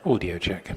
Audio check.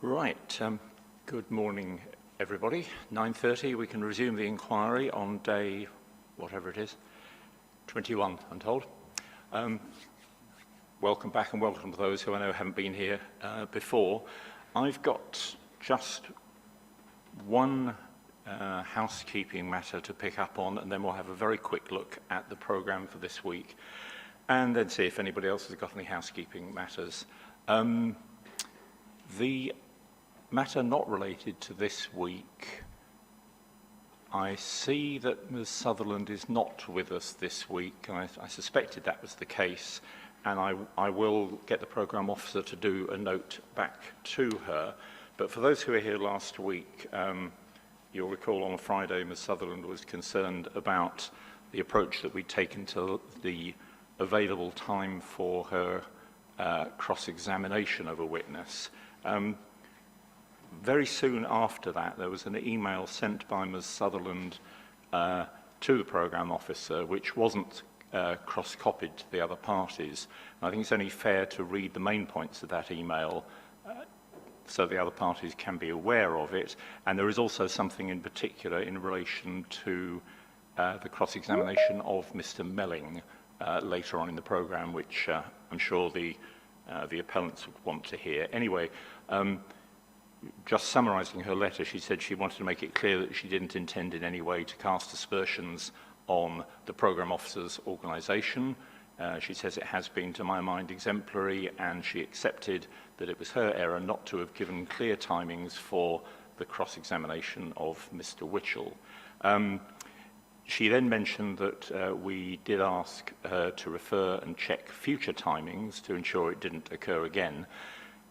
Right. Good morning, everybody. 9:30, we can resume the inquiry on day, whatever it is, 21, I'm told. Welcome back and welcome to those who I know haven't been here before. I've got just one housekeeping matter to pick up on, and then we'll have a very quick look at the programme for this week, and then see if anybody else has got any housekeeping matters. The matter not related to this week, I see that Ms. Sutherland is not with us this week. I suspected that was the case, and I will get the programme officer to do a note back to her. But for those who were here last week, you'll recall on Friday Ms. Sutherland was concerned about the approach that we'd taken to the available time for her cross-examination of a witness. Very soon after that, there was an email sent by Ms. Sutherland to the programme officer, which wasn't cross-copied to the other parties. And I think it's only fair to read the main points of that email so the other parties can be aware of it. And there is also something in particular in relation to the cross-examination of Mr. Melling later on in the programme, which I'm sure the appellants would want to hear. Anyway, just summarising her letter, she said she wanted to make it clear that she didn't intend in any way to cast aspersions on the programme officer's organisation. She says it has been, to my mind, exemplary, and she accepted that it was her error not to have given clear timings for the cross-examination of Mr. Witchell. She then mentioned that we did ask her to refer and check future timings to ensure it didn't occur again.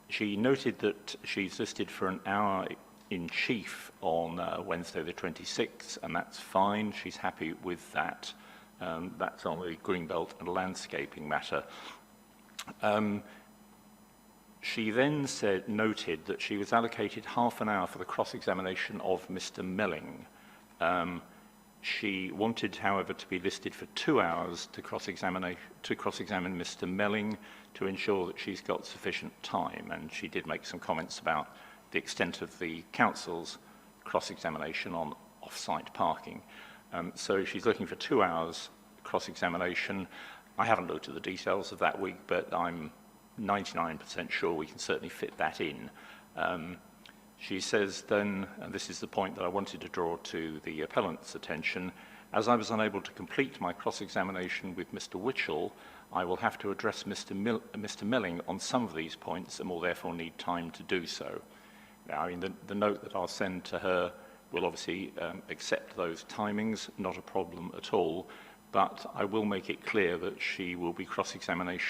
She noted that she's listed for an hour in chief on Wednesday the 26th, and that's fine. She's happy with that. That's on the Greenbelt and landscaping matter. She then noted that she was allocated half an hour for the cross-examination of Mr. Melling. She wanted, however, to be listed for 2 hours to cross-examine Mr. Melling to ensure that she's got sufficient time, and she did make some comments about the extent of the council's cross-examination on off-site parking. So she's looking for 2 hours cross-examination. I haven't looked at the details of that week, but I'm 99% sure we can certainly fit that in. She says then, and this is the point that I wanted to draw to the appellant's attention, as I was unable to complete my cross-examination with Mr. Witchell, I will have to address Mr. Melling on some of these points and will therefore need time to do so. Now, I mean, the note that I'll send to her will obviously accept those timings, not a problem at all, but I will make it clear that she will be cross-examining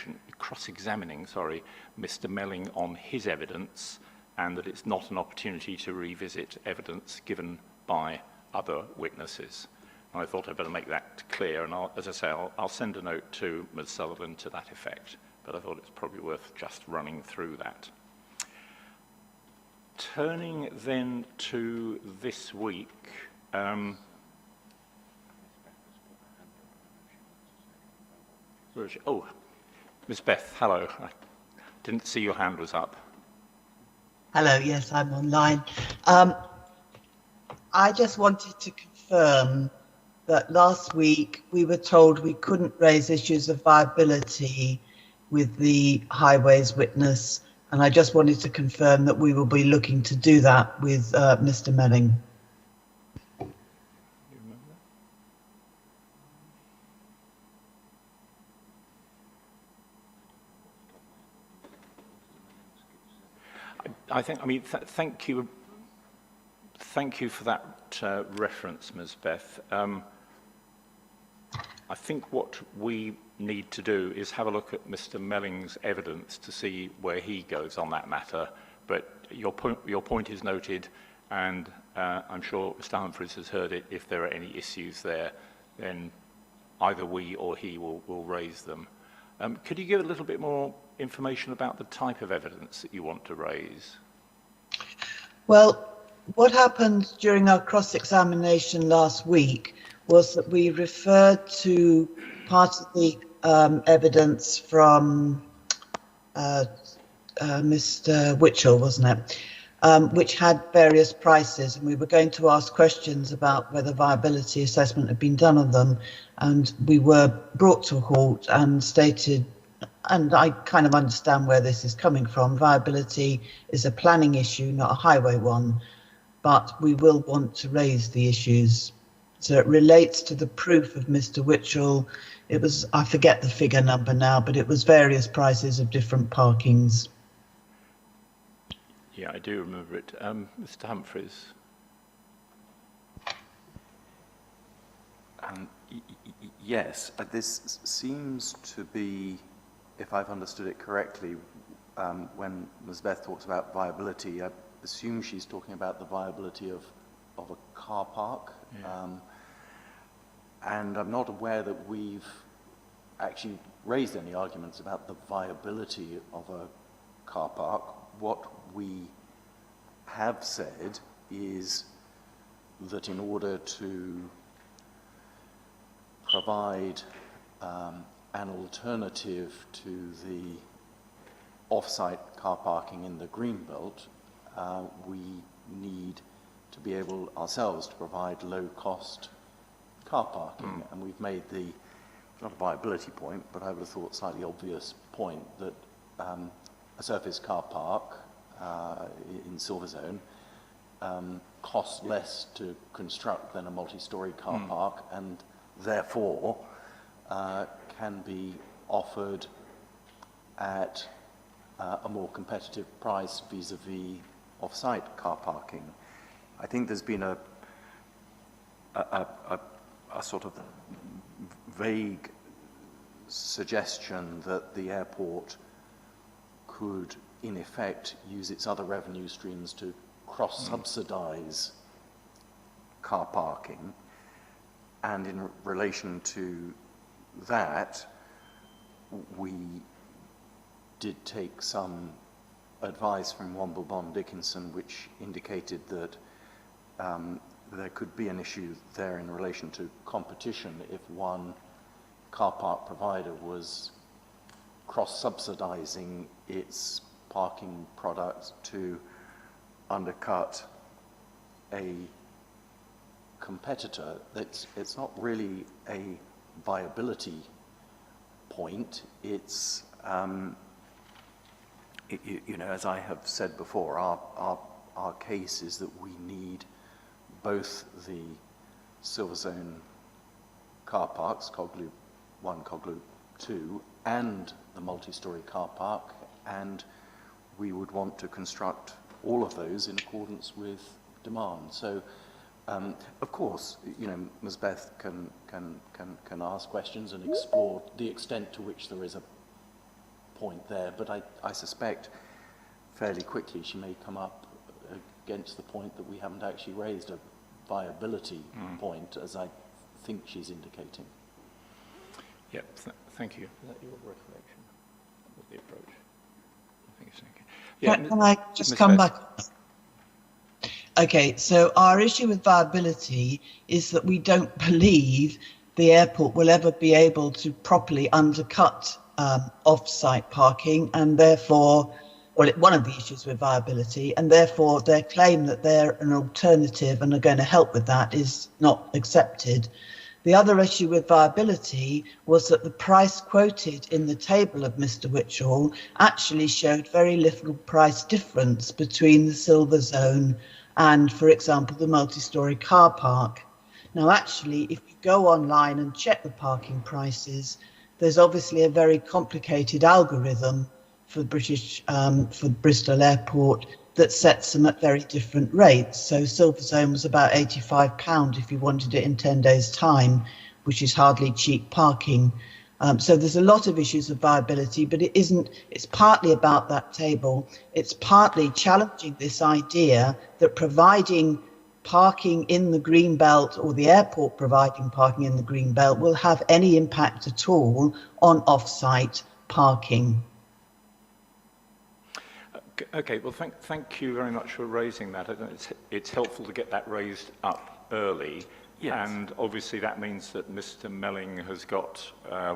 Mr. Melling on his evidence, and that it's not an opportunity to revisit evidence given by other witnesses. And I thought I'd better make that clear, and as I say, I'll send a note to Ms. Sutherland to that effect, but I thought it's probably worth just running through that. Turning then to this week, where is she? Oh, Ms. Beth, hello. I didn't see your hand was up. Hello, yes, I'm online. I just wanted to confirm that last week we were told we couldn't raise issues of viability with the highways witness, and I just wanted to confirm that we will be looking to do that with Mr. Melling. Thank you for that reference, Ms. Beth. I think what we need to do is have a look at Mr. Melling's evidence to see where he goes on that matter. But your point is noted, and I'm sure Mr. Humphreys has heard it. If there are any issues there, then either we or he will raise them. Could you give a little bit more information about the type of evidence that you want to raise? Well, what happened during our cross-examination last week was that we referred to part of the evidence from Mr. Witchell, wasn't it? which had various prices, and we were going to ask questions about whether viability assessment had been done on them, and we were brought to a halt and stated, and I kind of understand where this is coming from, viability is a planning issue, not a highway one, but we will want to raise the issues. So it relates to the proof of Mr. Witchell. It was, I forget the figure number now, but it was various prices of different parkings. Yeah, I do remember it. Mr. Humphreys. Yes, this seems to be, if I've understood it correctly, when Ms. Beth talks about viability, I assume she's talking about the viability of a car park. Yeah. And I'm not aware that we've actually raised any arguments about the viability of a car park. What we have said is that in order to provide an alternative to the off-site car parking in the Greenbelt, we need to be able ourselves to provide low-cost car parking. And we've made the, not a viability point, but I would have thought slightly obvious point that a surface car park in Silverzone costs less to construct than a multi-storey car park, and therefore can be offered at a more competitive price vis-a-vis off-site car parking. I think there's been a sort of vague suggestion that the airport could, in effect, use its other revenue streams to cross-subsidize car parking. And in relation to that, we did take some advice from Womble Bond Dickinson, which indicated that there could be an issue there in relation to competition if one car park provider was cross-subsidizing its parking products to undercut a competitor. It's not really a viability point. It's you know, as I have said before, our case is that we need both the Silverzone car parks, Coglu 1, Coglu 2, and the multi-storey car park, and we would want to construct all of those in accordance with demand. So, of course, you know, Ms. Beth can ask questions and explore the extent to which there is a point there, but I suspect fairly quickly she may come up against the point that we haven't actually raised a viability point, as I think she's indicating. Yeah, thank you. Is that your recollection of the approach? I think it's okay. Yeah, Can I just come back? Okay, so our issue with viability is that we don't believe the airport will ever be able to properly undercut off-site parking, and therefore, well, one of the issues with viability, and therefore their claim that they're an alternative and are going to help with that is not accepted. The other issue with viability was that the price quoted in the table of Mr. Witchell actually showed very little price difference between the Silverzone and, for example, the multi-storey car park. Now, actually, if you go online and check the parking prices, there's obviously a very complicated algorithm for Bristol Airport that sets them at very different rates. So Silverzone was about £85 if you wanted it in 10 days' time, which is hardly cheap parking. So there's a lot of issues of viability, but it's partly about that table. It's partly challenging this idea that providing parking in the Greenbelt, or the airport providing parking in the Greenbelt, will have any impact at all on off-site parking. Okay, well, thank you very much for raising that. It's helpful to get that raised up early. Yes. And obviously that means that Mr. Melling has got, a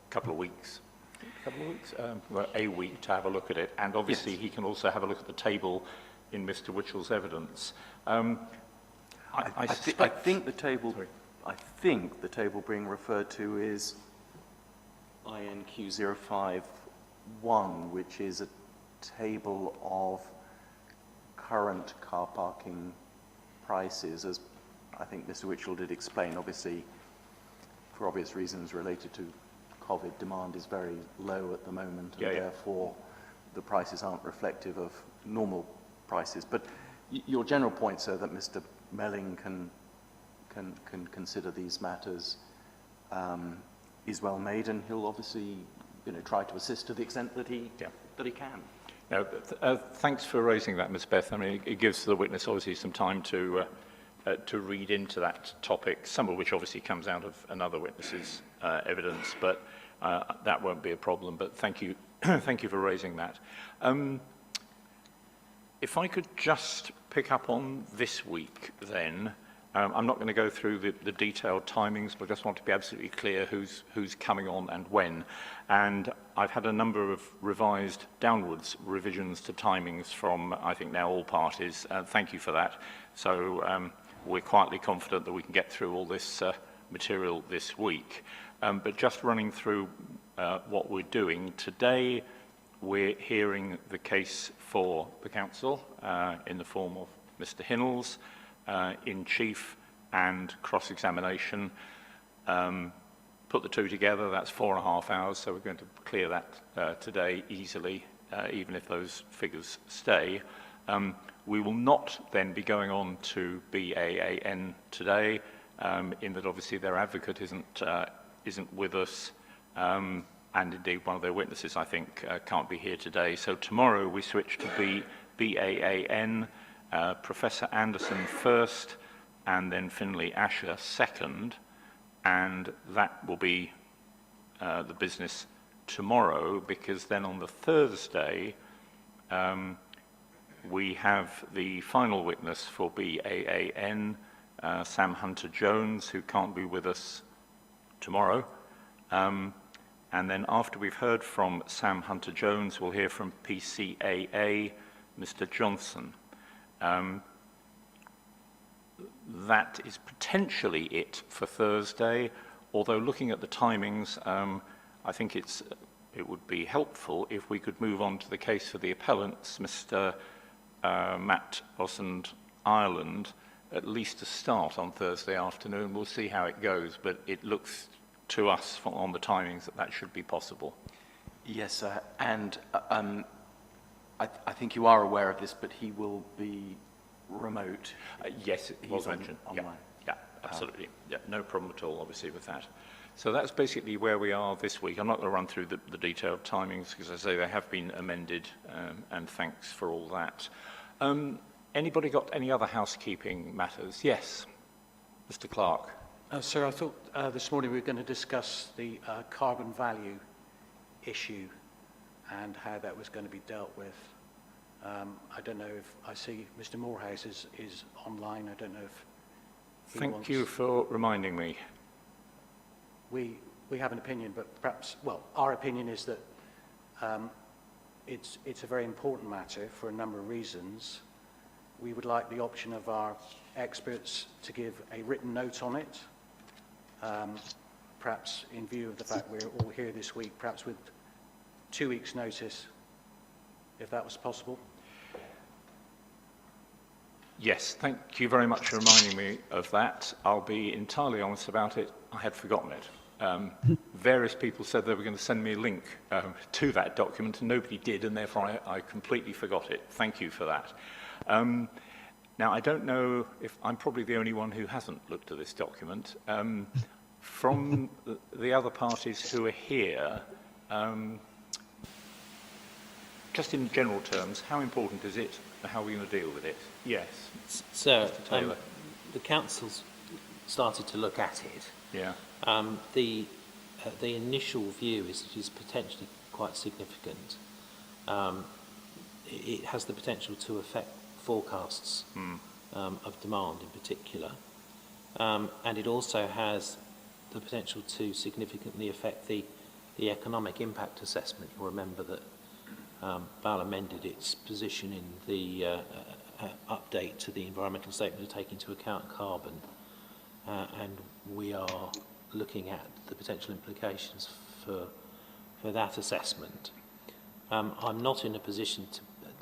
couple of weeks? A couple of weeks? Well, a week to have a look at it. And obviously he can also have a look at the table in Mr. Whittall's evidence. I think the table. Sorry. I think the table being referred to is INQ051, which is a table of current car parking prices, as I think Mr. Whittall did explain. Obviously, for obvious reasons related to COVID, demand is very low at the moment, and therefore the prices aren't reflective of normal prices. But your general point, sir, that Mr. Melling can consider these matters is well made, and he'll obviously, try to assist to the extent that he can. Thanks for raising that, Ms. Beth. I mean, it gives the witness obviously some time to read into that topic, some of which obviously comes out of another witness's evidence, but that won't be a problem. But thank you, thank you for raising that. If I could just pick up on this week, then. I'm not going to go through the detailed timings, but I just want to be absolutely clear who's coming on and when. And I've had a number of revised downwards revisions to timings from, I think, now all parties. Thank you for that. So we're quietly confident that we can get through all this material this week. But just running through what we're doing, today we're hearing the case for the council in the form of Mr. Hinnells, in chief and cross-examination. Put the two together, that's 4.5 hours, so we're going to clear that today easily, even if those figures stay. We will not then be going on to BAAN today, in that obviously their advocate isn't with us, and indeed one of their witnesses, I think, can't be here today. So tomorrow we switch to BAAN, Professor Anderson first, and then Finlay Asher second, and that will be the business tomorrow, because then on the Thursday we have the final witness for BAAN, Sam Hunter-Jones, who can't be with us tomorrow. And then after we've heard from Sam Hunter-Jones, we'll hear from PCAA, Mr. Johnson. That is potentially it for Thursday, although looking at the timings, I think it would be helpful if we could move on to the case for the appellants, Mr. Matt Osmond Ireland, at least to start on Thursday afternoon. We'll see how it goes, but it looks to us on the timings that should be possible. Yes, sir, and I think you are aware of this, but he will be remote. Yes, it was mentioned. Online. Yeah, absolutely. Yeah, no problem at all, obviously, with that. So that's basically where we are this week. I'm not going to run through the detailed timings, because I say they have been amended, and thanks for all that. Anybody got any other housekeeping matters? Yes, Mr. Clark. Sir, I thought this morning we were going to discuss the carbon value issue and how that was going to be dealt with. I don't know if I see Mr. Morehouse is online. I don't know if he Thank you for reminding me. We have an opinion, but perhaps, well, our opinion is that it's a very important matter for a number of reasons. We would like the option of our experts to give a written note on it, perhaps in view of the fact we're all here this week, perhaps with 2 weeks' notice, if that was possible. Yes, thank you very much for reminding me of that. I'll be entirely honest about it. I had forgotten it. Various people said they were going to send me a link to that document, and nobody did, and therefore I completely forgot it. Thank you for that. Now, I don't know if I'm probably the only one who hasn't looked at this document. From the other parties who are here, just in general terms, how important is it, and how are we going to deal with it? Yes. So, the council's started to look at it. Yeah. The initial view is it is potentially quite significant. It has the potential to affect forecasts of demand in particular, and it also has the potential to significantly affect the economic impact assessment. You'll remember that BAL amended its position in the update to the environmental statement to take into account carbon, and we are looking at the potential implications for that assessment. I'm not in a position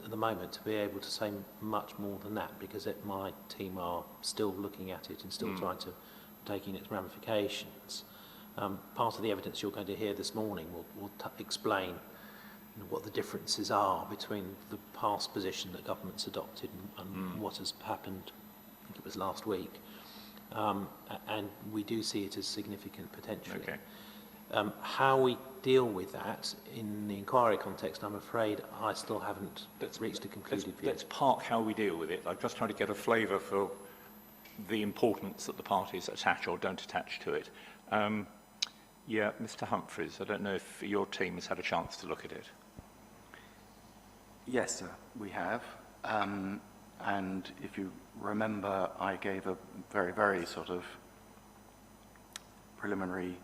at the moment to be able to say much more than that, because my team are still looking at it and still trying to take in its ramifications. Part of the evidence you're going to hear this morning will explain what the differences are between the past position that government's adopted and what has happened, I think it was last week. And we do see it as significant potentially. Okay. How we deal with that in the inquiry context, I'm afraid I still haven't reached a concluded view. Let's park how we deal with it. I'm just trying to get a flavour for the importance that the parties attach or don't attach to it. Yeah, Mr. Humphreys, I don't know if your team has had a chance to look at it. Yes, sir, we have. And if you remember, I gave a very, very sort of preliminary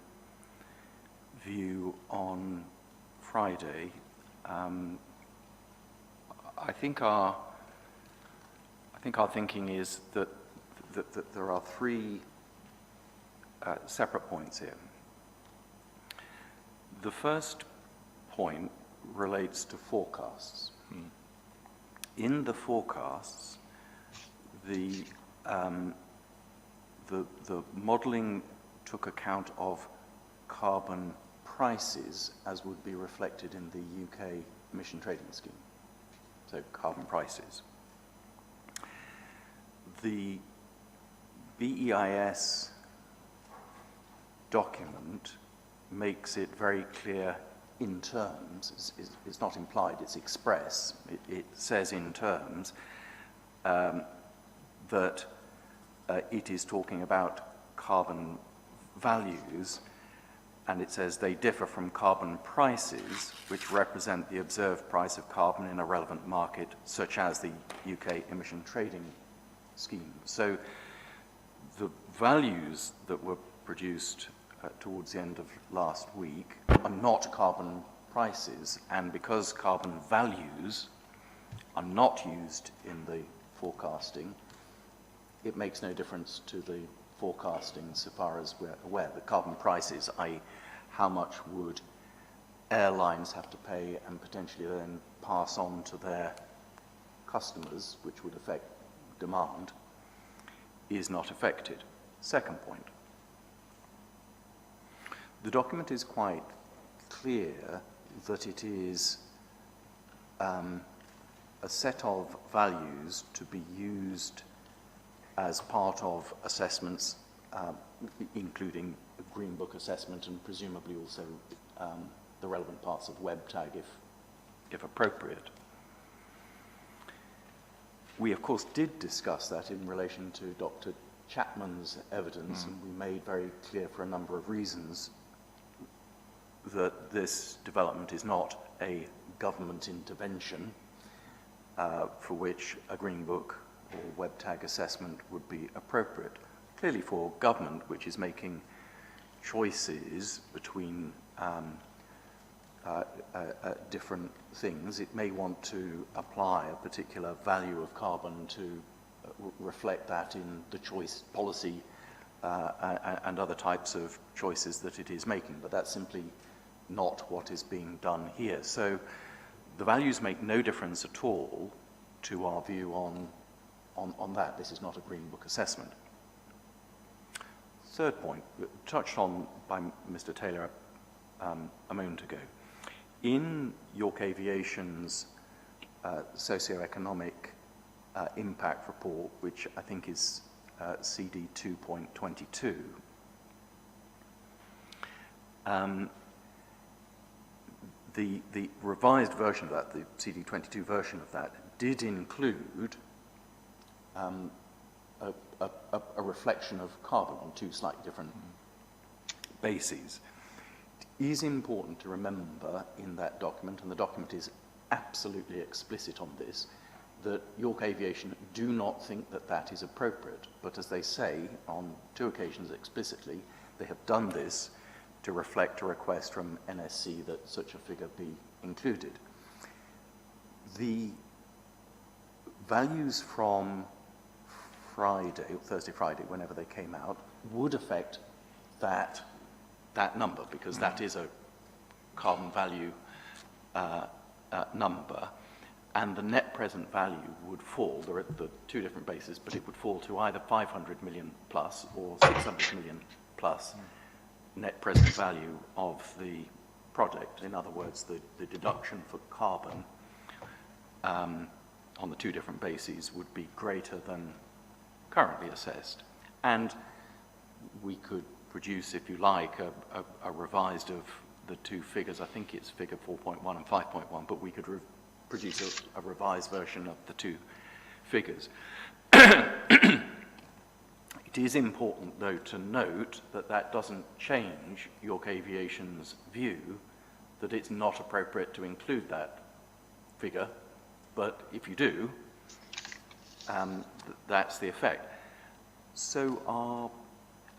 view on Friday. I think our thinking is that there are three separate points here. The first point relates to forecasts. In the forecasts, the modelling took account of carbon prices as would be reflected in the UK emission trading scheme, so carbon prices. The BEIS document makes it very clear in terms, it's not implied, it's express, it says in terms that it is talking about carbon values, and it says they differ from carbon prices, which represent the observed price of carbon in a relevant market, such as the UK emission trading scheme. So the values that were produced towards the end of last week are not carbon prices, and because carbon values are not used in the forecasting, it makes no difference to the forecasting so far as we're aware. The carbon prices, i.e. how much would airlines have to pay and potentially then pass on to their customers, which would affect demand, is not affected. Second point. The document is quite clear that it is a set of values to be used as part of assessments, including a Green Book assessment and presumably also the relevant parts of WebTag if appropriate. We, of course, did discuss that in relation to Dr. Chapman's evidence, and we made very clear for a number of reasons that this development is not a government intervention for which a Green Book or WebTag assessment would be appropriate. Clearly for government, which is making choices between different things, it may want to apply a particular value of carbon to reflect that in the choice policy and other types of choices that it is making, but that's simply not what is being done here. So the values make no difference at all to our view on that. This is not a Green Book assessment. Third point, touched on by Mr. Taylor a moment ago. In York Aviation's socioeconomic impact report, which I think is CD 2.22, the revised version of that, the CD22 version of that, did include a reflection of carbon on two slightly different bases. It is important to remember in that document, and the document is absolutely explicit on this, that York Aviation do not think that that is appropriate, but as they say on two occasions explicitly, they have done this to reflect a request from NSC that such a figure be included. The values from Friday, Thursday, Friday, whenever they came out, would affect that number, because that is a carbon value number, and the net present value would fall. There are the two different bases, but it would fall to either 500 million plus or 600 million plus net present value of the project. In other words, the deduction for carbon on the two different bases would be greater than currently assessed. And we could produce, if you like, a revised of the two figures. I think it's figure 4.1 and 5.1, but we could produce a revised version of the two figures. It is important, though, to note that that doesn't change York Aviation's view that it's not appropriate to include that figure, but if you do, that's the effect. So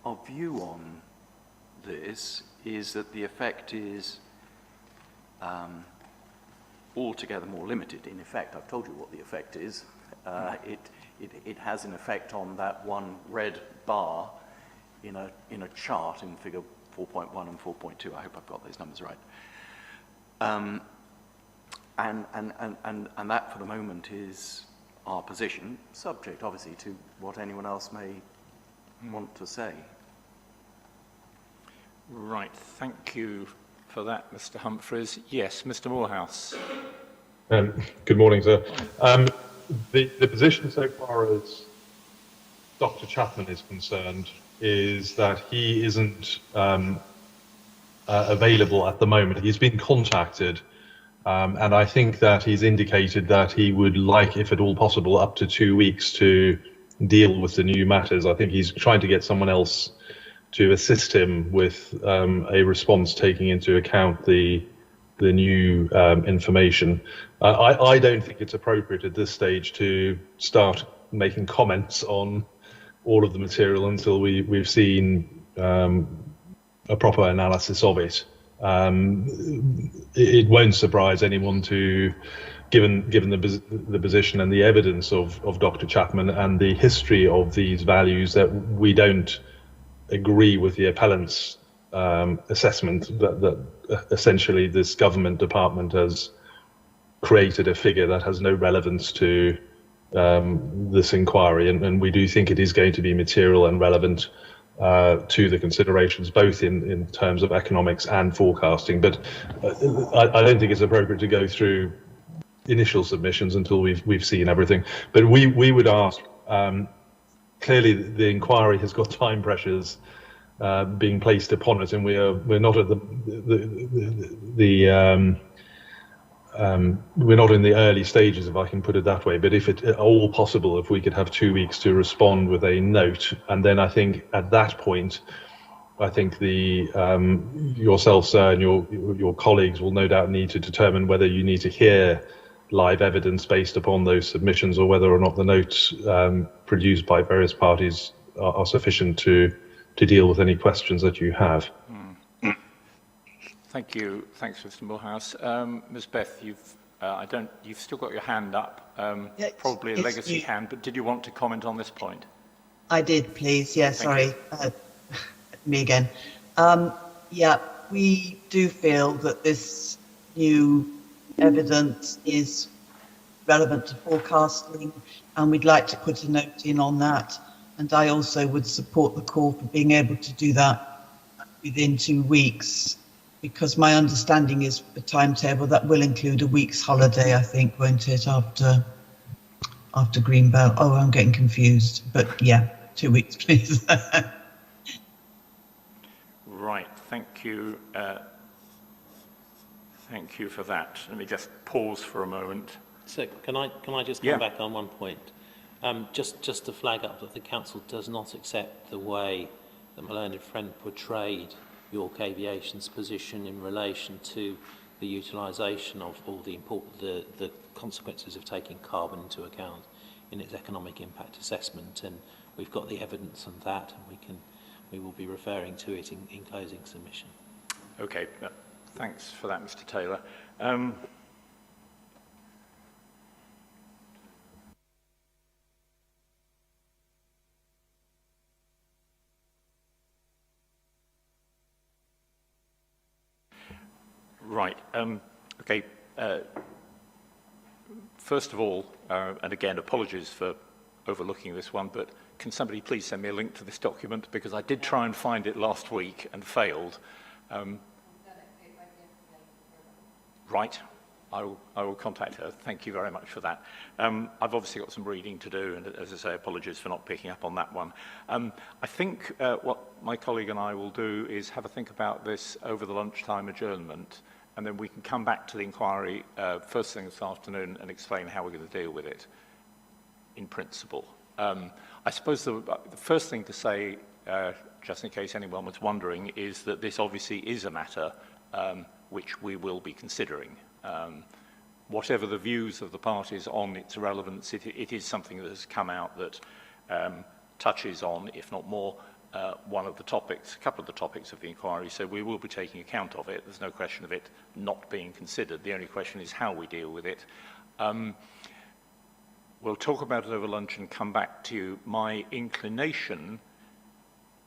our view on this is that the effect is altogether more limited. In effect, I've told you what the effect is. It has an effect on that one red bar in a chart in figure 4.1 and 4.2. I hope I've got those numbers right. And that, for the moment, is our position, subject, obviously, to what anyone else may want to say. Right, thank you for that, Mr. Humphreys. Yes, Mr. Morehouse. Good morning, sir. The position so far as Dr. Chapman is concerned is that he isn't available at the moment. He's been contacted, and I think that he's indicated that he would like, if at all possible, up to 2 weeks to deal with the new matters. I think he's trying to get someone else to assist him with a response taking into account the new information. I don't think it's appropriate at this stage to start making comments on all of the material until we've seen a proper analysis of it. It won't surprise anyone given the position and the evidence of Dr. Chapman and the history of these values, that we don't agree with the appellant's assessment that essentially this government department has created a figure that has no relevance to this inquiry, and we do think it is going to be material and relevant to the considerations, both in terms of economics and forecasting. But I don't think it's appropriate to go through initial submissions until we've seen everything. But we would ask, clearly the inquiry has got time pressures being placed upon it, and we're not at we're not in the early stages, if I can put it that way. But if it at all possible, if we could have 2 weeks to respond with a note, and then I think at that point, I think yourself, sir, and your colleagues will no doubt need to determine whether you need to hear live evidence based upon those submissions, or whether or not the notes produced by various parties are sufficient to deal with any questions that you have. Thank you. Thanks, Mr. Morehouse. Ms. Beth, you've still got your hand up, Yes, probably a legacy hand, but did you want to comment on this point? I did, please. Yeah, Thank sorry. Me again. Yeah, we do feel that this new evidence is relevant to forecasting, and we'd like to put a note in on that. And I also would support the call for being able to do that within 2 weeks, because my understanding is the timetable that will include a week's holiday, I think, won't it, after Greenbelt? Oh, I'm getting confused, but yeah, 2 weeks, please. Right, thank you. Thank you for that. Let me just pause for a moment. So can I just come back on one point? Just to flag up that the council does not accept the way that my learned friend portrayed York Aviation's position in relation to the utilisation of all the consequences of taking carbon into account in its economic impact assessment, and we've got the evidence on that, and we will be referring to it in closing submission. Okay, thanks for that, Mr. Taylor. Right. Okay. First of all, and again, apologies for overlooking this one, but can somebody please send me a link to this document? Because I did try and find it last week and failed. Right. I will contact her. Thank you very much for that. I've obviously got some reading to do, and as I say, apologies for not picking up on that one. I think what my colleague and I will do is have a think about this over the lunchtime adjournment, and then we can come back to the inquiry first thing this afternoon and explain how we're going to deal with it in principle. I suppose the first thing to say, just in case anyone was wondering, is that this obviously is a matter which we will be considering. Whatever the views of the parties on its relevance, it is something that has come out that touches on, if not more, one of the topics, a couple of the topics of the inquiry, so we will be taking account of it. There's no question of it not being considered. The only question is how we deal with it. We'll talk about it over lunch and come back to you. My inclination,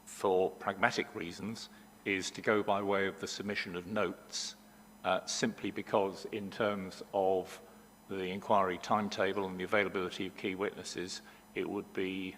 for pragmatic reasons, is to go by way of the submission of notes, simply because in terms of the inquiry timetable and the availability of key witnesses, it would be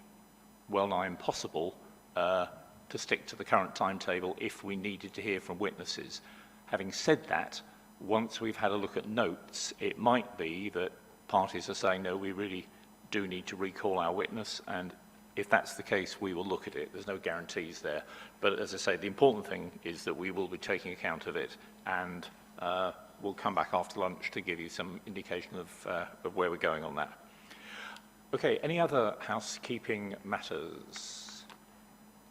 well nigh impossible to stick to the current timetable if we needed to hear from witnesses. Having said that, once we've had a look at notes, it might be that parties are saying, no, we really do need to recall our witness, and if that's the case, we will look at it. There's no guarantees there. But as I say, the important thing is that we will be taking account of it, and we'll come back after lunch to give you some indication of where we're going on that. Okay, any other housekeeping matters?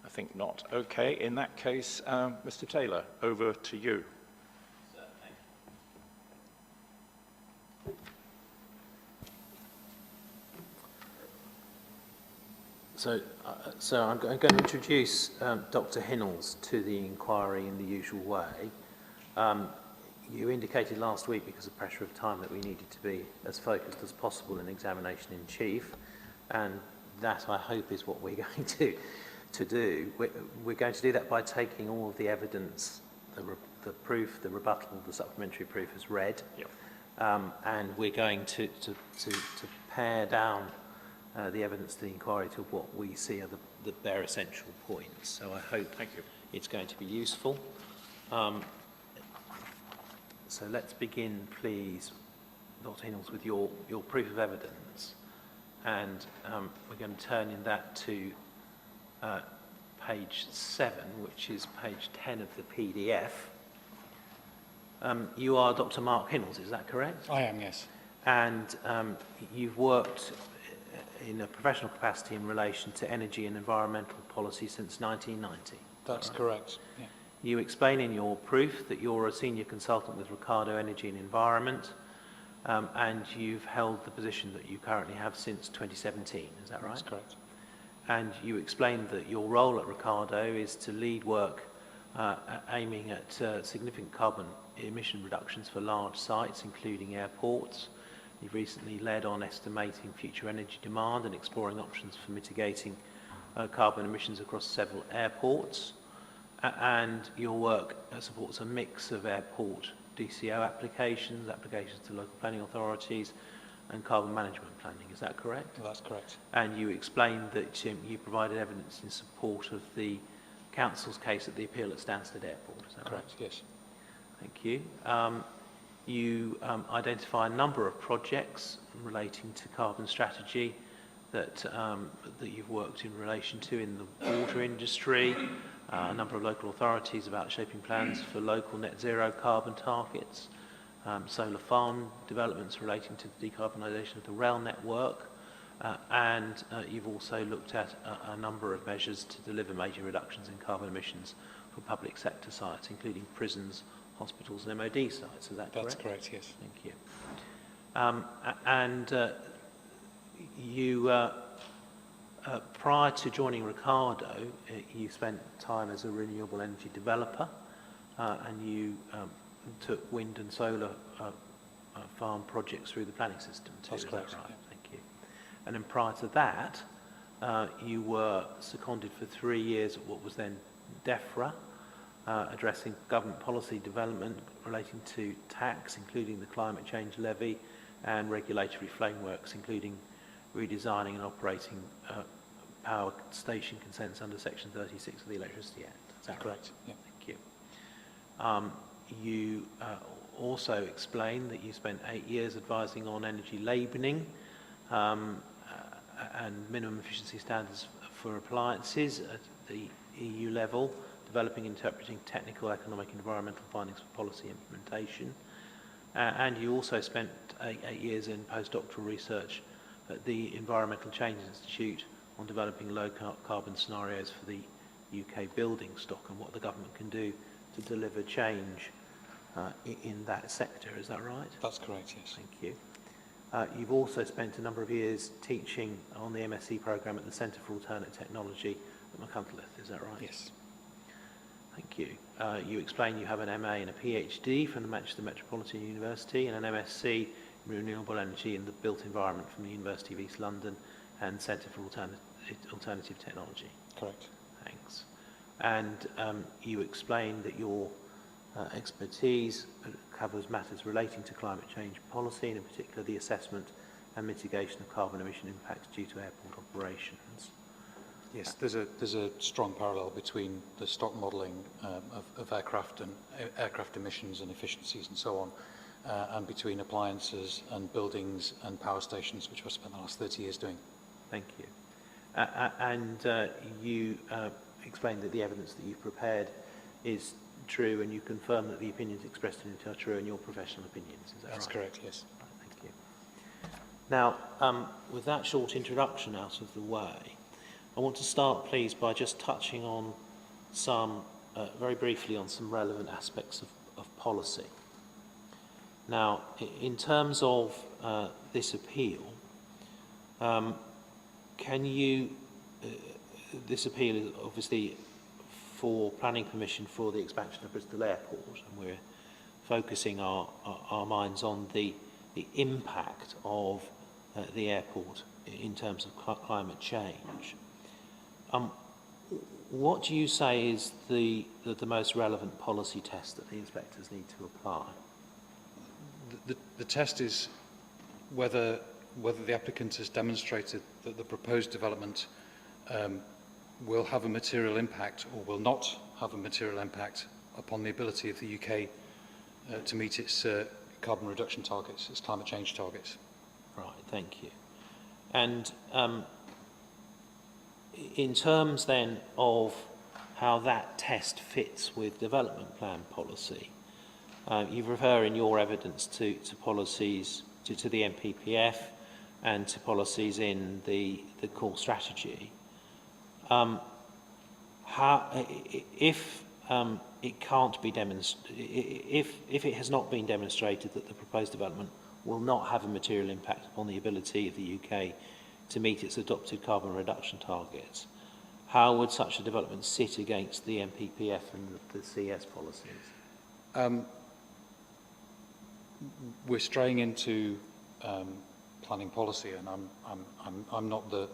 I think not. Okay, in that case, Mr. Taylor, over to you. So I'm going to introduce Dr. Hinnells to the inquiry in the usual way. You indicated last week, because of pressure of time, that we needed to be as focused as possible in examination in chief, and that, I hope, is what we're going to do. We're going to do that by taking all of the evidence, the proof, the rebuttal, the supplementary proof as read, Yep. And we're going to pare down the evidence to the inquiry to what we see are the bare essential points. So I hope it's going to be useful. So let's begin, please, Dr. Hinnells, with your proof of evidence. And we're going to turn in that to page 7, which is page 10 of the PDF. You are Dr. Mark Hinnells, is that correct? I am, yes. And you've worked in a professional capacity in relation to energy and environmental policy since 1990. That's correct. Yeah. You explain in your proof that you're a senior consultant with Ricardo Energy and Environment, and you've held the position that you currently have since 2017, is that right? That's correct. And you explained that your role at Ricardo is to lead work aiming at significant carbon emission reductions for large sites, including airports. You've recently led on estimating future energy demand and exploring options for mitigating carbon emissions across several airports. And your work supports a mix of airport DCO applications, applications to local planning authorities, and carbon management planning. Is that correct? That's correct. And you explained that you provided evidence in support of the council's case at the appeal at Stansted Airport. Is that Correct, right? yes. Thank you. You identify a number of projects relating to carbon strategy that you've worked in relation to in the water industry, a number of local authorities about shaping plans for local net zero carbon targets, solar farm developments relating to the decarbonisation of the rail network, and you've also looked at a number of measures to deliver major reductions in carbon emissions for public sector sites, including prisons, hospitals and MOD sites. Is that correct? That's correct, yes. Thank you. You, prior to joining Ricardo, you spent time as a renewable energy developer, and you took wind and solar farm projects through the planning system too. That's correct. Is that right? Yeah. Thank you. And then prior to that, you were seconded for 3 years at what was then DEFRA, addressing government policy development relating to tax, including the climate change levy, and regulatory frameworks, including redesigning and operating power station consents under Section 36 of the Electricity Act. Is that correct? Right? Yeah. Thank you. You also explained that you spent 8 years advising on energy labelling and minimum efficiency standards for appliances at the EU level, developing and interpreting technical, economic and environmental findings for policy implementation. And you also spent 8 years in postdoctoral research at the Environmental Change Institute on developing low carbon scenarios for the UK building stock and what the government can do to deliver change in that sector. Is that right? That's correct, yes. Thank you. You've also spent a number of years teaching on the MSc programme at the Centre for Alternate Technology at Consultation. Is that right? Yes. Thank you. You explain you have an MA and a PhD from the Manchester Metropolitan University and an MSc in Renewable Energy in the Built Environment from the University of East London and Centre for Alternative Technology. Correct. Thanks. And you explained that your expertise covers matters relating to climate change policy, and in particular the assessment and mitigation of carbon emission impacts due to airport operations. Yes, there's a strong parallel between the stock modelling of aircraft and aircraft emissions and efficiencies and so on, and between appliances and buildings and power stations, which I've spent the last 30 years doing. Thank you. And you explained that the evidence that you've prepared is true, and you confirm that the opinions expressed in it are true and your professional opinions. Is that That's right? correct, yes. Right, thank you. Now, with that short introduction out of the way, I want to start, please, by just touching on some, very briefly, on some relevant aspects of policy. Now, in terms of this appeal, can you, this appeal is obviously for planning permission for the expansion of Bristol Airport, and we're focusing our minds on the impact of the airport in terms of climate change. What do you say is the most relevant policy test that the inspectors need to apply? The test is whether the applicant has demonstrated that the proposed development will have a material impact or will not have a material impact upon the ability of the UK to meet its carbon reduction targets, its climate change targets. Right, thank you. And in terms then of how that test fits with development plan policy, you refer in your evidence to policies, to the NPPF and to policies in the core strategy. If it can't be if it has not been demonstrated that the proposed development will not have a material impact upon the ability of the UK to meet its adopted carbon reduction targets, how would such a development sit against the NPPF and the CS policies? We're straying into planning policy, and I'm not the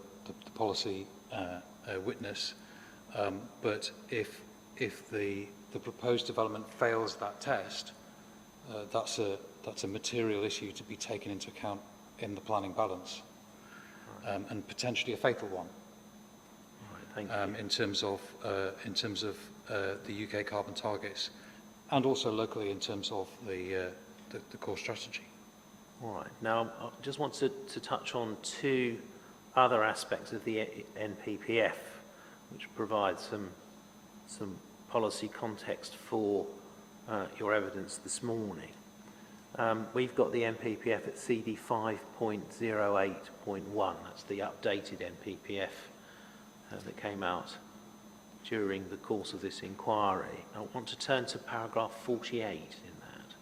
policy witness, but if the proposed development fails that test, that's a material issue to be taken into account in the planning balance, and potentially a fatal one. Right, thank you. In terms of the UK carbon targets, and also locally in terms of the core strategy. All right. Now, I just want to touch on two other aspects of the NPPF, which provide some policy context for your evidence this morning. We've got the NPPF at CD 5.08.1. That's the updated NPPF that came out during the course of this inquiry. I want to turn to paragraph 48 in that.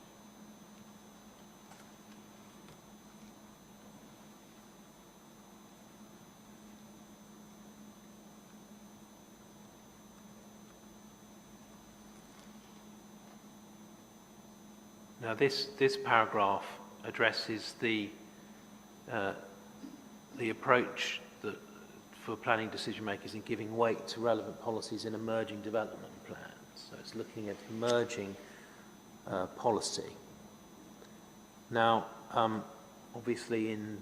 Now, this paragraph addresses the approach for planning decision makers in giving weight to relevant policies in emerging development plans. So it's looking at emerging policy. Now, obviously in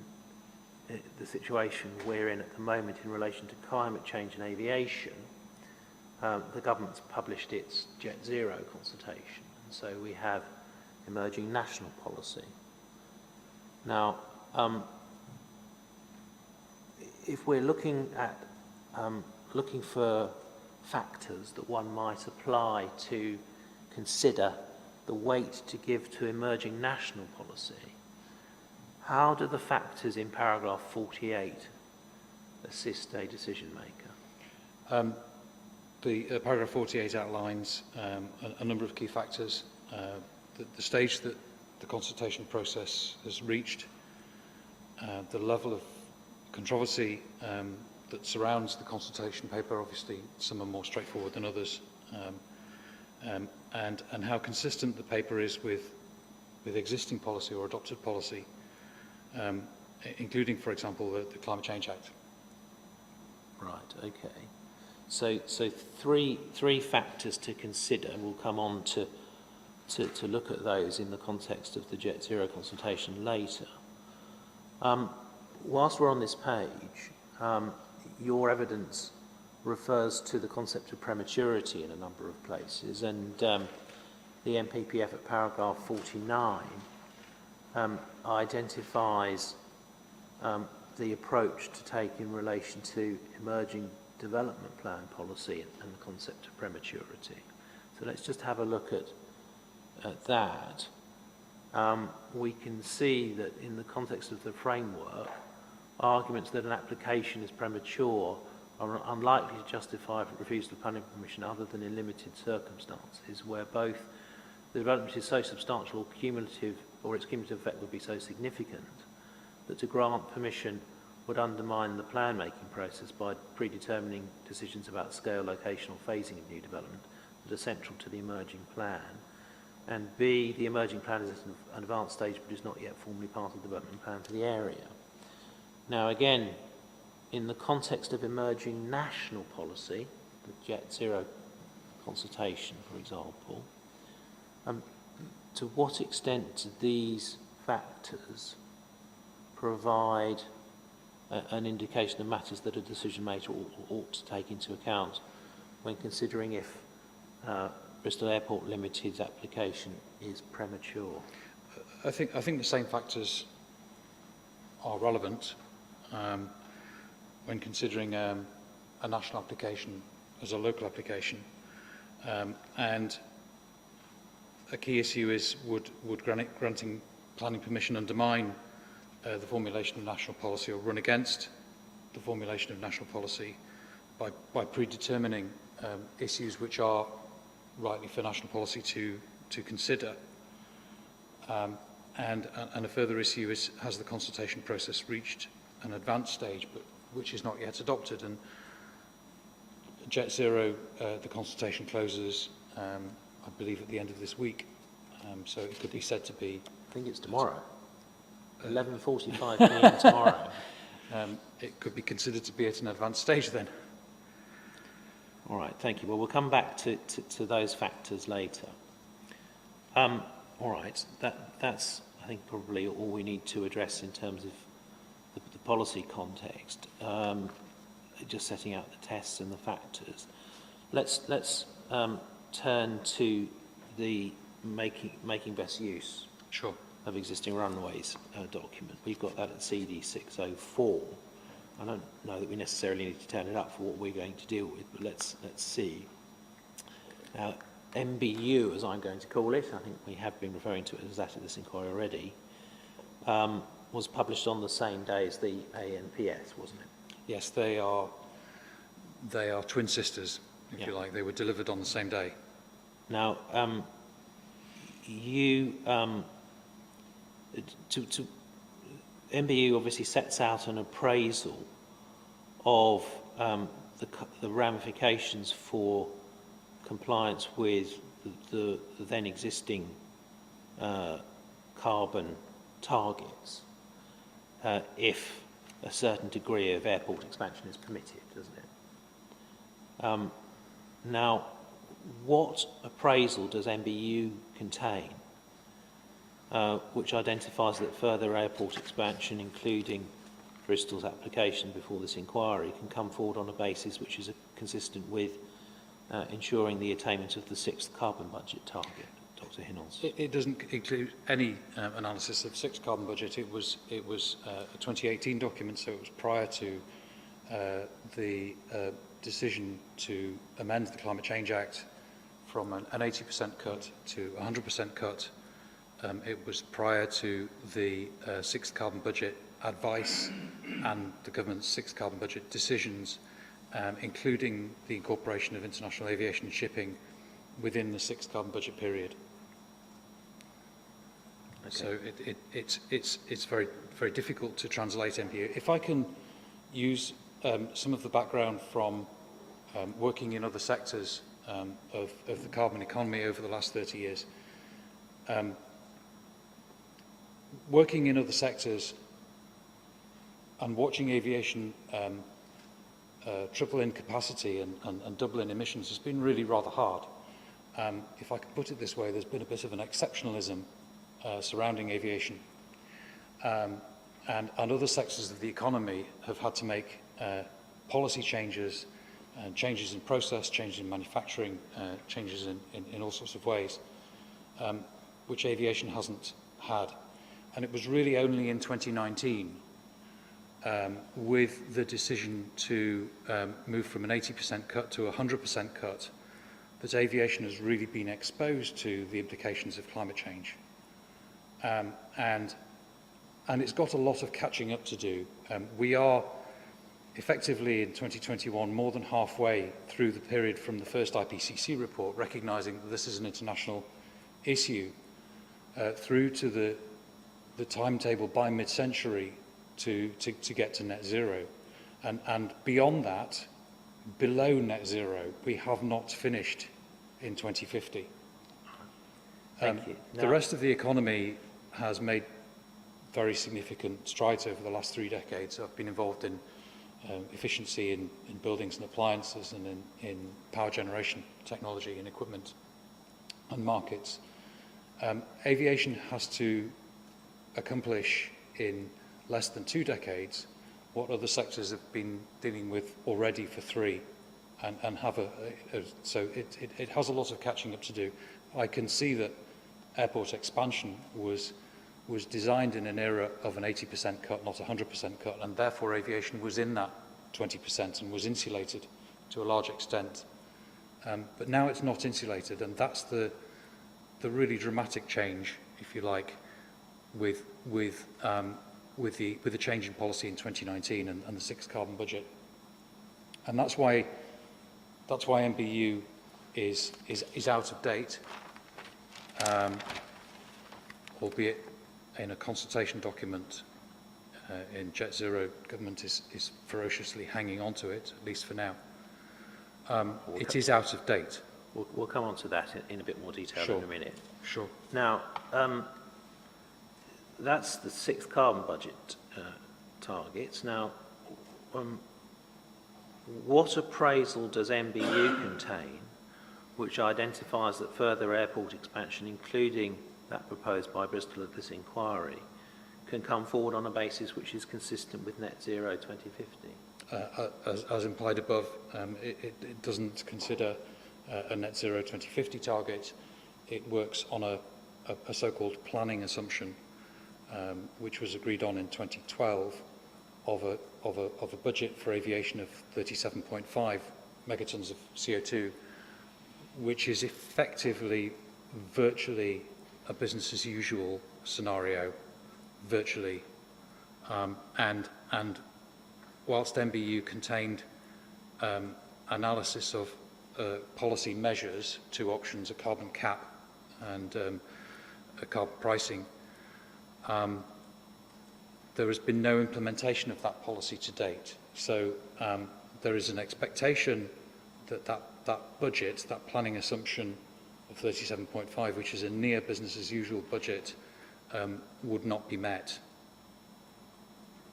the situation we're in at the moment in relation to climate change and aviation, the government's published its Jet Zero consultation, and so we have emerging national policy. Now, if we're looking at looking for factors that one might apply to consider the weight to give to emerging national policy, how do the factors in paragraph 48 assist a decision maker? The paragraph 48 outlines a number of key factors. The stage that the consultation process has reached, the level of controversy that surrounds the consultation paper. Obviously, some are more straightforward than others, and how consistent the paper is with existing policy or adopted policy, including, for example, the Climate Change Act. Right. Okay. So three factors to consider. We'll come on to look at those in the context of the Jet Zero consultation later. Whilst we're on this page, your evidence refers to the concept of prematurity in a number of places, and the MPPF at paragraph 49 identifies the approach to take in relation to emerging development plan policy and the concept of prematurity. So let's just have a look at that. We can see that in the context of the framework, arguments that an application is premature are unlikely to justify refusal of planning permission other than in limited circumstances where both the development is so substantial or cumulative, or its cumulative effect would be so significant that to grant permission would undermine the plan-making process by predetermining decisions about scale, location or phasing of new development that are central to the emerging plan, and B, the emerging plan is at an advanced stage but is not yet formally part of the development plan for the area. Now again, in the context of emerging national policy, the Jet Zero consultation, for example, to what extent do these factors provide an indication of matters that a decision maker ought to take into account when considering if Bristol Airport Limited's application is premature? I think the same factors are relevant when considering a national application as a local application, and a key issue is would granting planning permission undermine the formulation of national policy or run against the formulation of national policy by predetermining issues which are rightly for national policy to consider. And a further issue is, has the consultation process reached an advanced stage but which is not yet adopted? And Jet Zero, the consultation closes, I believe, at the end of this week. So it could be said to be... I think it's tomorrow. 11:45 p.m. tomorrow. It could be considered to be at an advanced stage then. All right, thank you. Well, we'll come back to those factors later. All right, that's, I think, probably all we need to address in terms of the policy context, just setting out the tests and the factors. Let's turn to the making best use Sure. of existing runways document. We've got that at CD 604. I don't know that we necessarily need to turn it up for what we're going to deal with, but let's see. Now, MBU, as I'm going to call it, I think we have been referring to it as that at this inquiry already, was published on the same day as the ANPS, wasn't it? Yes, they are twin sisters, if you like. They were delivered on the same day. Now, MBU obviously sets out an appraisal of the ramifications for compliance with the then existing carbon targets if a certain degree of airport expansion is permitted, doesn't it? Now, what appraisal does MBU contain which identifies that further airport expansion, including Bristol's application before this inquiry, can come forward on a basis which is consistent with ensuring the attainment of the 6th carbon budget target? Dr. Hinnells. It doesn't include any analysis of 6th carbon budget. It was a 2018 document, so it was prior to the decision to amend the Climate Change Act from an 80% cut to a 100% cut. It was prior to the 6th carbon budget advice and the government's 6th carbon budget decisions, including the incorporation of international aviation and shipping within the 6th carbon budget period. Okay. So it's very, very difficult to translate MPU. If I can use some of the background from working in other sectors of the carbon economy over the last 30 years. Working in other sectors and watching aviation triple in capacity and double in emissions has been really rather hard. If I could put it this way, there's been a bit of an exceptionalism surrounding aviation. And other sectors of the economy have had to make policy changes, changes in process, changes in manufacturing, changes in all sorts of ways, which aviation hasn't had. And it was really only in 2019, with the decision to move from an 80% cut to a 100% cut, that aviation has really been exposed to the implications of climate change. And it's got a lot of catching up to do. We are effectively in 2021 more than halfway through the period from the first IPCC report, recognising that this is an international issue, through to the timetable by mid-century to get to net zero. And beyond that, below net zero, we have not finished in 2050. Thank you. The rest of the economy has made very significant strides over the last 3 decades. I've been involved in efficiency in buildings and appliances and in power generation technology and equipment and markets. Aviation has to accomplish in less than 2 decades what other sectors have been dealing with already for 3, and have so it has a lot of catching up to do. I can see that airport expansion was designed in an era of an 80% cut, not a 100% cut, and therefore aviation was in that 20% and was insulated to a large extent. But now it's not insulated, and that's the really dramatic change, if you like, with the change in policy in 2019 and the 6th carbon budget. And that's why MBU is out of date, albeit in a consultation document in Jet Zero, government is ferociously hanging on to it, at least for now. It is out of date. We'll come on to that in a bit more detail Sure. in a minute. Sure. Now, that's the 6th carbon budget targets. Now, what appraisal does MBU contain which identifies that further airport expansion, including that proposed by Bristol at this inquiry, can come forward on a basis which is consistent with net zero 2050? As implied above, it doesn't consider a net zero 2050 target. It works on a so-called planning assumption, which was agreed on in 2012, of a budget for aviation of 37.5 megatons of CO2, which is effectively virtually a business as usual scenario, virtually. And whilst MBU contained analysis of policy measures, 2 options, a carbon cap and a carbon pricing, there has been no implementation of that policy to date. So there is an expectation that budget, that planning assumption of 37.5, which is a near business as usual budget, would not be met,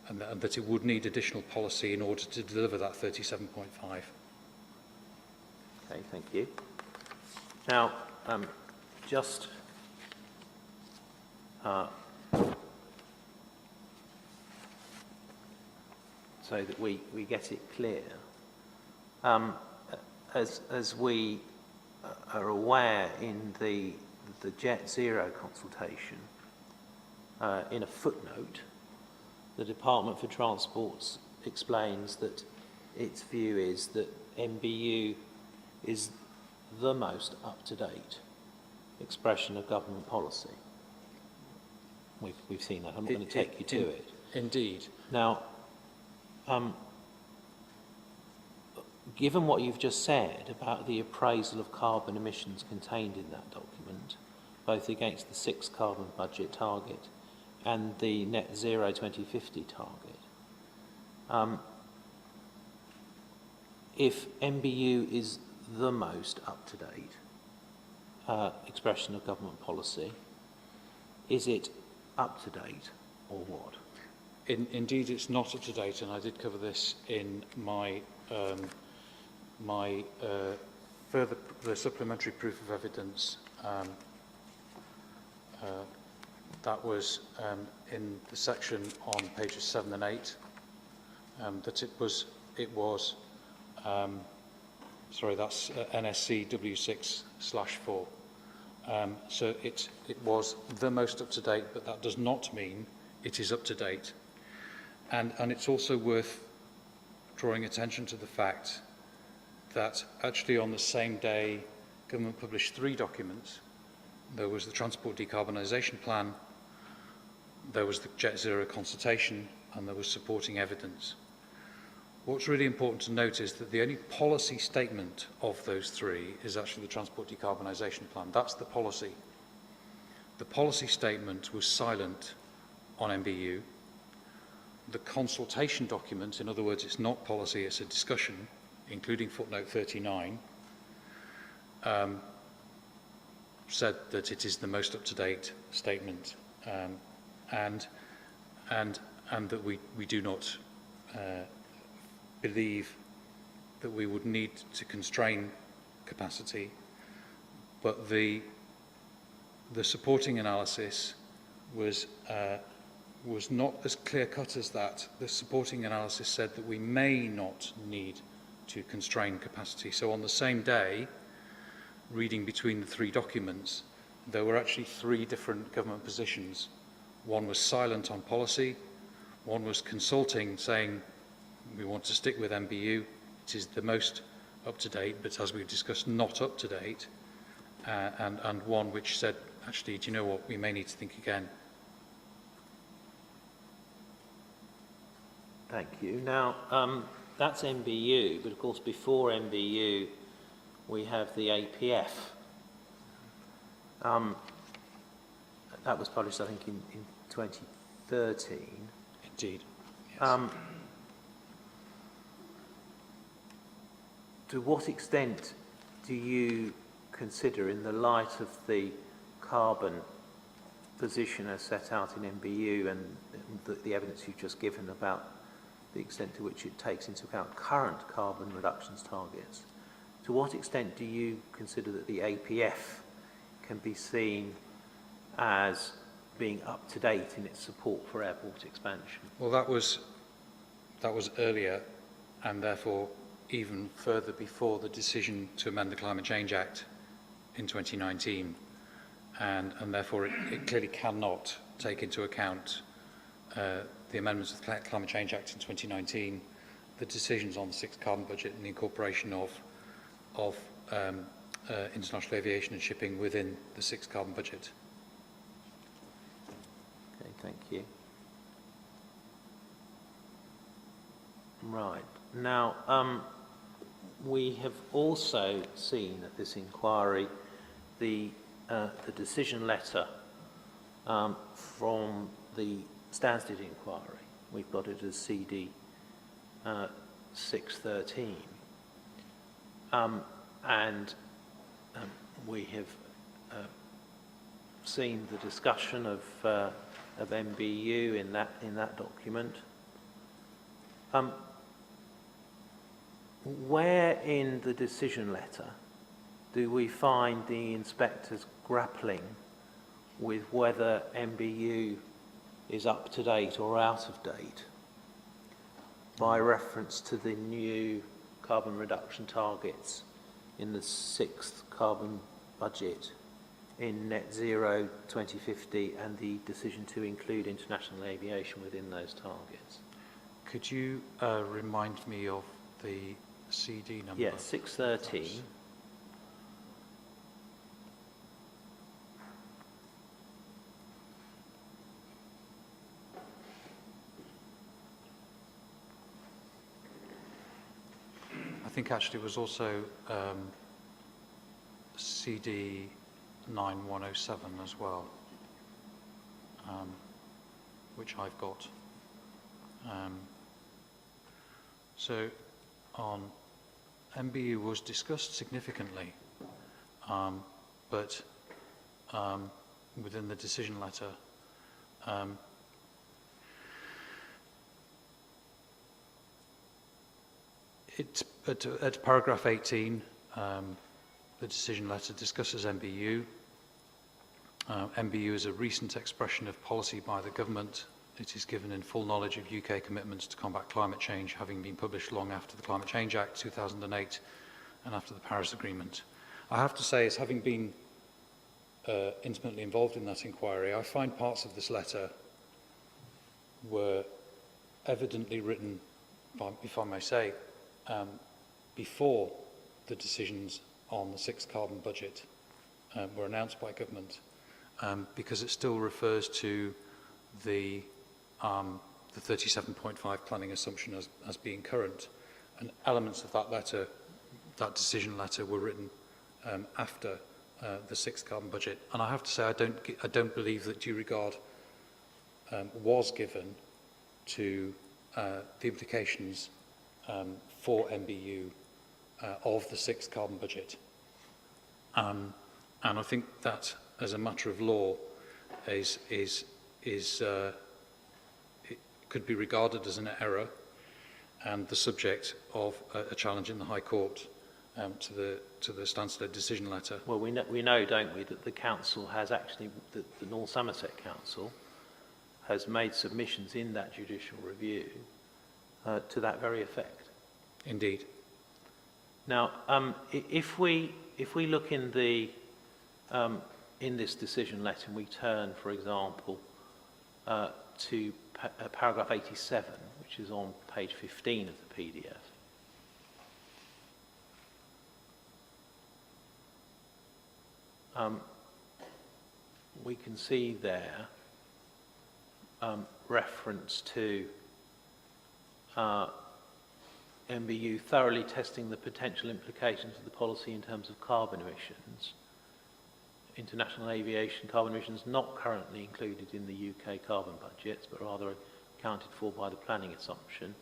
and that it would need additional policy in order to deliver that 37.5. Okay, thank you. Now, just so that we get it clear, as we are aware in the Jet Zero consultation, in a footnote, the Department for Transport explains that its view is that MBU is the most up-to-date expression of government policy. We've seen that. I'm not going to take you to it. Indeed. Now, given what you've just said about the appraisal of carbon emissions contained in that document, both against the 6 carbon budget target and the net zero 2050 target, if MBU is the most up-to-date expression of government policy, is it up-to-date or what? Indeed, it's not up to date, and I did cover this in my the supplementary proof of evidence. That was in the section on pages 7 and 8. That it was. Sorry, that's NSC W6/4. So it was the most up to date, but that does not mean it is up to date. And it's also worth drawing attention to the fact that actually on the same day, government published 3 documents. There was the Transport Decarbonisation Plan, there was the Jet Zero Consultation, and there was supporting evidence. What's really important to note is that the only policy statement of those 3 is actually the Transport Decarbonisation Plan. That's the policy. The policy statement was silent on MBU. The consultation document, in other words, it's not policy, it's a discussion, including footnote 39, said that it is the most up-to-date statement, and that we do not believe that we would need to constrain capacity, but the supporting analysis was not as clear-cut as that. The supporting analysis said that we may not need to constrain capacity. So on the same day, reading between the 3 documents, there were actually 3 different government positions. One was silent on policy, one was consulting, saying we want to stick with MBU, it is the most up-to-date, but as we've discussed, not up-to-date, and one which said, actually, do you know what, we may need to think again. Thank you. Now, that's MBU, but of course before MBU we have the APF. That was published, I think, in 2013. Indeed. Yes. To what extent do you consider, in the light of the carbon position as set out in MBU and the evidence you've just given about the extent to which it takes into account current carbon reductions targets, to what extent do you consider that the APF can be seen as being up to date in its support for airport expansion? Well, that was earlier, and therefore even further before the decision to amend the Climate Change Act in 2019, and therefore it clearly cannot take into account the amendments of the Climate Change Act in 2019, the decisions on the 6th carbon budget, and the incorporation of international aviation and shipping within the 6th carbon budget. Okay, thank you. Right. Now, we have also seen at this inquiry the decision letter from the Stansted inquiry. We've got it as CD 613. And we have seen the discussion of MBU in that document. Where in the decision letter do we find the inspectors grappling with whether MBU is up to date or out of date by reference to the new carbon reduction targets in the 6th carbon budget in net zero 2050 and the decision to include international aviation within those targets? Could you remind me of the CD number? Yes, 613. I think actually it was also CD 9107 as well, which I've got. So on MBU was discussed significantly, but within the decision letter, at paragraph 18, the decision letter discusses MBU. MBU is a recent expression of policy by the government. It is given in full knowledge of UK commitments to combat climate change, having been published long after the Climate Change Act 2008 and after the Paris Agreement. I have to say, as having been intimately involved in that inquiry, I find parts of this letter were evidently written, if I may say, before the decisions on the 6th carbon budget were announced by government, because it still refers to the 37.5 planning assumption as being current, and elements of that letter, that decision letter, were written after the 6th carbon budget. And I have to say, I don't believe that due regard was given to the implications for MBU of the 6th carbon budget. And I think that, as a matter of law, it could be regarded as an error and the subject of a challenge in the High Court to the Stansted decision letter. Well, we know, don't we, that the council has actually, the North Somerset Council has made submissions in that judicial review to that very effect. Indeed. Now, if we look in the in this decision letter and we turn, for example, to paragraph 87, which is on page 15 of the PDF. We can see there reference to MBU thoroughly testing the potential implications of the policy in terms of carbon emissions. International aviation carbon emissions not currently included in the UK carbon budgets, but rather accounted for by the planning assumption.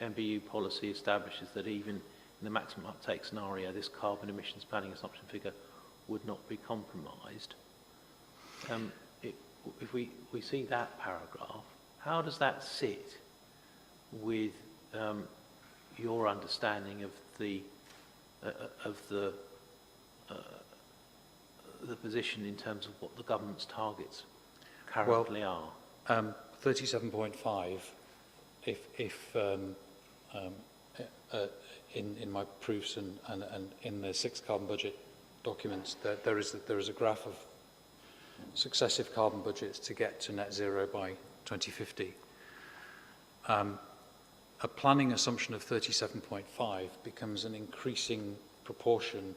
MBU policy establishes that even in the maximum uptake scenario, this carbon emissions planning assumption figure would not be compromised. If we see that paragraph, how does that sit with your understanding of the position in terms of what the government's targets currently are? 37.5, in my proofs and in the 6th carbon budget documents, there is a graph of successive carbon budgets to get to net zero by 2050. A planning assumption of 37.5 becomes an increasing proportion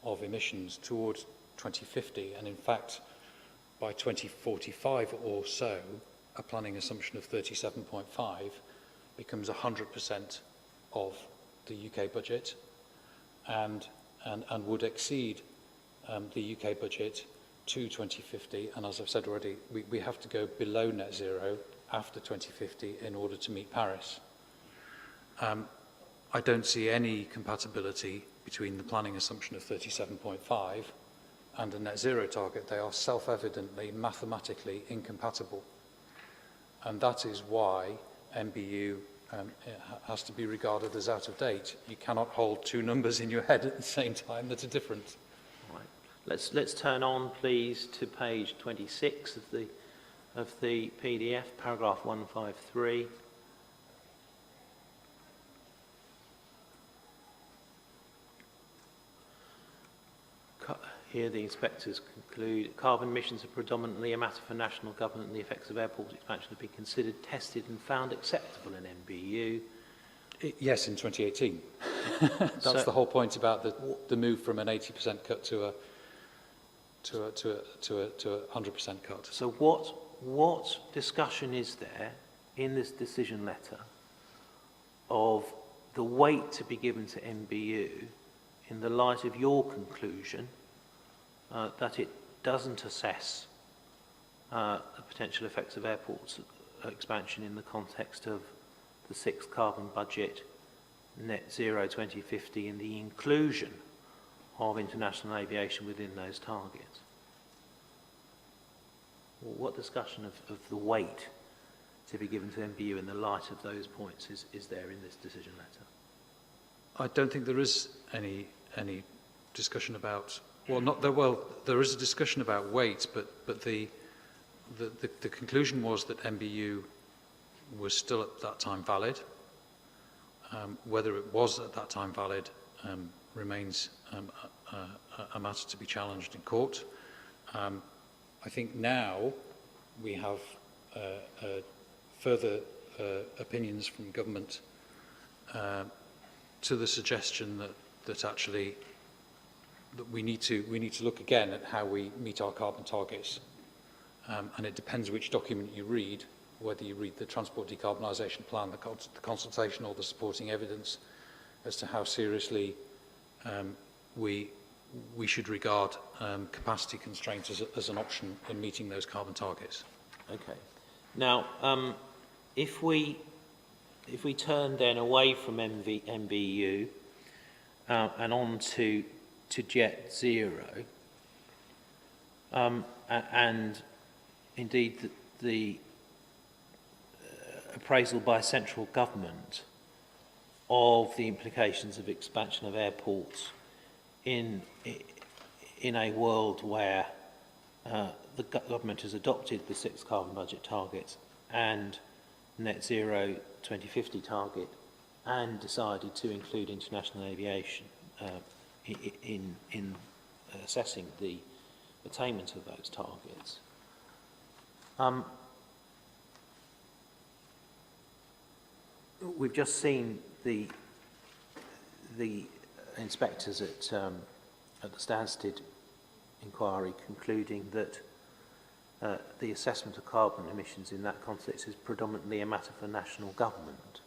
of emissions towards 2050, and in fact by 2045 or so a planning assumption of 37.5 becomes 100% of the UK budget and would exceed the UK budget to 2050, and as I've said already, we have to go below net zero after 2050 in order to meet Paris. I don't see any compatibility between the planning assumption of 37.5 and a net zero target. They are self-evidently mathematically incompatible. And that is why MBU has to be regarded as out of date. You cannot hold two numbers in your head at the same time that are different. Let's turn on, please, to page 26 of the PDF, paragraph 153. Here the inspectors conclude carbon emissions are predominantly a matter for national government, and the effects of airport expansion have been considered, tested and found acceptable in MBU. Yes, in 2018. That's the whole point about the move from an 80% cut to a 100% cut. So what discussion is there in this decision letter of the weight to be given to MBU in the light of your conclusion that it doesn't assess the potential effects of airports expansion in the context of the sixth carbon budget, net zero 2050, and the inclusion of international aviation within those targets? What discussion of the weight to be given to MBU in the light of those points is there in this decision letter? I don't think there is any discussion about, there is a discussion about weight, but the conclusion was that MBU was still at that time valid. Whether it was at that time valid remains a matter to be challenged in court. I think now we have further opinions from government to the suggestion that actually that we need to look again at how we meet our carbon targets, and it depends which document you read, whether you read the Transport Decarbonisation Plan, the consultation, or the supporting evidence as to how seriously we should regard capacity constraints as an option in meeting those carbon targets. Okay. Now, if we turn then away from MBU and on to Jet Zero, and indeed the appraisal by central government of the implications of expansion of airports in a world where the government has adopted the sixth carbon budget targets and net zero 2050 target and decided to include international aviation in assessing the attainment of those targets. We've just seen the inspectors at the Stansted inquiry concluding that the assessment of carbon emissions in that context is predominantly a matter for national government.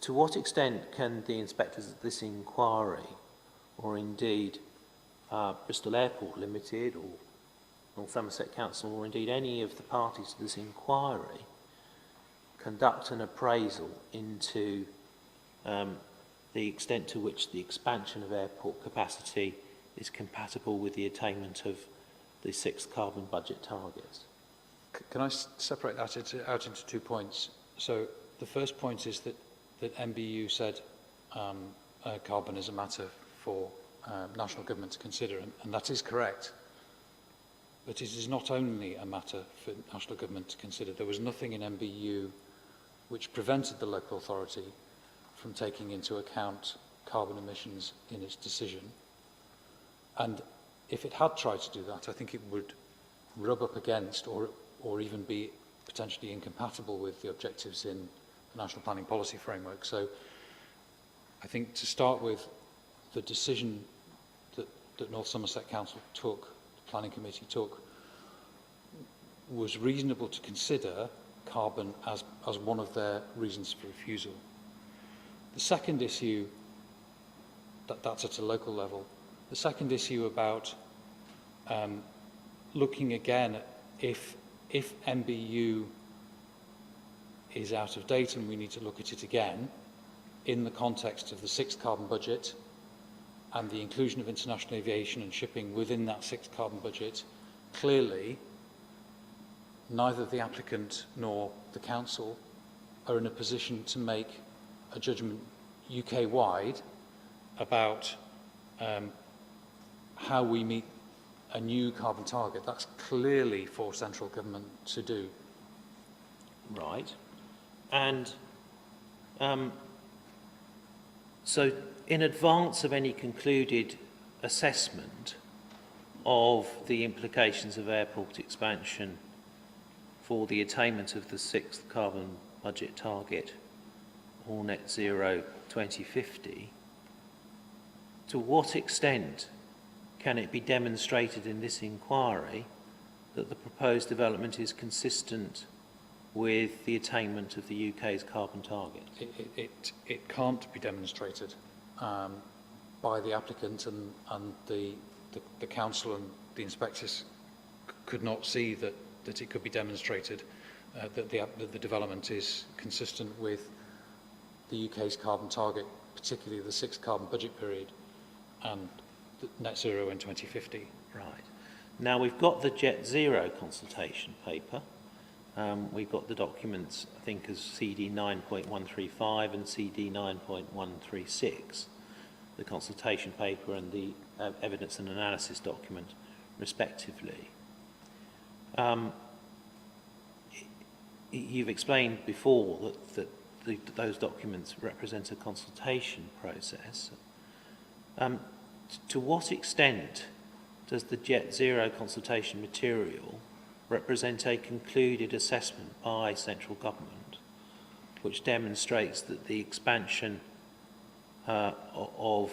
To what extent can the inspectors at this inquiry, or indeed Bristol Airport Limited or North Somerset Council, or indeed any of the parties to this inquiry, conduct an appraisal into the extent to which the expansion of airport capacity is compatible with the attainment of the sixth carbon budget targets? Can I separate that out into 2 points? So the first point is that MBU said carbon is a matter for national government to consider, and that is correct. But it is not only a matter for national government to consider. There was nothing in MBU which prevented the local authority from taking into account carbon emissions in its decision. And if it had tried to do that, I think it would rub up against or even be potentially incompatible with the objectives in the National Planning Policy Framework. So I think to start with, the decision that North Somerset Council took, the Planning Committee took, was reasonable to consider carbon as one of their reasons for refusal. The second issue, that's at a local level, the second issue about looking again at if MBU is out of date and we need to look at it again in the context of the sixth carbon budget and the inclusion of international aviation and shipping within that sixth carbon budget, clearly neither the applicant nor the council are in a position to make a judgment UK-wide about how we meet a new carbon target. That's clearly for central government to do. Right. And so in advance of any concluded assessment of the implications of airport expansion for the attainment of the 6th carbon budget target, or net zero 2050, to what extent can it be demonstrated in this inquiry that the proposed development is consistent with the attainment of the UK's carbon target? It can't be demonstrated by the applicant, and the council and the inspectors could not see that it could be demonstrated that the development is consistent with the UK's carbon target, particularly the 6th carbon budget period and net zero in 2050. Right. Now we've got the Jet Zero consultation paper. We've got the documents, I think, as CD 9.135 and CD 9.136, the consultation paper and the evidence and analysis document, respectively. You've explained before that those documents represent a consultation process. To what extent does the Jet Zero consultation material represent a concluded assessment by central government which demonstrates that the expansion of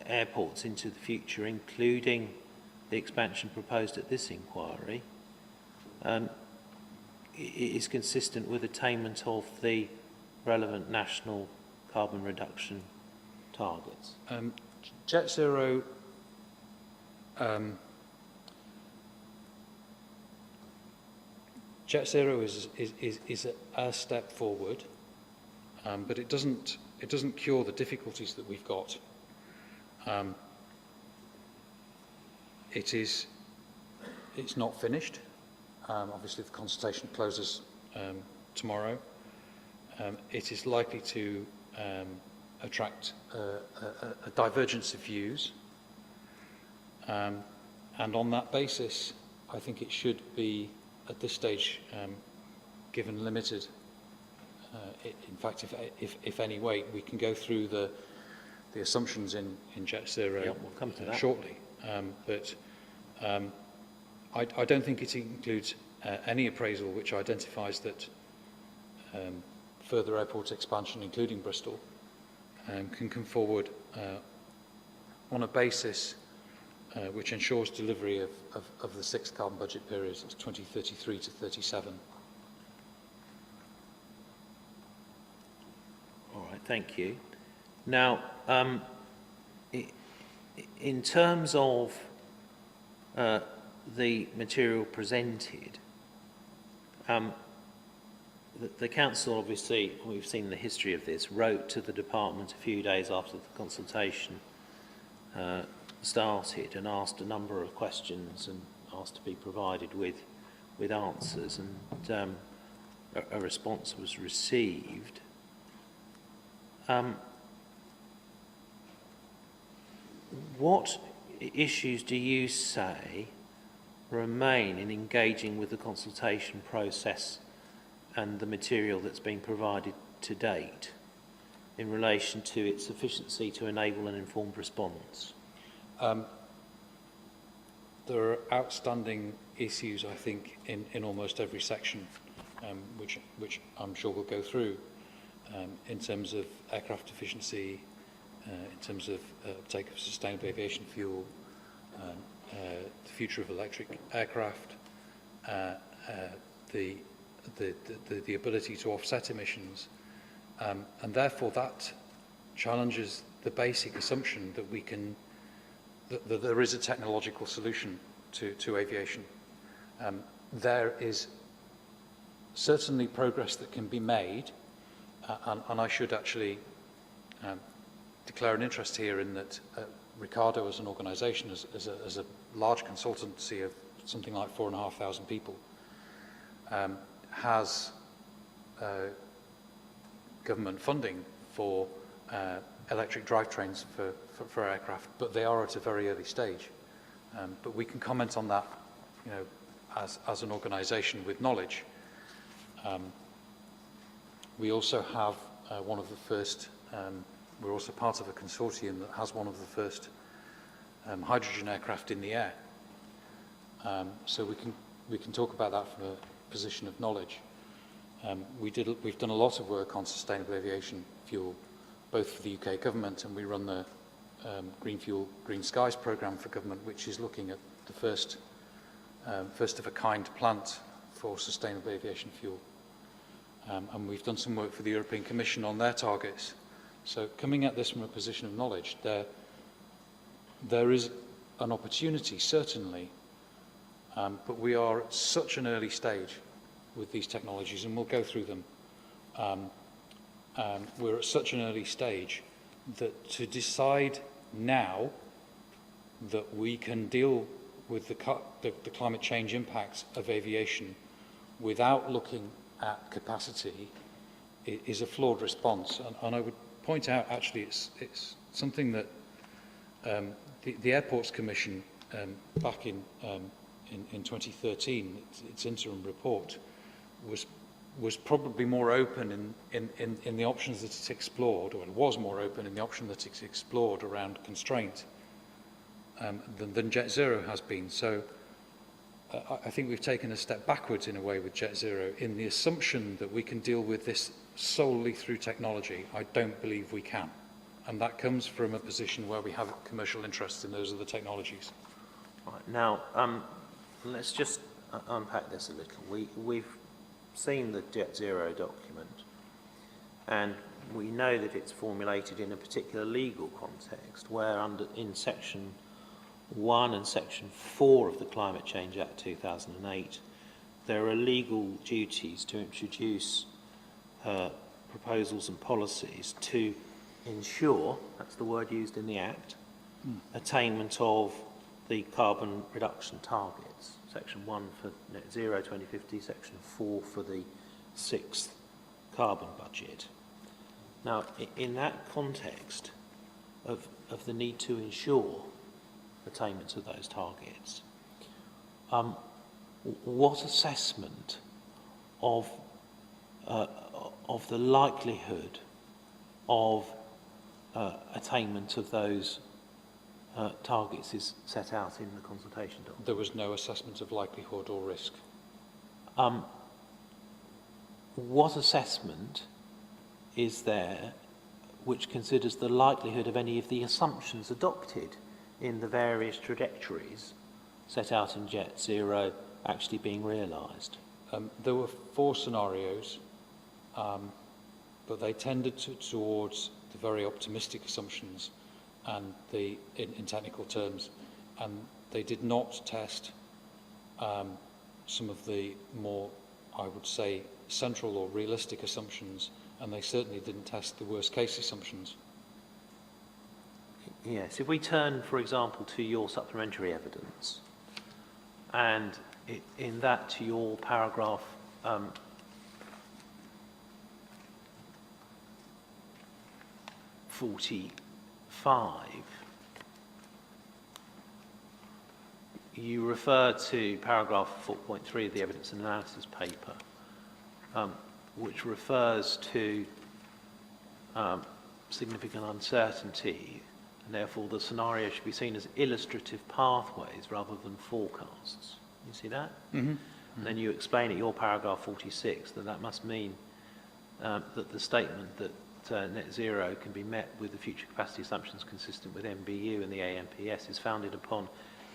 airports into the future, including the expansion proposed at this inquiry, is consistent with attainment of the relevant national carbon reduction targets? Jet Zero Jet Zero is a step forward, but it doesn't cure the difficulties that we've got. It's not finished. Obviously, the consultation closes tomorrow. It is likely to attract a divergence of views, and on that basis, I think it should be, at this stage, given limited. In fact, if any weight, we can go through the assumptions in Jet Zero we'll come to that shortly. But I don't think it includes any appraisal which identifies that further airport expansion, including Bristol, can come forward on a basis which ensures delivery of the 6th carbon budget period, 2033 to 37. All right, thank you. Now, in terms of the material presented, the council, obviously, we've seen the history of this, wrote to the department a few days after the consultation started and asked a number of questions and asked to be provided with answers, and a response was received. What issues do you say remain in engaging with the consultation process and the material that's been provided to date in relation to its sufficiency to enable an informed response? There are outstanding issues, I think, in almost every section, which I'm sure we'll go through, in terms of aircraft efficiency, in terms of uptake of sustainable aviation fuel, the future of electric aircraft, the ability to offset emissions, and therefore that challenges the basic assumption that that there is a technological solution to aviation. There is certainly progress that can be made, and I should actually declare an interest here in that Ricardo, as an organisation, as a large consultancy of something like 4,500 people, has government funding for electric drivetrains for aircraft, but they are at a very early stage. But we can comment on that, you know, as an organisation with knowledge. We also have one of the first, we're also part of a consortium that has one of the first hydrogen aircraft in the air. So we can talk about that from a position of knowledge. We've done a lot of work on sustainable aviation fuel, both for the UK government, and we run the Green Fuel, Green Skies programme for government, which is looking at the first of a kind plant for sustainable aviation fuel. And we've done some work for the European Commission on their targets. So coming at this from a position of knowledge, there is an opportunity, certainly, but we are at such an early stage with these technologies, and we'll go through them. We're at such an early stage that to decide now that we can deal with the climate change impacts of aviation without looking at capacity is a flawed response. And I would point out, actually, it's something that the Airports Commission back in 2013, its interim report, was probably more open in the options that it's explored, or it was more open in the option that it's explored around constraint than Jet Zero has been. So I think we've taken a step backwards in a way with Jet Zero in the assumption that we can deal with this solely through technology. I don't believe we can. And that comes from a position where we have commercial interests in those other technologies. Right, now, let's just unpack this a little. We've seen the Jet Zero document, and we know that it's formulated in a particular legal context where in Section 1 and Section 4 of the Climate Change Act 2008, there are legal duties to introduce proposals and policies to ensure, that's the word used in the Act, attainment of the carbon reduction targets. Section 1 for net zero 2050, Section 4 for the 6th carbon budget. Now, in that context of the need to ensure attainment of those targets, what assessment of the likelihood of attainment of those targets is set out in the consultation document? There was no assessment of likelihood or risk. What assessment is there which considers the likelihood of any of the assumptions adopted in the various trajectories set out in Jet Zero actually being realised? There were 4 scenarios, but they tended towards the very optimistic assumptions and in technical terms, and they did not test some of the more, I would say, central or realistic assumptions, and they certainly didn't test the worst case assumptions. Yes, if we turn, for example, to your supplementary evidence, and in that to your paragraph 45, you refer to paragraph 4.3 of the evidence and analysis paper, which refers to significant uncertainty, and therefore the scenario should be seen as illustrative pathways rather than forecasts. You see that? Mm-hmm. And then you explain at your paragraph 46 that must mean that the statement that net zero can be met with the future capacity assumptions consistent with MBU and the AMPS is founded upon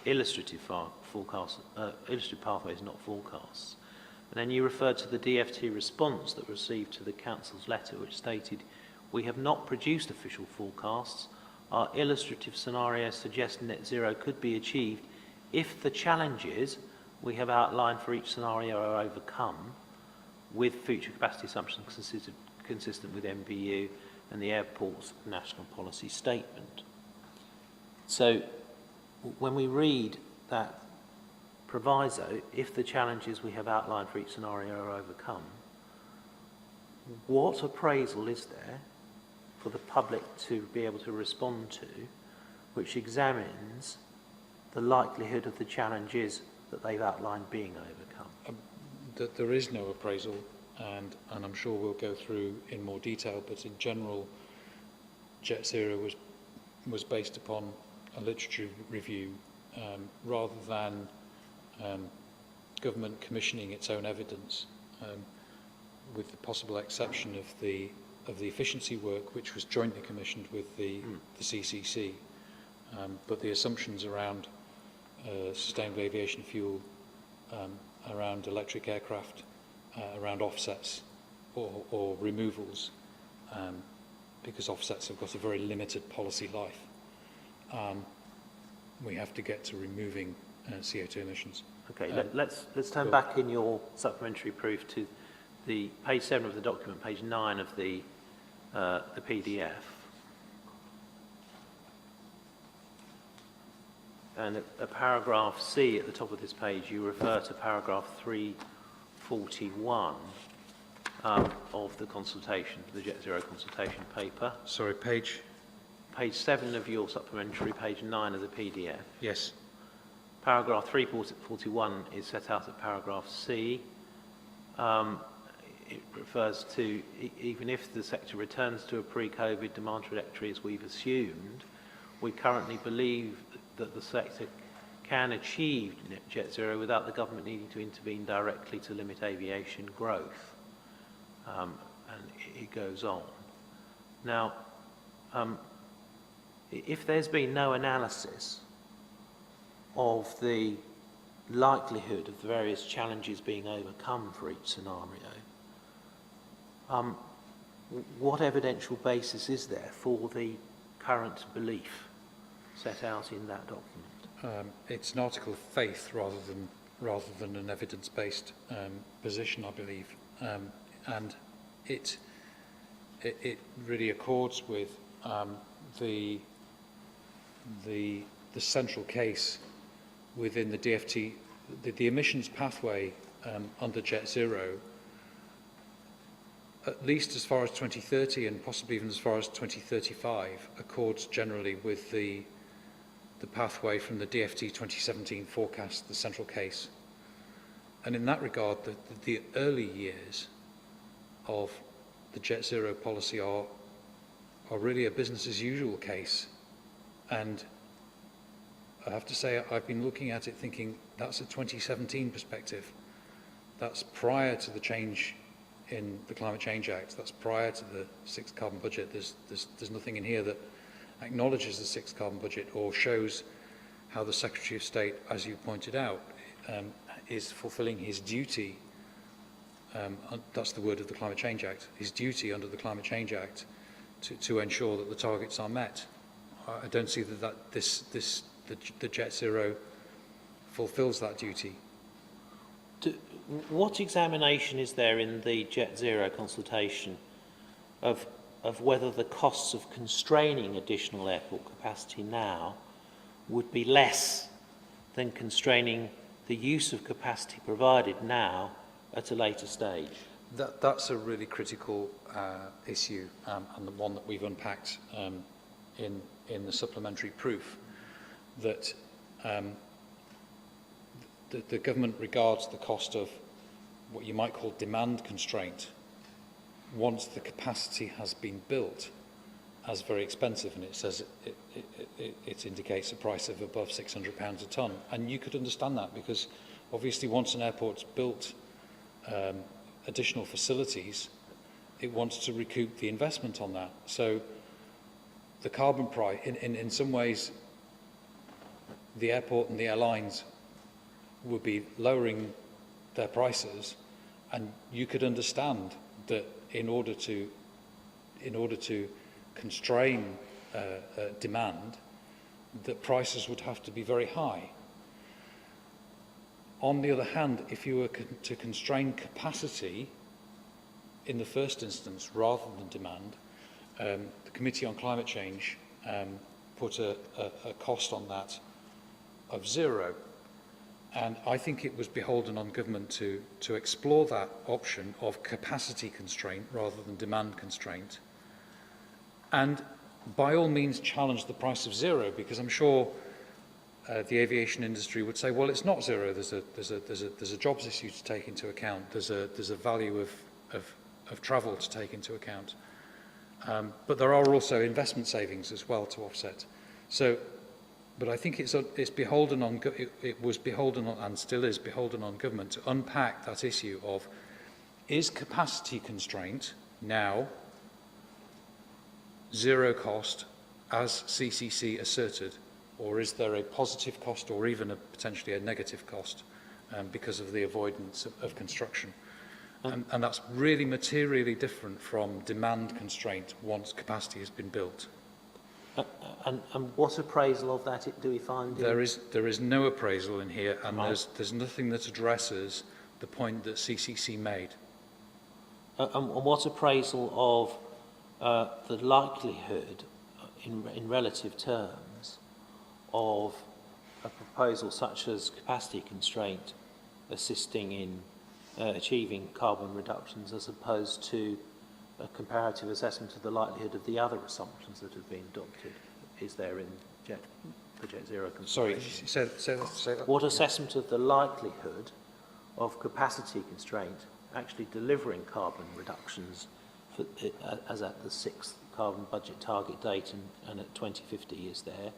illustrative pathways, not forecasts. And then you referred to the DFT response that received to the Council's letter, which stated, "We have not produced official forecasts. Our illustrative scenarios suggest net zero could be achieved if the challenges we have outlined for each scenario are overcome with future capacity assumptions consistent with MBU and the airport's national policy statement." So when we read that proviso, if the challenges we have outlined for each scenario are overcome, what appraisal is there for the public to be able to respond to, which examines the likelihood of the challenges that they've outlined being overcome? There is no appraisal, and I'm sure we'll go through in more detail, but in general, Jet Zero was based upon a literature review rather than government commissioning its own evidence, with the possible exception of the efficiency work, which was jointly commissioned with the CCC. But the assumptions around sustainable aviation fuel, around electric aircraft, around offsets or removals, because offsets have got a very limited policy life. We have to get to removing CO2 emissions. Okay, let's turn back in your supplementary proof to the page 7 of the document, page 9 of the PDF. And at paragraph C at the top of this page, you refer to paragraph 341 of the consultation, the Jet Zero consultation paper. Sorry, page? Page 7 of your supplementary, page 9 of the PDF. Yes. Paragraph 341 is set out at paragraph C. It refers to, even if the sector returns to a pre-COVID demand trajectory as we've assumed, we currently believe that the sector can achieve Jet Zero without the government needing to intervene directly to limit aviation growth. And it goes on. Now, if there's been no analysis of the likelihood of the various challenges being overcome for each scenario, what evidential basis is there for the current belief set out in that document? It's an article of faith rather than an evidence-based position, I believe, and it really accords with the central case within the DFT, the emissions pathway under Jet Zero, at least as far as 2030 and possibly even as far as 2035, accords generally with the pathway from the DFT 2017 forecast, the central case. And in that regard, the early years of the Jet Zero policy are really a business as usual case. And I have to say, I've been looking at it thinking that's a 2017 perspective. That's prior to the change in the Climate Change Act. That's prior to the sixth carbon budget. There's nothing in here that acknowledges the sixth carbon budget or shows how the Secretary of State, as you pointed out, is fulfilling his duty. That's the word of the Climate Change Act. His duty under the Climate Change Act to ensure that the targets are met. I don't see that the Jet Zero fulfills that duty. What examination is there in the Jet Zero consultation of whether the costs of constraining additional airport capacity now would be less than constraining the use of capacity provided now at a later stage? That's a really critical issue, and the one that we've unpacked in the supplementary proof, that the government regards the cost of what you might call demand constraint once the capacity has been built as very expensive, and it says it indicates a price of above £600 a tonne. And you could understand that, because obviously once an airport's built additional facilities, it wants to recoup the investment on that. So the carbon price, in some ways, the airport and the airlines would be lowering their prices, and you could understand that in order to constrain demand, that prices would have to be very high. On the other hand, if you were to constrain capacity in the first instance rather than demand, the Committee on Climate Change put a cost on that of zero. And I think it was beholden on government to explore that option of capacity constraint rather than demand constraint, And by all means challenge the price of zero, because I'm sure the aviation industry would say, well, it's not zero. There's a jobs issue to take into account. There's a value of travel to take into account. But there are also investment savings as well to offset. So, but I think it's beholden on, it was beholden on, and still is beholden on government to unpack that issue of, is capacity constraint now zero cost, as CCC asserted, or is there a positive cost or even potentially a negative cost because of the avoidance of construction? And that's really materially different from demand constraint once capacity has been built. And what appraisal of that do we find? There is no appraisal in here, and Right. there's nothing that addresses the point that CCC made. And what appraisal of the likelihood, in relative terms, of a proposal such as capacity constraint assisting in achieving carbon reductions, as opposed to a comparative assessment of the likelihood of the other assumptions that have been adopted, is there in the Jet Zero Sorry, consultation? say that. What assessment of the likelihood of capacity constraint actually delivering carbon reductions as at the 6th carbon budget target date and at 2050 is there,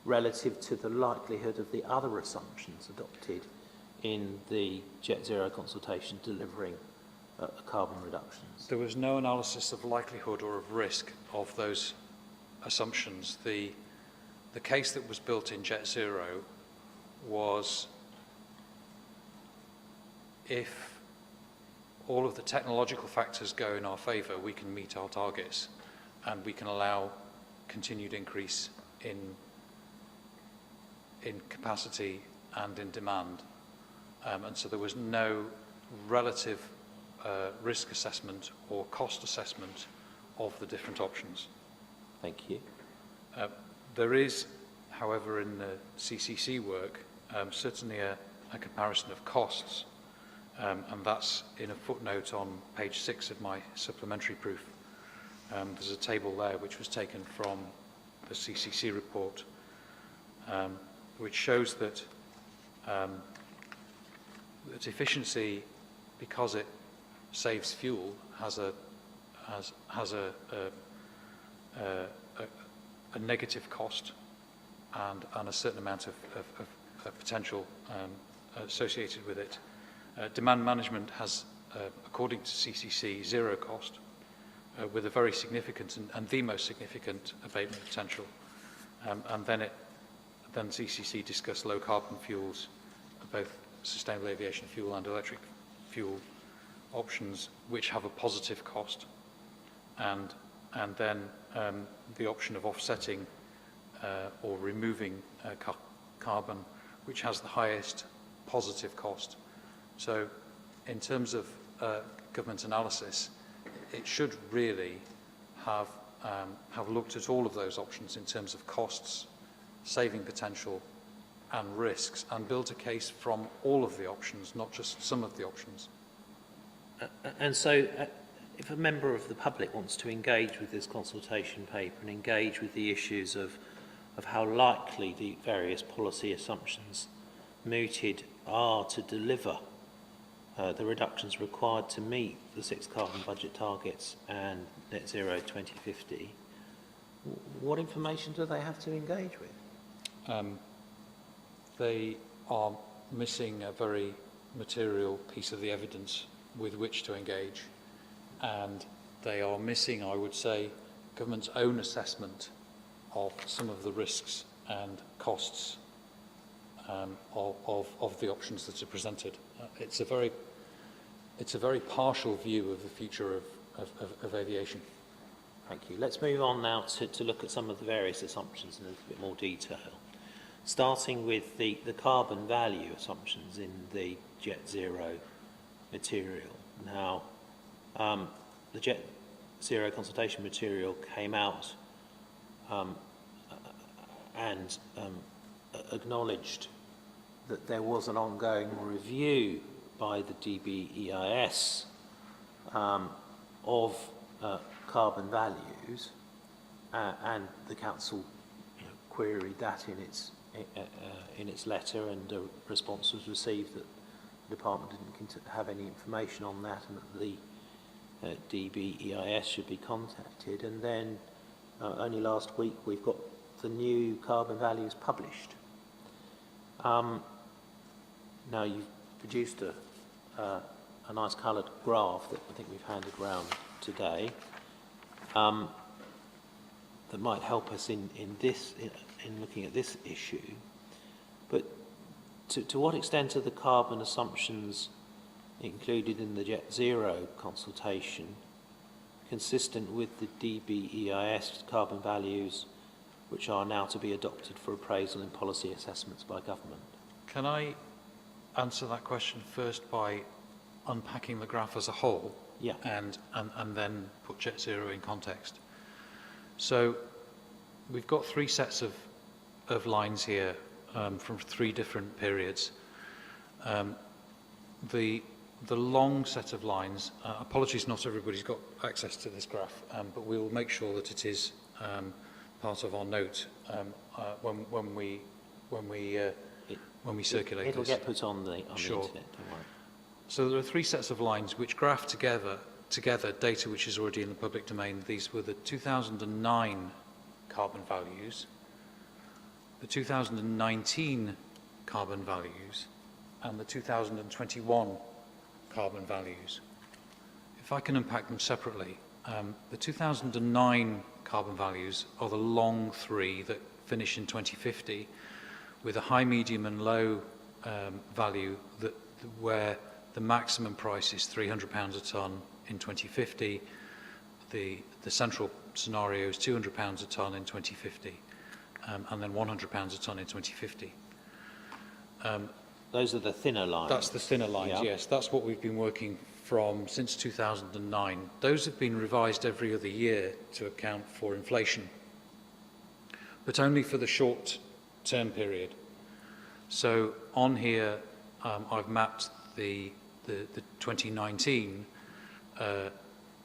relative to the likelihood of the other assumptions adopted in the Jet Zero consultation delivering carbon reductions? There was no analysis of likelihood or of risk of those assumptions. The case that was built in Jet Zero was, if all of the technological factors go in our favour, we can meet our targets and we can allow continued increase in capacity and in demand. And so there was no relative risk assessment or cost assessment of the different options. Thank you. There is, however, in the CCC work, certainly a comparison of costs, and that's in a footnote on page 6 of my supplementary proof. There's a table there which was taken from the CCC report, which shows that that efficiency, because it saves fuel, has a negative cost and a certain amount of potential associated with it. Demand management has, according to CCC, zero cost, with a very significant and the most significant abatement potential. And then CCC discussed low carbon fuels, both sustainable aviation fuel and electric fuel options, which have a positive cost, and then the option of offsetting or removing carbon, which has the highest positive cost. So in terms of government analysis, it should really have looked at all of those options in terms of costs, saving potential and risks, and built a case from all of the options, not just some of the options. And so if a member of the public wants to engage with this consultation paper and engage with the issues of how likely the various policy assumptions mooted are to deliver the reductions required to meet the 6 carbon budget targets and net zero 2050, what information do they have to engage with? They are missing a very material piece of the evidence with which to engage, and they are missing, I would say, government's own assessment of some of the risks and costs of the options that are presented. It's a very partial view of the future of aviation. Thank you. Let's move on now to look at some of the various assumptions in a little bit more detail. Starting with the carbon value assumptions in the Jet Zero material. Now, the Jet Zero consultation material came out and acknowledged that there was an ongoing review by the Dbeis of carbon values, and the council queried that in its letter, and a response was received that the department didn't have any information on that, and that the Dbeis should be contacted. And then only last week we've got the new carbon values published. Now you've produced a nice coloured graph that I think we've handed round today, that might help us in looking at this issue. But to what extent are the carbon assumptions included in the Jet Zero consultation consistent with the Dbeis carbon values, which are now to be adopted for appraisal in policy assessments by government? Can I answer that question first by unpacking the graph as a whole? Yeah. And then put Jet Zero in context. So we've got three sets of lines here from three different periods. The long set of lines, apologies, not everybody's got access to this graph, but we will make sure that it is part of our note when we circulate It'll this. get put on the Sure. internet, don't worry. So there are three sets of lines which graph together data which is already in the public domain. These were the 2009 carbon values, the 2019 carbon values, and the 2021 carbon values. If I can unpack them separately, the 2009 carbon values are the long three that finish in 2050, with a high, medium and low value where the maximum price is £300 a tonne in 2050. The central scenario is £200 a tonne in 2050, and then £100 a tonne in 2050. Those are the thinner lines. That's the thinner lines, Yeah. yes. That's what we've been working from since 2009. Those have been revised every other year to account for inflation, but only for the short-term period. So on here, I've mapped the 2019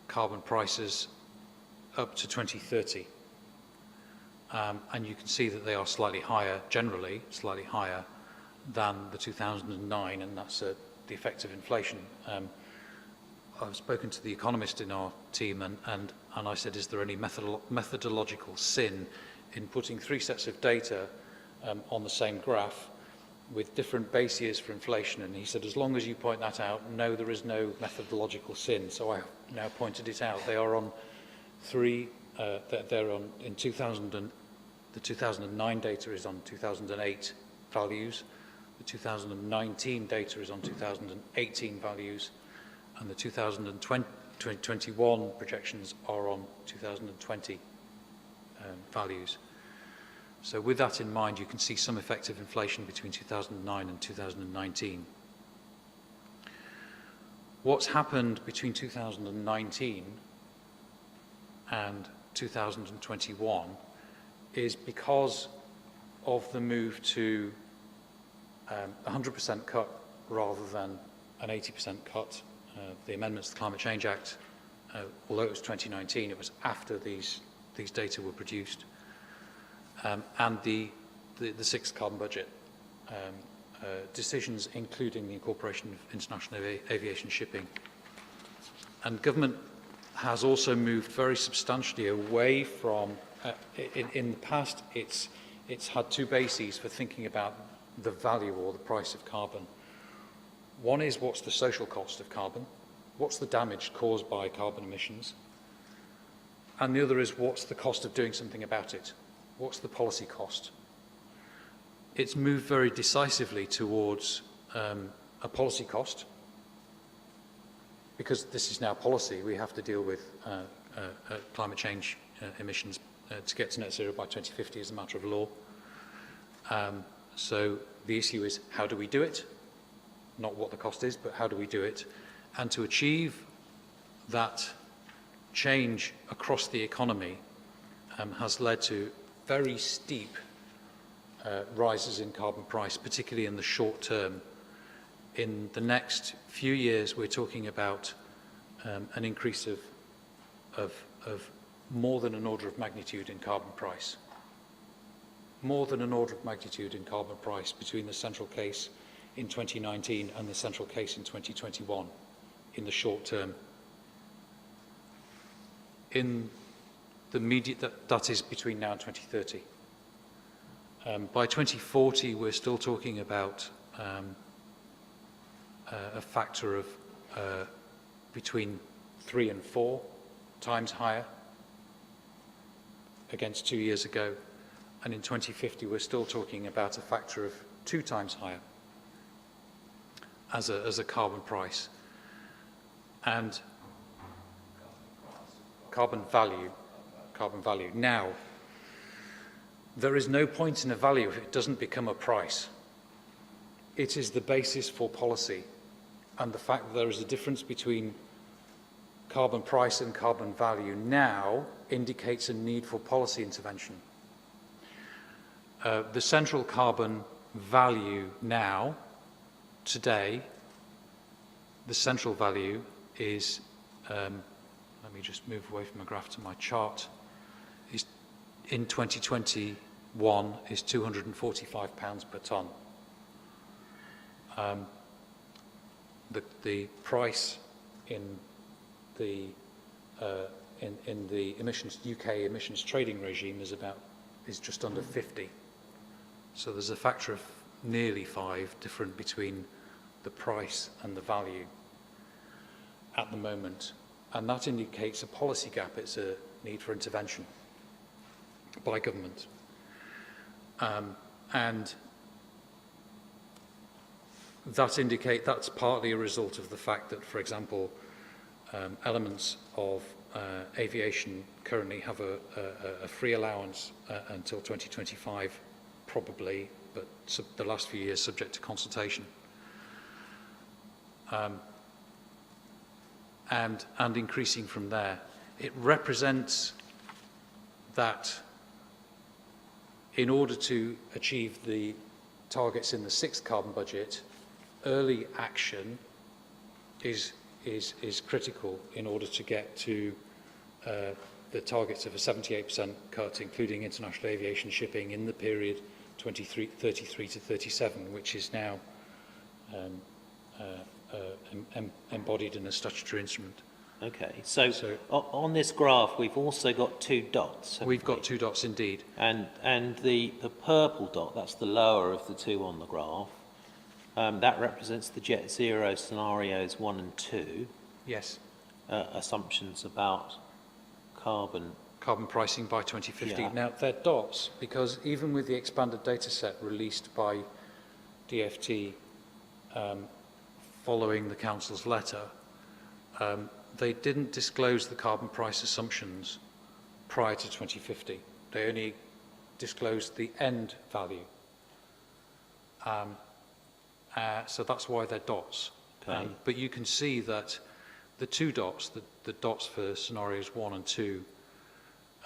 carbon prices up to 2030. And you can see that they are slightly higher, generally slightly higher than the 2009, and that's the effect of inflation. I've spoken to the economist in our team, and I said, is there any methodological sin in putting three sets of data on the same graph with different base years for inflation? And he said, as long as you point that out, no, there is no methodological sin. So I have now pointed it out. They are on three, they're on in 2000, and the 2009 data is on 2008 values, the 2019 data is on 2018 values, and the 2021 projections are on 2020 values. So with that in mind, you can see some effective inflation between 2009 and 2019. What's happened between 2019 and 2021 is because of the move to 100% cut rather than an 80% cut. The amendments to the Climate Change Act, although it was 2019, it was after these data were produced. And the sixth carbon budget decisions, including the incorporation of international aviation shipping. And government has also moved very substantially away from, in the past, it's had two bases for thinking about the value or the price of carbon. One is, what's the social cost of carbon? What's the damage caused by carbon emissions? And the other is, what's the cost of doing something about it? What's the policy cost? It's moved very decisively towards a policy cost, because this is now policy. We have to deal with climate change emissions to get to net zero by 2050 as a matter of law. So the issue is, how do we do it? Not what the cost is, but how do we do it? And to achieve that change across the economy has led to very steep rises in carbon price, particularly in the short term. In the next few years, we're talking about an increase of more than an order of magnitude in carbon price. More than an order of magnitude in carbon price between the central case in 2019 and the central case in 2021 in the short term. In the that is between now and 2030. By 2040, we're still talking about a factor of between 3 and 4 times higher against 2 years ago. And in 2050, we're still talking about a factor of 2 times higher as a carbon price. And carbon value. Now, there is no point in a value if it doesn't become a price. It is the basis for policy, and the fact that there is a difference between carbon price and carbon value now indicates a need for policy intervention. The central carbon value now, today, the central value is, let me just move away from the graph to my chart, is in 2021 is £245 per tonne. The price in the emissions UK emissions trading regime is just under 50. So there's a factor of nearly 5 different between the price and the value at the moment, and that indicates a policy gap. It's a need for intervention by government, and that's partly a result of the fact that, for example, elements of aviation currently have a free allowance until 2025, probably, but the last few years subject to consultation. And increasing from there. It represents that in order to achieve the targets in the 6th carbon budget, early action is critical in order to get to the targets of a 78% cut, including international aviation shipping in the period 33 to 37, which is now embodied in a statutory instrument. Okay, so on this graph, we've also got 2 dots. We've got 2 dots indeed. And the purple dot, that's the lower of the 2 on the graph, that represents the Jet Zero scenarios 1 and 2. Yes. Assumptions about carbon Pricing by 2050. Yeah. Now, they're dots because even with the expanded data set released by DFT following the Council's letter, they didn't disclose the carbon price assumptions prior to 2050. They only disclosed the end value. So that's why they're dots. Okay. But you can see that the 2 dots, the dots for scenarios 1 and 2,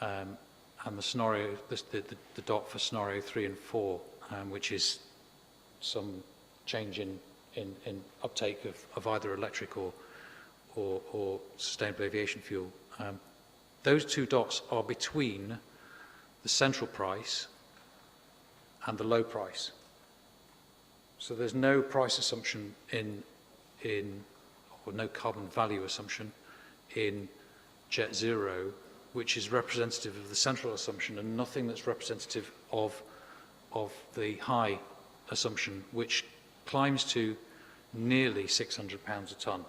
and the dot for scenario 3 and 4, which is some change in uptake of either electric or sustainable aviation fuel. Those 2 dots are between the central price and the low price. So there's no price assumption or no carbon value assumption in Jet Zero, which is representative of the central assumption, and nothing that's representative of the high assumption, which climbs to nearly £600 a tonne.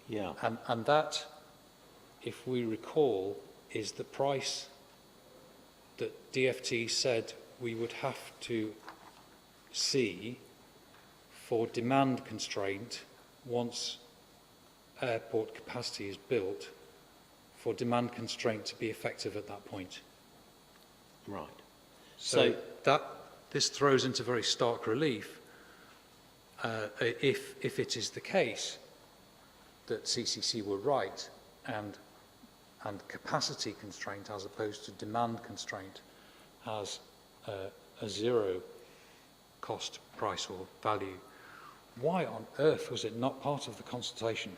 Yeah. And that, if we recall, is the price that DFT said we would have to see for demand constraint once airport capacity is built, for demand constraint to be effective at that point. Right. So this throws into very stark relief if it is the case that CCC were right and capacity constraint as opposed to demand constraint has a 0 cost, price or value. Why on earth was it not part of the consultation?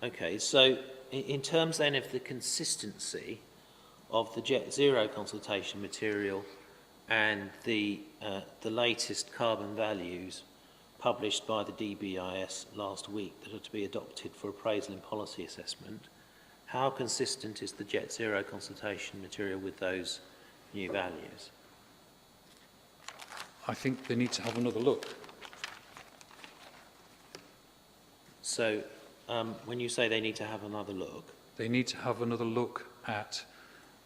Okay, so in terms then of the consistency of the Jet Zero consultation material and the latest carbon values published by the Dbeis last week that are to be adopted for appraisal and policy assessment, how consistent is the Jet Zero consultation material with those new values? I think they need to have another look. So when you say they need to have another look, They need to have another look at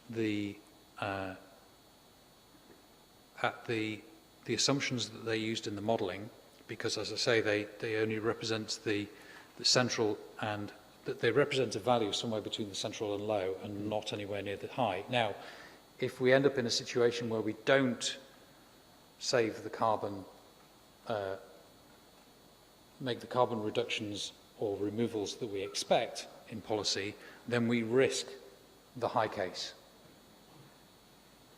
the assumptions that they used in the modelling, because, as I say, they only represent the central, and that they represent a value somewhere between the central and low, and not anywhere near the high. Now, if we end up in a situation where we don't save the carbon, make the carbon reductions or removals that we expect in policy, then we risk the high case.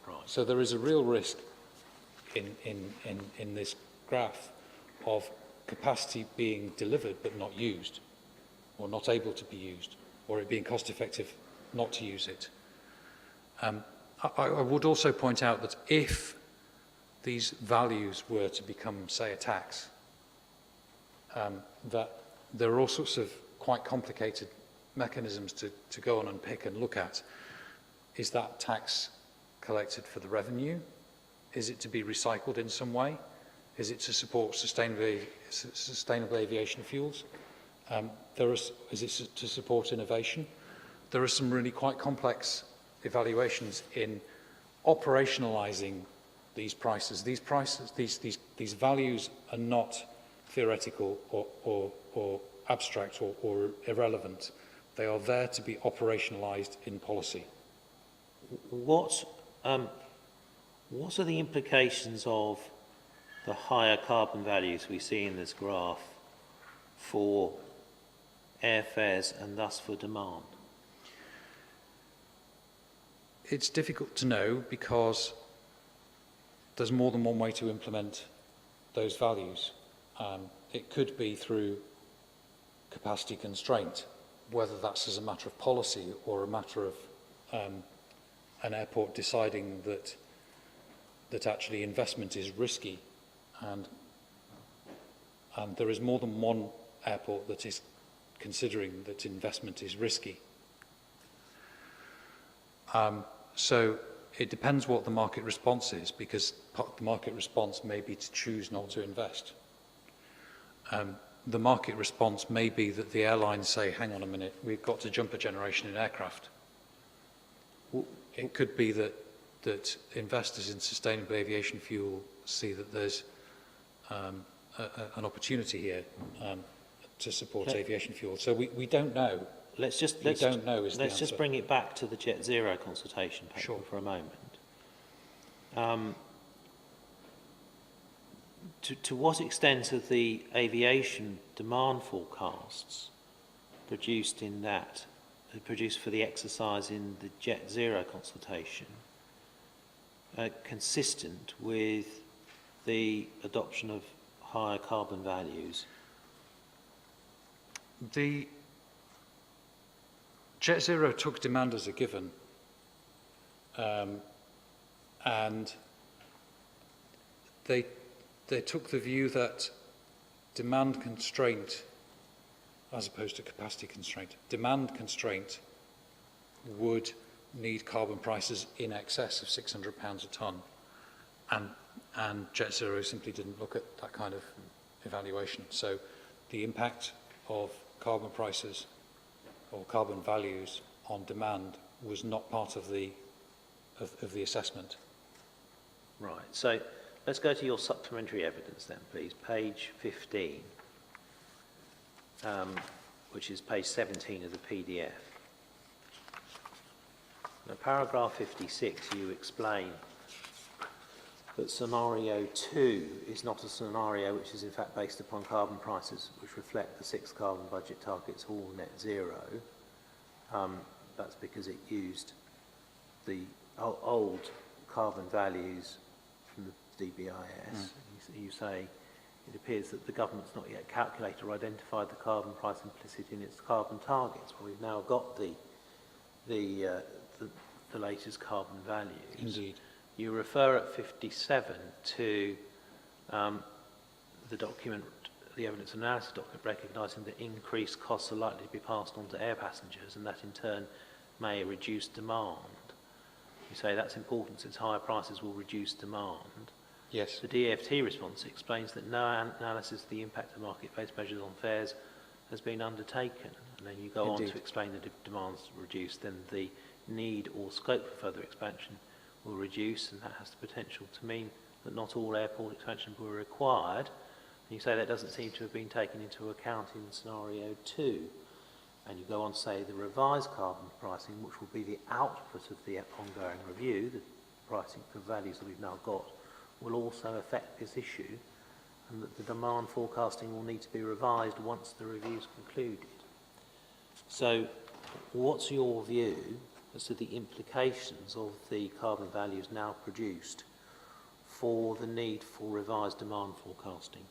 right? So there is a real risk in this graph of capacity being delivered but not used, or not able to be used, or it being cost effective not to use it. I would also point out that if these values were to become, say, a tax, that there are all sorts of quite complicated mechanisms to go on and pick and look at. Is that tax collected for the revenue? Is it to be recycled in some way? Is it to support sustainable aviation fuels? Is it to support innovation? There are some really quite complex evaluations in operationalizing these prices. These values are not theoretical or abstract or irrelevant. They are there to be operationalized in policy. What are the implications of the higher carbon values we see in this graph for airfares and thus for demand? It's difficult to know because there's more than one way to implement those values. It could be through capacity constraint, whether that's as a matter of policy or a matter of an airport deciding that actually investment is risky, and there is more than one airport that is considering that investment is risky. So it depends what the market response is, because the market response may be to choose not to invest. The market response may be that the airlines say, hang on a minute, we've got to jump a generation in aircraft. It could be that investors in sustainable aviation fuel see that there's an opportunity here to support aviation fuel. So we don't know. Let's just bring it back to the Jet Zero consultation paper for a moment. To what extent are the aviation demand forecasts produced for the exercise in the Jet Zero consultation consistent with the adoption of higher carbon values? The Jet Zero took demand as a given, and they took the view that demand constraint, as opposed to capacity constraint, demand constraint would need carbon prices in excess of £600 a tonne, and Jet Zero simply didn't look at that kind of evaluation. So the impact of carbon prices or carbon values on demand was not part of the assessment. Right. So let's go to your supplementary evidence then, please. Page 15, which is page 17 of the PDF. Now, paragraph 56, you explain that scenario 2 is not a scenario which is in fact based upon carbon prices which reflect the 6 carbon budget targets, all net zero. That's because it used the old carbon values from the Dbeis. You say it appears that the government's not yet calculated or identified the carbon price implicit in its carbon targets. Well, we've now got the latest carbon values. Indeed. You refer at 57 to the document, the evidence analysis document, recognising that increased costs are likely to be passed on to air passengers, and that in turn may reduce demand. You say that's important since higher prices will reduce demand. Yes. The DFT response explains that no analysis of the impact of market-based measures on fares has been undertaken. And then you go on to explain that if demand's reduced, then the need or scope for further expansion will reduce, and that has the potential to mean that not all airport expansion will be required. And you say that doesn't seem to have been taken into account in scenario 2. And you go on to say the revised carbon pricing, which will be the output of the ongoing review, the pricing for values that we've now got, will also affect this issue, and that the demand forecasting will need to be revised once the review is concluded. So what's your view as to the implications of the carbon values now produced for the need for revised demand forecasting?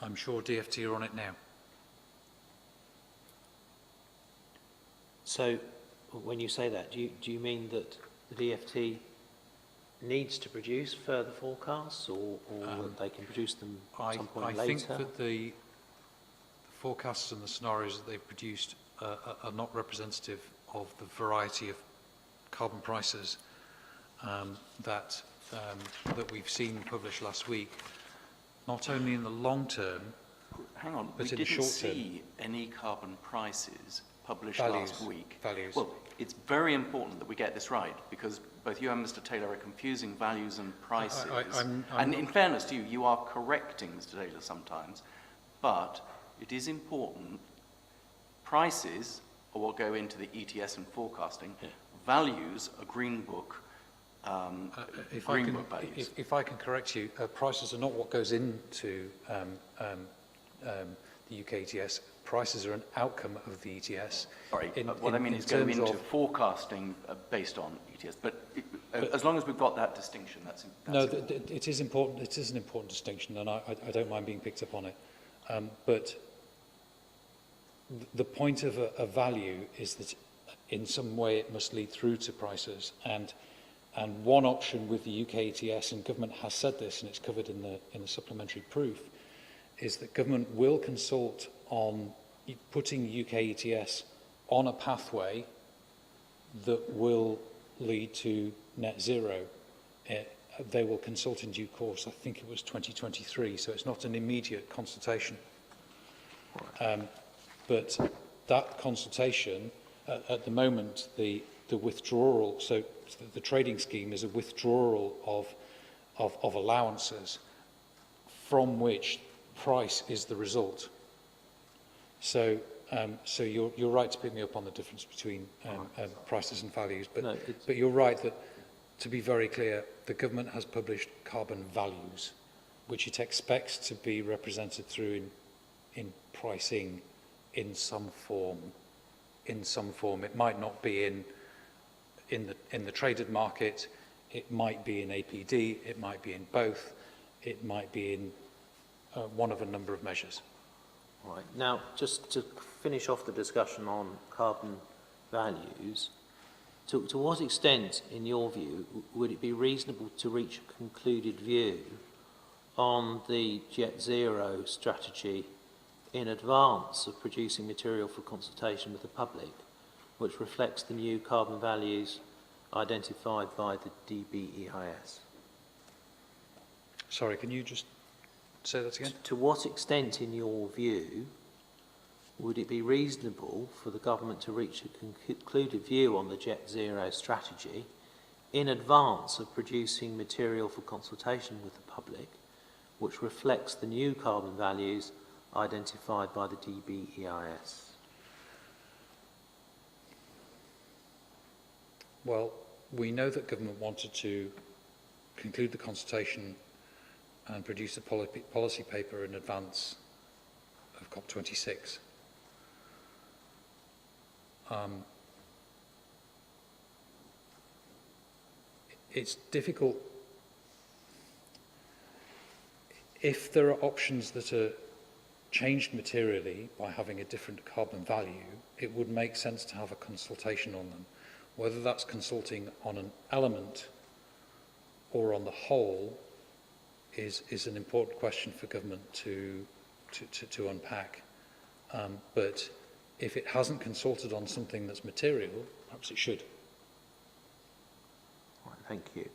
I'm sure DFT are on it now. So when you say that, do you mean that the DFT needs to produce further forecasts, or that they can produce them at some point later? I think that the forecasts and the scenarios that they've produced are not representative of the variety of carbon prices that we've seen published last week, not only in the long term, Hang on, but we in the didn't short term. see any carbon prices published Values. last week. Values. Well, it's very important that we get this right, because both you and Mr. Taylor are confusing values and prices. And in fairness to you, you are correcting Mr. Taylor sometimes, but it is important. Prices are what go into the ETS and forecasting. Yeah. Values are Green Book. If Green Book values. if I can correct you, prices are not what goes into the UK ETS. Prices are an outcome of the ETS. Sorry, what I mean is go into forecasting based on ETS. But as long as we've got that distinction, that's no, important. it is important. It is an important distinction, and I don't mind being picked up on it. But the point of a value is that in some way it must lead through to prices. And one option with the UK ETS, and government has said this, and it's covered in the supplementary proof, is that government will consult on putting UK ETS on a pathway that will lead to net zero. They will consult in due course. I think it was 2023, so it's not an immediate consultation. But that consultation, at the moment, the withdrawal, so the trading scheme is a withdrawal of allowances from which price is the result. So you're right to pick me up on the difference between prices and values, but you're right that, to be very clear, the government has published carbon values, which it expects to be represented through in pricing in some form. It might not be in the traded market. It might be in APD. It might be in both. It might be in one of a number of measures. All right. Now, just to finish off the discussion on carbon values, to what extent, in your view, would it be reasonable to reach a concluded view on the Jet Zero strategy in advance of producing material for consultation with the public, which reflects the new carbon values identified by the Dbeis? Sorry, can you just say that again? To what extent, in your view, would it be reasonable for the government to reach a concluded view on the Jet Zero strategy in advance of producing material for consultation with the public, which reflects the new carbon values identified by the Dbeis? Well, we know that government wanted to conclude the consultation and produce a policy paper in advance of COP26. It's difficult. if there are options that are changed materially by having a different carbon value, it would make sense to have a consultation on them. Whether that's consulting on an element or on the whole is an important question for government to unpack. But if it hasn't consulted on something that's material, perhaps it should. Right, thank you.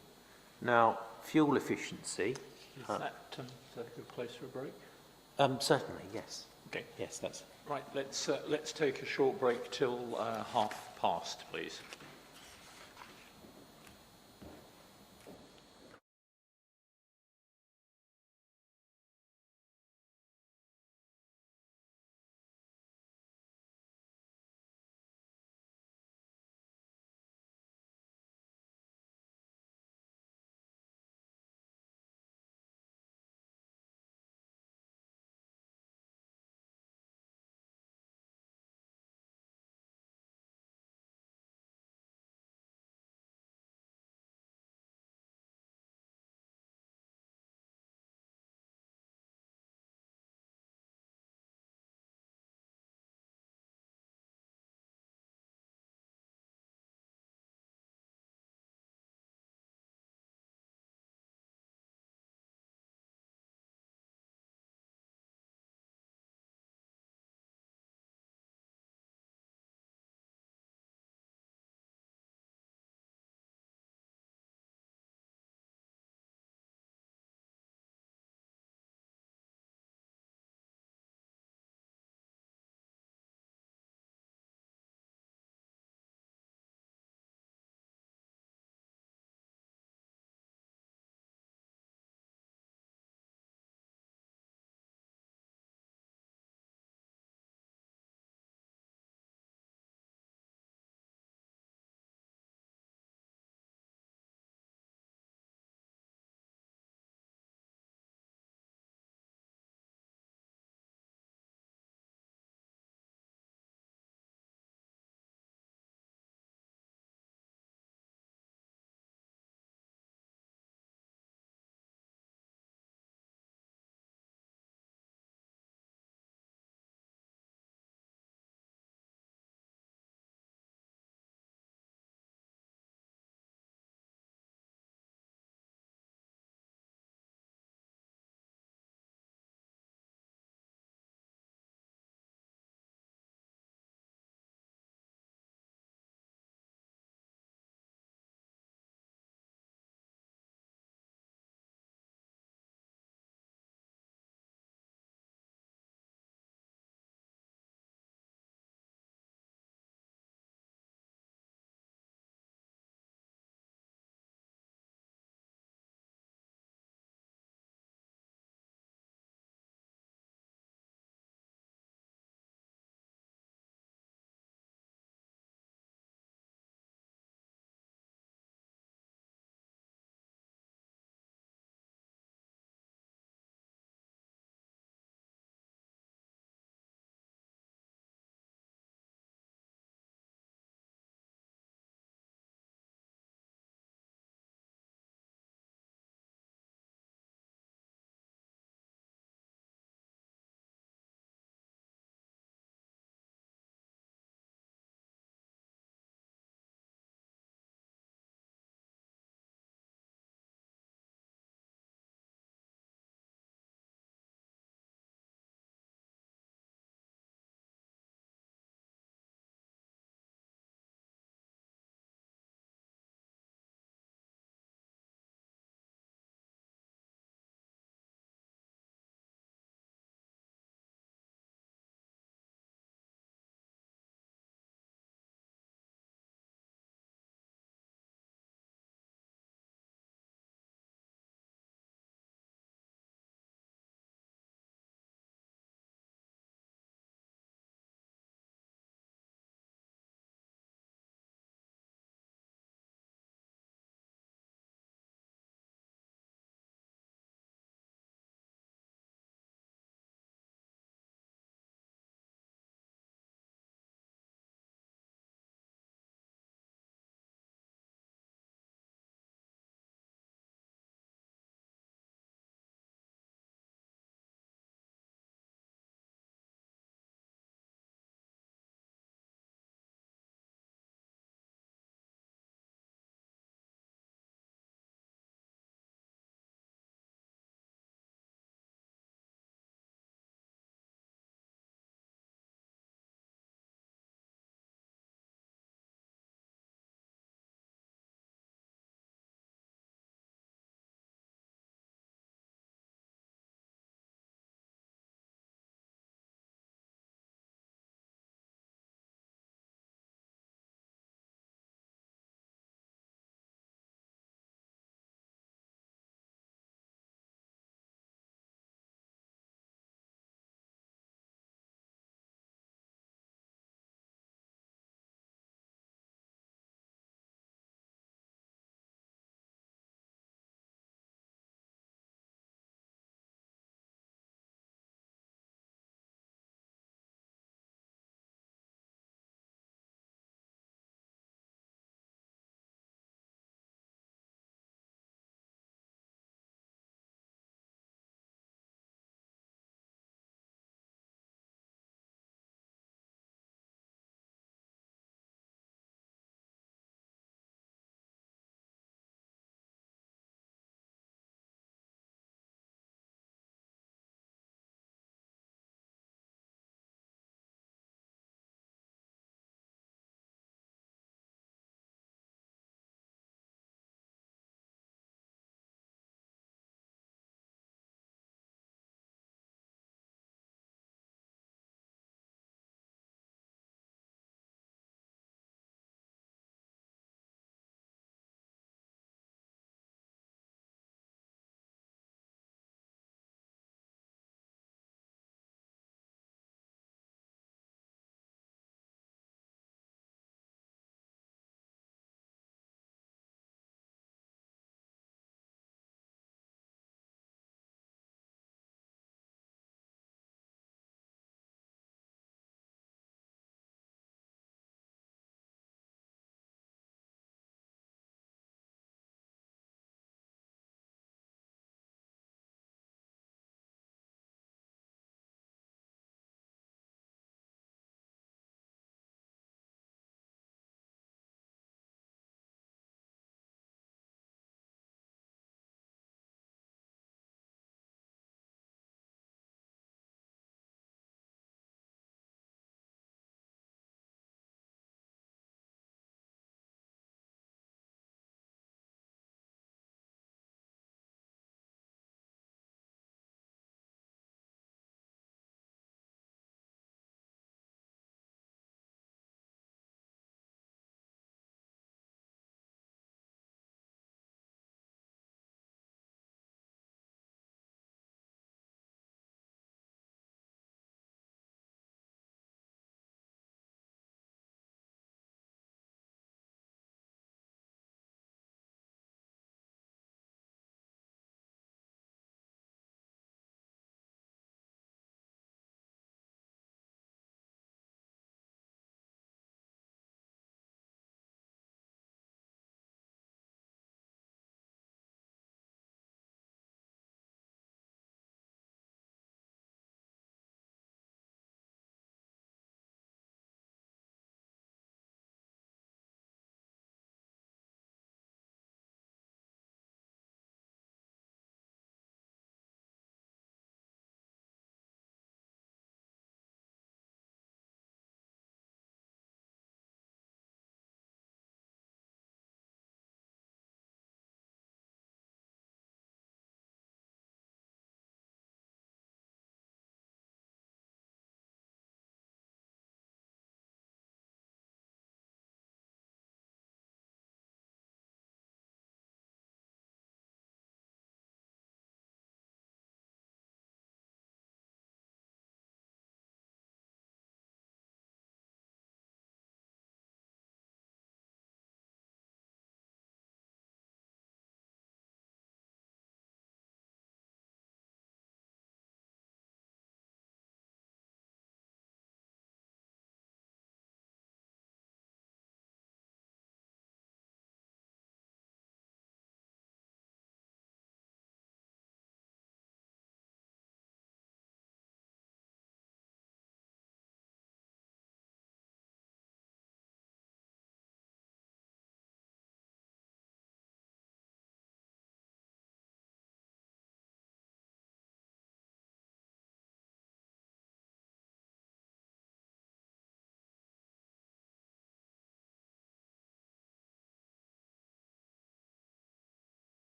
Now, fuel efficiency. Is that a good place for a break? Certainly, yes. Okay. Yes, that's Right, let's take a short break till past, please.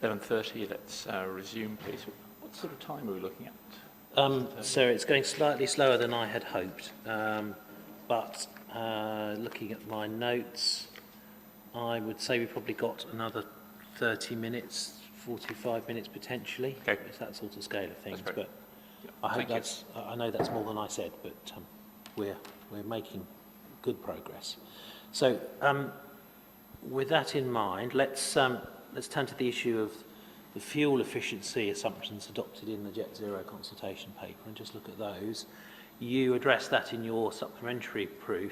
11:30, let's resume, please. What sort of time are we looking at? So it's going slightly slower than I had hoped, but looking at my notes, I would say we've probably got another 30 minutes, 45 minutes potentially. Okay. It's that sort of scale of things. That's great. But Yeah, I hope thank you. I know that's more than I said, but we're making good progress. So with that in mind, let's turn to the issue of the fuel efficiency assumptions adopted in the Jet Zero consultation paper and just look at those. You address that in your supplementary proof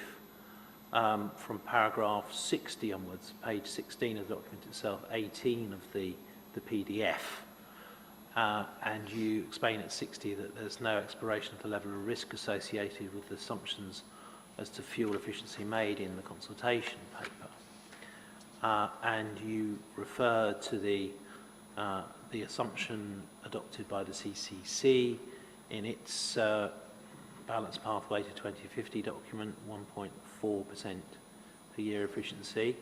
from paragraph 60 onwards, page 16 of the document itself, 18 of the PDF. And you explain at 60 that there's no exploration of the level of risk associated with the assumptions as to fuel efficiency made in the consultation paper. And you refer to the assumption adopted by the CCC in its Balanced Pathway to 2050 document, 1.4% per year efficiency.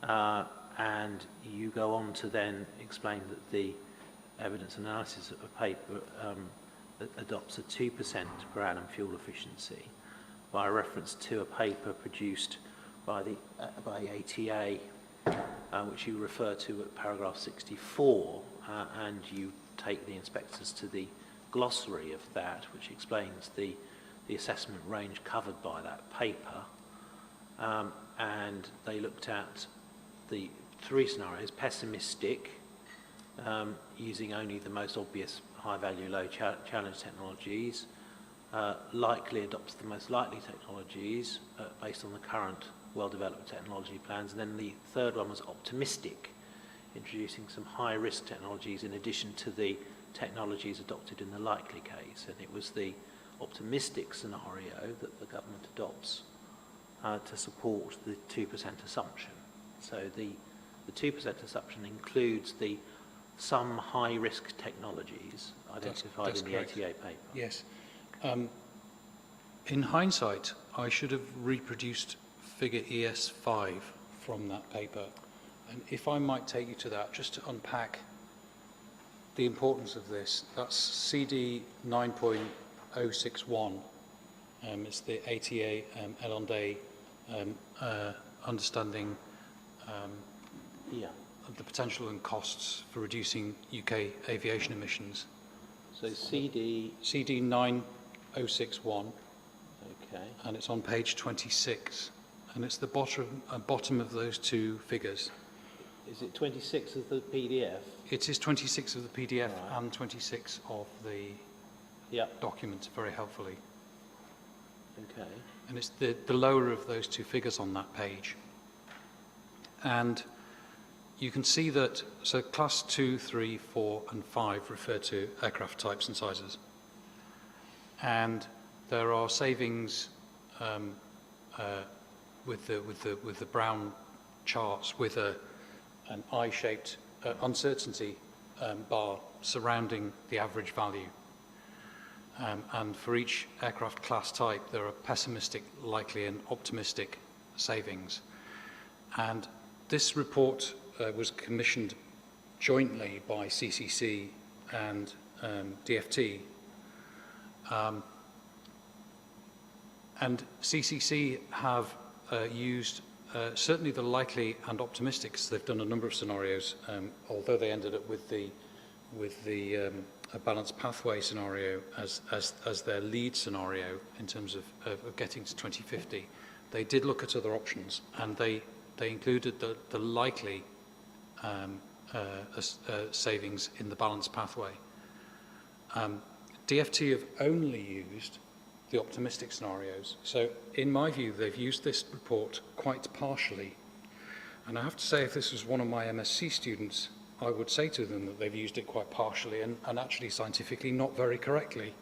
And you go on to then explain that the evidence analysis of a paper that adopts a 2% per annum fuel efficiency by reference to a paper produced by the ATA, which you refer to at paragraph 64, and you take the inspectors to the glossary of that, which explains the assessment range covered by that paper. And they looked at the three scenarios: pessimistic, using only the most obvious high-value, low-challenge technologies; likely adopts the most likely technologies based on the current well-developed technology plans; and then the third one was optimistic, introducing some high-risk technologies in addition to the technologies adopted in the likely case. And it was the optimistic scenario that the government adopts to support the 2% assumption. So the 2% assumption includes some high-risk technologies identified that's in the correct. ATA paper. Yes. In hindsight, I should have reproduced figure ES5 from that paper. And if I might take you to that, just to unpack the importance of this, that's CD 9.061. It's the ATA L&A understanding of the potential and costs for reducing UK aviation emissions. So CD, 9061, okay, and it's on page 26, and it's the bottom of those two figures. is it 26 of the PDF? It is 26 of the PDF Right. and 26 of the Yeah, document, very helpfully. okay. And it's the lower of those two figures on that page. And you can see that, so class 2, 3, 4 and 5 refer to aircraft types and sizes. And there are savings with the brown charts with an I-shaped uncertainty bar surrounding the average value. And for each aircraft class type, there are pessimistic, likely and optimistic savings. And this report was commissioned jointly by CCC and DFT. And CCC have used certainly the likely and optimistic, because they've done a number of scenarios, although they ended up with the a balanced pathway scenario as their lead scenario in terms of getting to 2050. They did look at other options, and they included the likely savings in the balanced pathway. DFT have only used the optimistic scenarios. So in my view, they've used this report quite partially. And I have to say, if this was one of my MSc students, I would say to them that they've used it quite partially and actually scientifically not very correctly,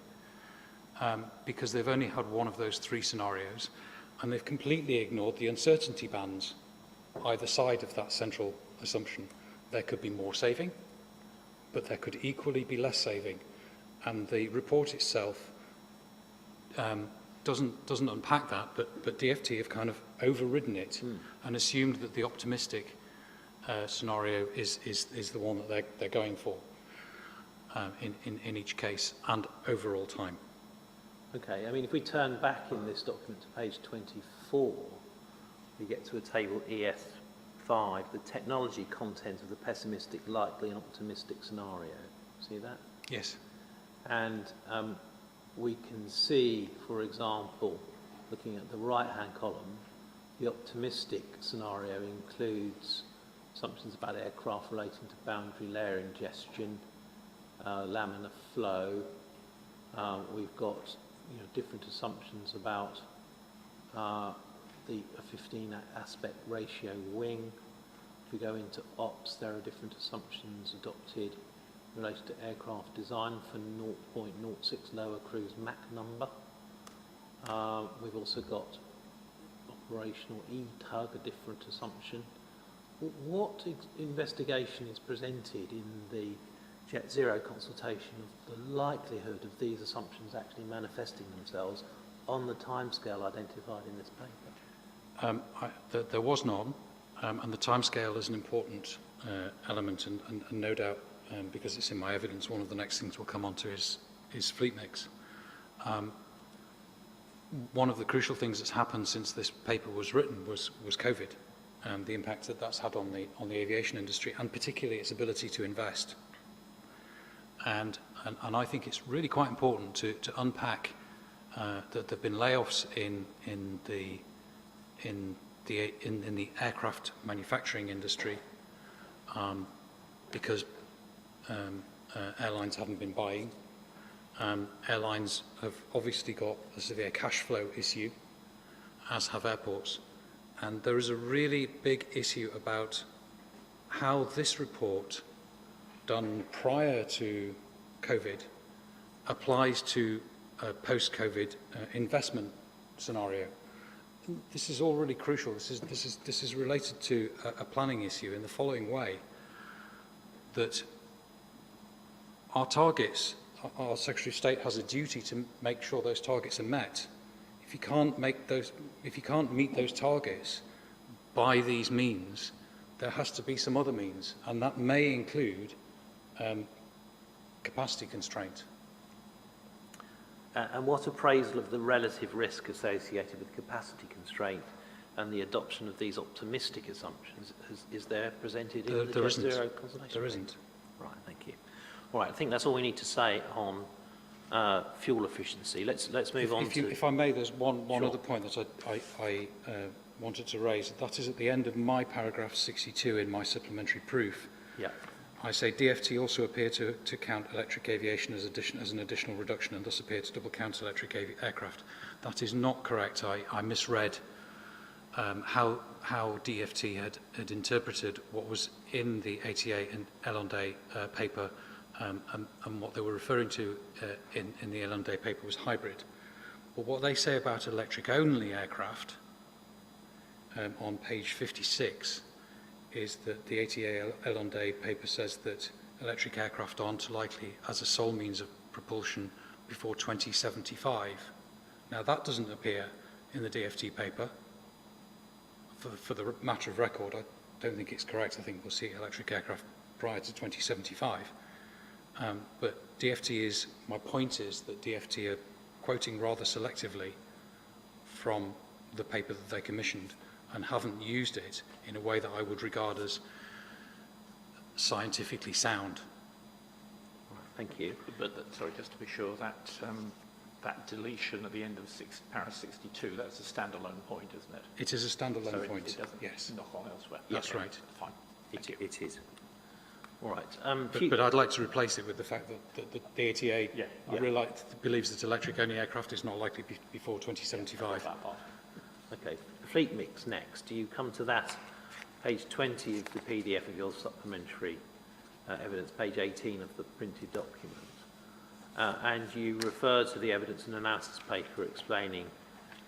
because they've only had one of those three scenarios, and they've completely ignored the uncertainty bands either side of that central assumption. There could be more saving, but there could equally be less saving. And the report itself doesn't unpack that, but DFT have kind of overridden it and assumed that the optimistic scenario is the one that they're going for in each case and overall time. Okay, I mean, if we turn back in this document to page 24, we get to a table ES5, the technology content of the pessimistic, likely and optimistic scenario. See that? Yes. And we can see, for example, looking at the right-hand column, the optimistic scenario includes assumptions about aircraft relating to boundary layer ingestion, laminar flow. We've got different assumptions about the 15 aspect ratio wing. If we go into ops, there are different assumptions adopted related to aircraft design for 0.06 lower cruise Mach number. We've also got operational ETUG, a different assumption. What investigation is presented in the Jet Zero consultation of the likelihood of these assumptions actually manifesting themselves on the timescale identified in this paper? There was none, and the timescale is an important element, and no doubt, because it's in my evidence, one of the next things we'll come on to is fleet mix. One of the crucial things that's happened since this paper was written was COVID, and the impact that that's had on the aviation industry, and particularly its ability to invest. And I think it's really quite important to unpack that there have been layoffs in the aircraft manufacturing industry because airlines haven't been buying. Airlines have obviously got a severe cash flow issue, as have airports. And there is a really big issue about how this report, done prior to COVID, applies to a post-COVID investment scenario. This is all really crucial. This is related to a planning issue in the following way: that our targets, our Secretary of State has a duty to make sure those targets are met. If you can't meet those targets by these means, there has to be some other means, and that may include capacity constraint. And what appraisal of the relative risk associated with capacity constraint and the adoption of these optimistic assumptions is there presented in the Jet Zero consultation? There isn't. Right, thank you. All right, I think that's all we need to say on fuel efficiency. Let's move on to... If I may, there's one other point that I wanted to raise. That is at the end of my paragraph 62 in my supplementary proof. Yeah. I say DFT also appear to count electric aviation as an additional reduction and thus appear to double count electric aircraft. That is not correct. I misread how DFT had interpreted what was in the ATA and L&A paper, and what they were referring to in the L&A paper was hybrid. But what they say about electric-only aircraft on page 56 is that the ATA L&A paper says that electric aircraft aren't likely as a sole means of propulsion before 2075. Now that doesn't appear in the DFT paper. For the matter of record, I don't think it's correct. I think we'll see electric aircraft prior to 2075. But DFT my point is that DFT are quoting rather selectively from the paper that they commissioned and haven't used it in a way that I would regard as scientifically sound. Thank you. But sorry, just to be sure, that deletion at the end of para 62, that's a standalone point, isn't it? It is a standalone point. It doesn't yes. knock on elsewhere. That's okay, right. Fine. It is. All right. But I'd like to replace it with the fact that the ATA believes that electric-only aircraft is not likely before 2075. Okay. Fleet mix next. Do you come to that? Page 20 of the PDF of your supplementary evidence, page 18 of the printed document. And you refer to the evidence and analysis paper explaining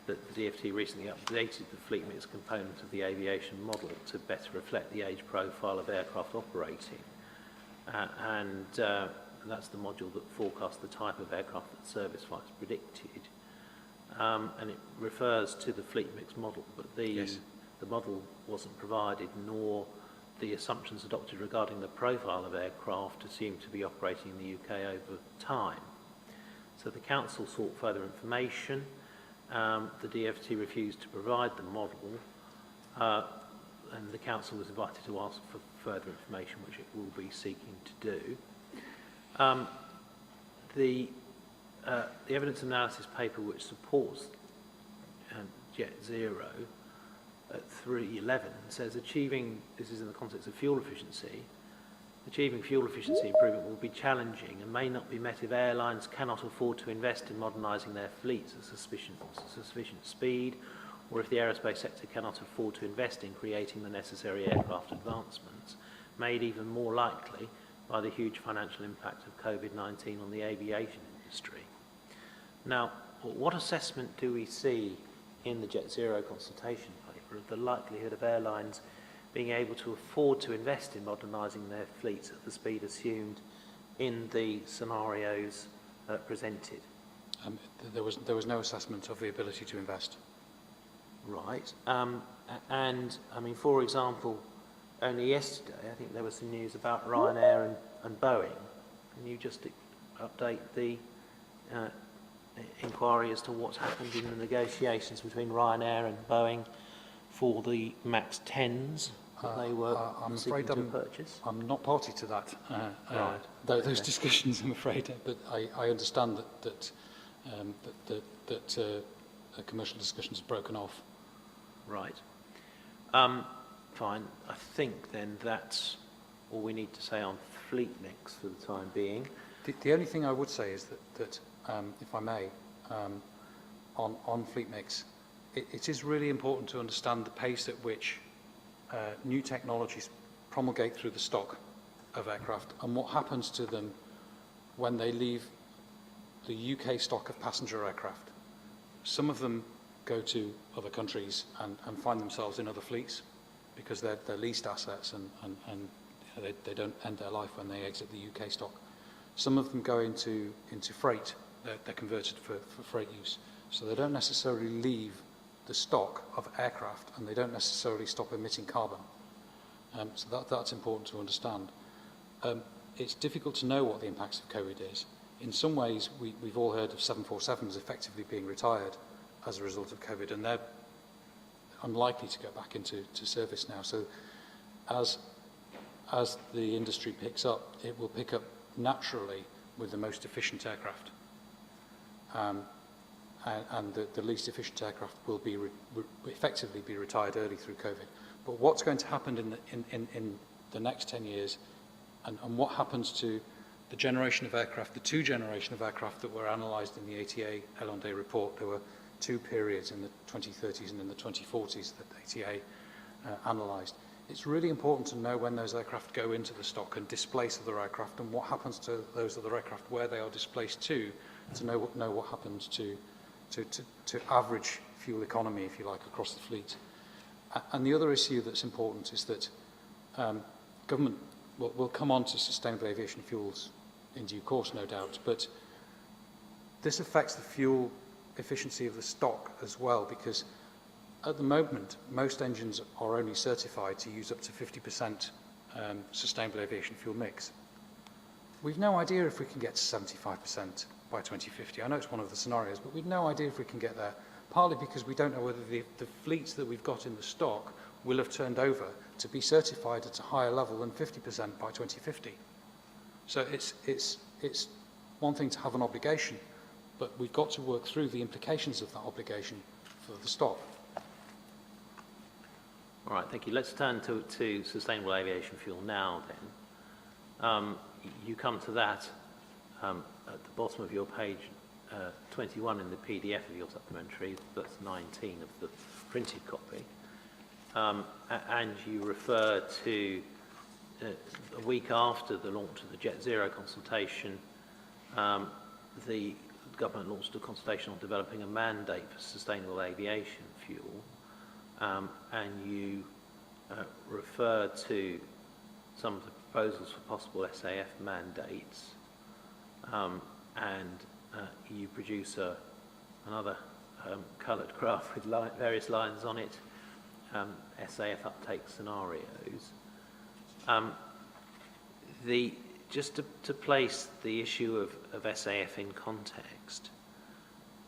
that the DFT recently updated the fleet mix component of the aviation model to better reflect the age profile of aircraft operating. And that's the module that forecasts the type of aircraft that service flights predicted. And it refers to the fleet mix model, but the model wasn't provided, nor the assumptions adopted regarding the profile of aircraft assumed to be operating in the UK over time. So the Council sought further information. The DFT refused to provide the model, and the Council was invited to ask for further information, which it will be seeking to do. The evidence analysis paper which supports Jet Zero at 311 says achieving, this is in the context of fuel efficiency, achieving fuel efficiency improvement will be challenging and may not be met if airlines cannot afford to invest in modernising their fleets at sufficient speed, or if the aerospace sector cannot afford to invest in creating the necessary aircraft advancements, made even more likely by the huge financial impact of COVID-19 on the aviation industry. Now, what assessment do we see in the Jet Zero consultation paper of the likelihood of airlines being able to afford to invest in modernising their fleets at the speed assumed in the scenarios presented? There was no assessment of the ability to invest. Right. And, I mean, for example, only yesterday, I think there was some news about Ryanair and Boeing. Can you just update the inquiry as to what's happened in the negotiations between Ryanair and Boeing for the MAX 10s that they were seeking to purchase? I'm not party to that. Right. Those discussions, I'm afraid, but I understand that commercial discussions have broken off. Right. Fine. I think then that's all we need to say on fleet mix for the time being. The only thing I would say is that if I may, on fleet mix, it is really important to understand the pace at which new technologies promulgate through the stock of aircraft and what happens to them when they leave the UK stock of passenger aircraft. Some of them go to other countries and find themselves in other fleets because they're leased assets and they don't end their life when they exit the UK stock. Some of them go into freight. They're converted for freight use. So they don't necessarily leave the stock of aircraft and they don't necessarily stop emitting carbon. So that's important to understand. It's difficult to know what the impacts of COVID is. In some ways, we've all heard of 747s effectively being retired as a result of COVID, and they're unlikely to go back into service now. So as the industry picks up, it will pick up naturally with the most efficient aircraft. And the least efficient aircraft will be effectively be retired early through COVID. But what's going to happen in the next 10 years and what happens to the generation of aircraft, the two generation of aircraft that were analysed in the ATA L&D report? There were two periods in the 2030s and in the 2040s that the ATA analysed. It's really important to know when those aircraft go into the stock and displace other aircraft and what happens to those other aircraft, where they are displaced to know what happens to average fuel economy, if you like, across the fleet. And the other issue that's important is that government will come on to sustainable aviation fuels in due course, no doubt, but this affects the fuel efficiency of the stock as well, because at the moment, most engines are only certified to use up to 50% sustainable aviation fuel mix. We've no idea if we can get to 75% by 2050. I know it's one of the scenarios, but we've no idea if we can get there, partly because we don't know whether the fleets that we've got in the stock will have turned over to be certified at a higher level than 50% by 2050. So it's one thing to have an obligation, but we've got to work through the implications of that obligation for the stock. All right, thank you. Let's turn to sustainable aviation fuel now then. You come to that at the bottom of your page 21 in the PDF of your supplementary, that's 19 of the printed copy. And you refer to a week after the launch of the Jet Zero consultation, the government launched a consultation on developing a mandate for sustainable aviation fuel, and you refer to some of the proposals for possible SAF mandates, and you produce another coloured graph with various lines on it, SAF uptake scenarios. Just to place the issue of SAF in context,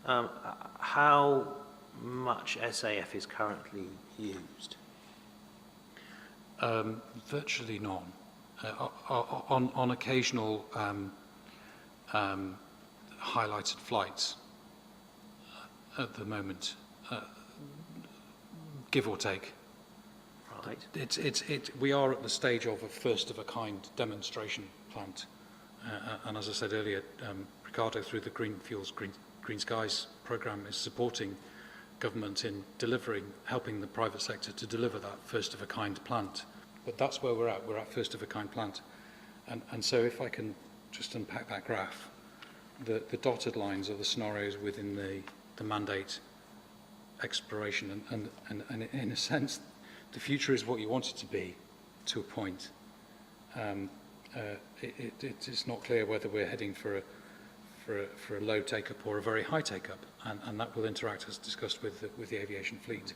how much SAF is currently used? Virtually none. On occasional highlighted flights at the moment, give or take. Right. We are at the stage of a first-of-a-kind demonstration plant. And as I said earlier, Ricardo, through the Green Fuels, Green Skies programme, is supporting government in helping the private sector to deliver that first-of-a-kind plant. But that's where we're at. We're at first-of-a-kind plant. And so if I can just unpack that graph, the dotted lines are the scenarios within the mandate exploration. And in a sense, the future is what you want it to be, to a point. It's not clear whether we're heading for a low take-up or a very high take-up, and that will interact, as discussed, with the aviation fleet.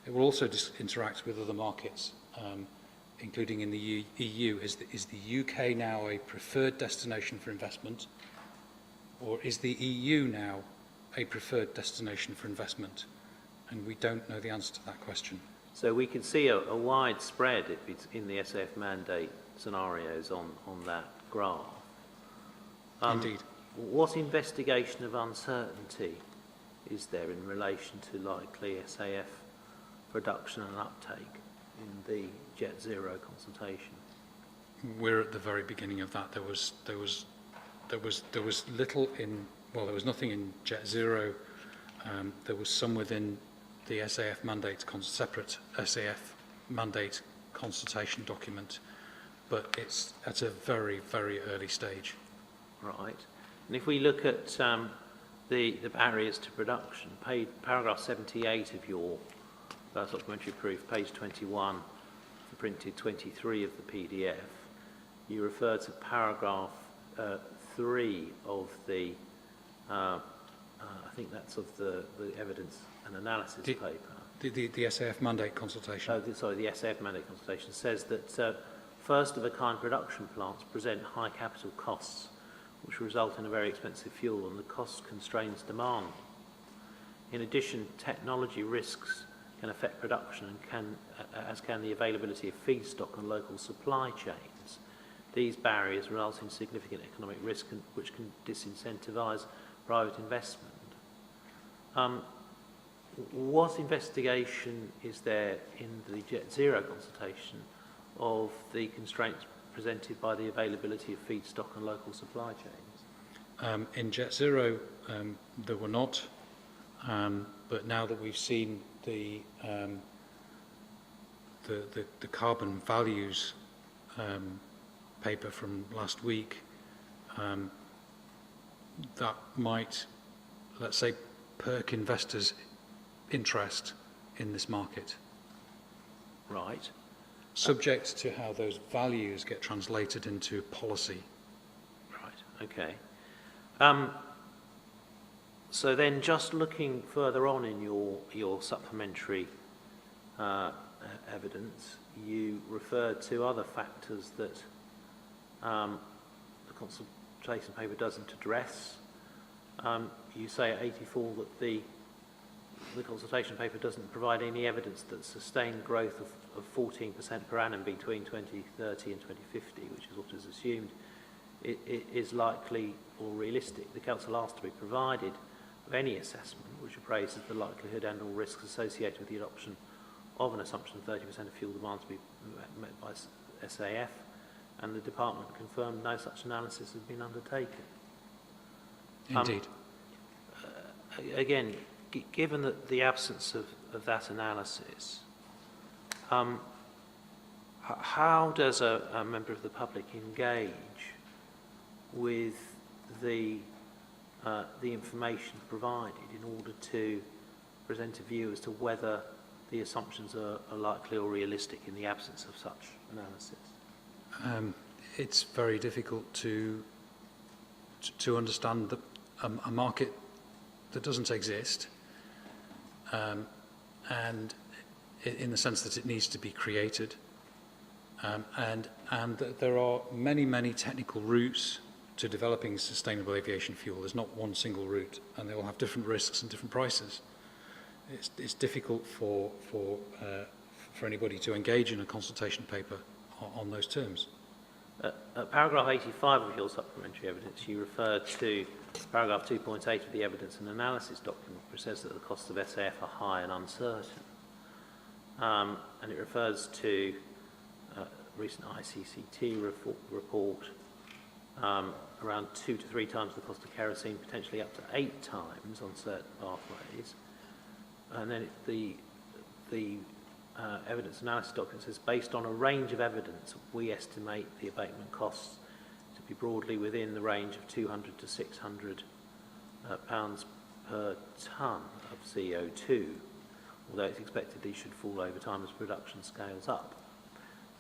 It will also interact with other markets, including in the EU. Is the UK now a preferred destination for investment, or is the EU now a preferred destination for investment? And we don't know the answer to that question. So we can see a wide spread in the SAF mandate scenarios on that graph. Indeed. What investigation of uncertainty is there in relation to likely SAF production and uptake in the Jet Zero consultation? We're at the very beginning of that. There was little in, well, there was nothing in Jet Zero. There was some within the SAF mandate, separate SAF mandate consultation document, but it's at a very, very early stage. Right. And if we look at the barriers to production, paragraph 78 of your supplementary proof, page 21, the printed 23 of the PDF, you refer to paragraph 3 of the, I think that's of the evidence and analysis paper. The SAF mandate consultation. The SAF mandate consultation says that first-of-a-kind production plants present high capital costs, which result in a very expensive fuel, and the cost constrains demand. In addition, technology risks can affect production, and as can the availability of feedstock and local supply chains. These barriers result in significant economic risk, which can disincentivise private investment. What investigation is there in the Jet Zero consultation of the constraints presented by the availability of feedstock and local supply chains? In Jet Zero, there were not, but now that we've seen the carbon values paper from last week, that might, let's say, perk investors' interest in this market. Right. Subject to how those values get translated into policy. Right, okay. So then just looking further on in your supplementary evidence, you referred to other factors that the consultation paper doesn't address. You say at 84 that the consultation paper doesn't provide any evidence that sustained growth of 14% per annum between 2030 and 2050, which is what is assumed, is likely or realistic. The Council asked to be provided of any assessment which appraises the likelihood and or risks associated with the adoption of an assumption of 30% of fuel demand to be met by SAF, and the Department confirmed no such analysis has been undertaken. Indeed. Again, given that the absence of that analysis, how does a member of the public engage with the information provided in order to present a view as to whether the assumptions are likely or realistic in the absence of such analysis? It's very difficult to understand a market that doesn't exist, and in the sense that it needs to be created. There are many technical routes to developing sustainable aviation fuel. There's not one single route, and they all have different risks and different prices. It's difficult for anybody to engage in a consultation paper on those terms. At paragraph 85 of your supplementary evidence, you referred to paragraph 2.8 of the evidence and analysis document, which says that the costs of SAF are high and uncertain. And it refers to a recent ICCT report around 2 to 3 times the cost of kerosene, potentially up to 8 times on certain pathways. And then the evidence analysis document says, based on a range of evidence, we estimate the abatement costs to be broadly within the range of 200 to 600 pounds per tonne of CO2, although it's expected these should fall over time as production scales up.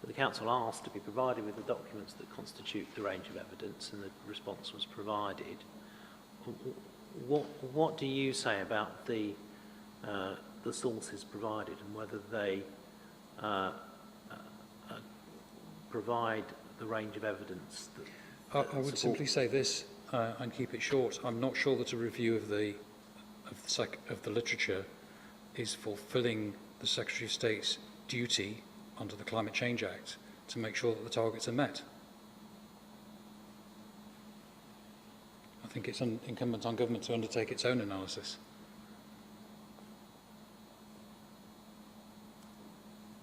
So the Council asked to be provided with the documents that constitute the range of evidence, and the response was provided. What do you say about the sources provided and whether they provide the range of evidence that I would simply say this and keep it short. I'm not sure that a review of the literature is fulfilling the Secretary of State's duty under the Climate Change Act to make sure that the targets are met. I think it's incumbent on government to undertake its own analysis.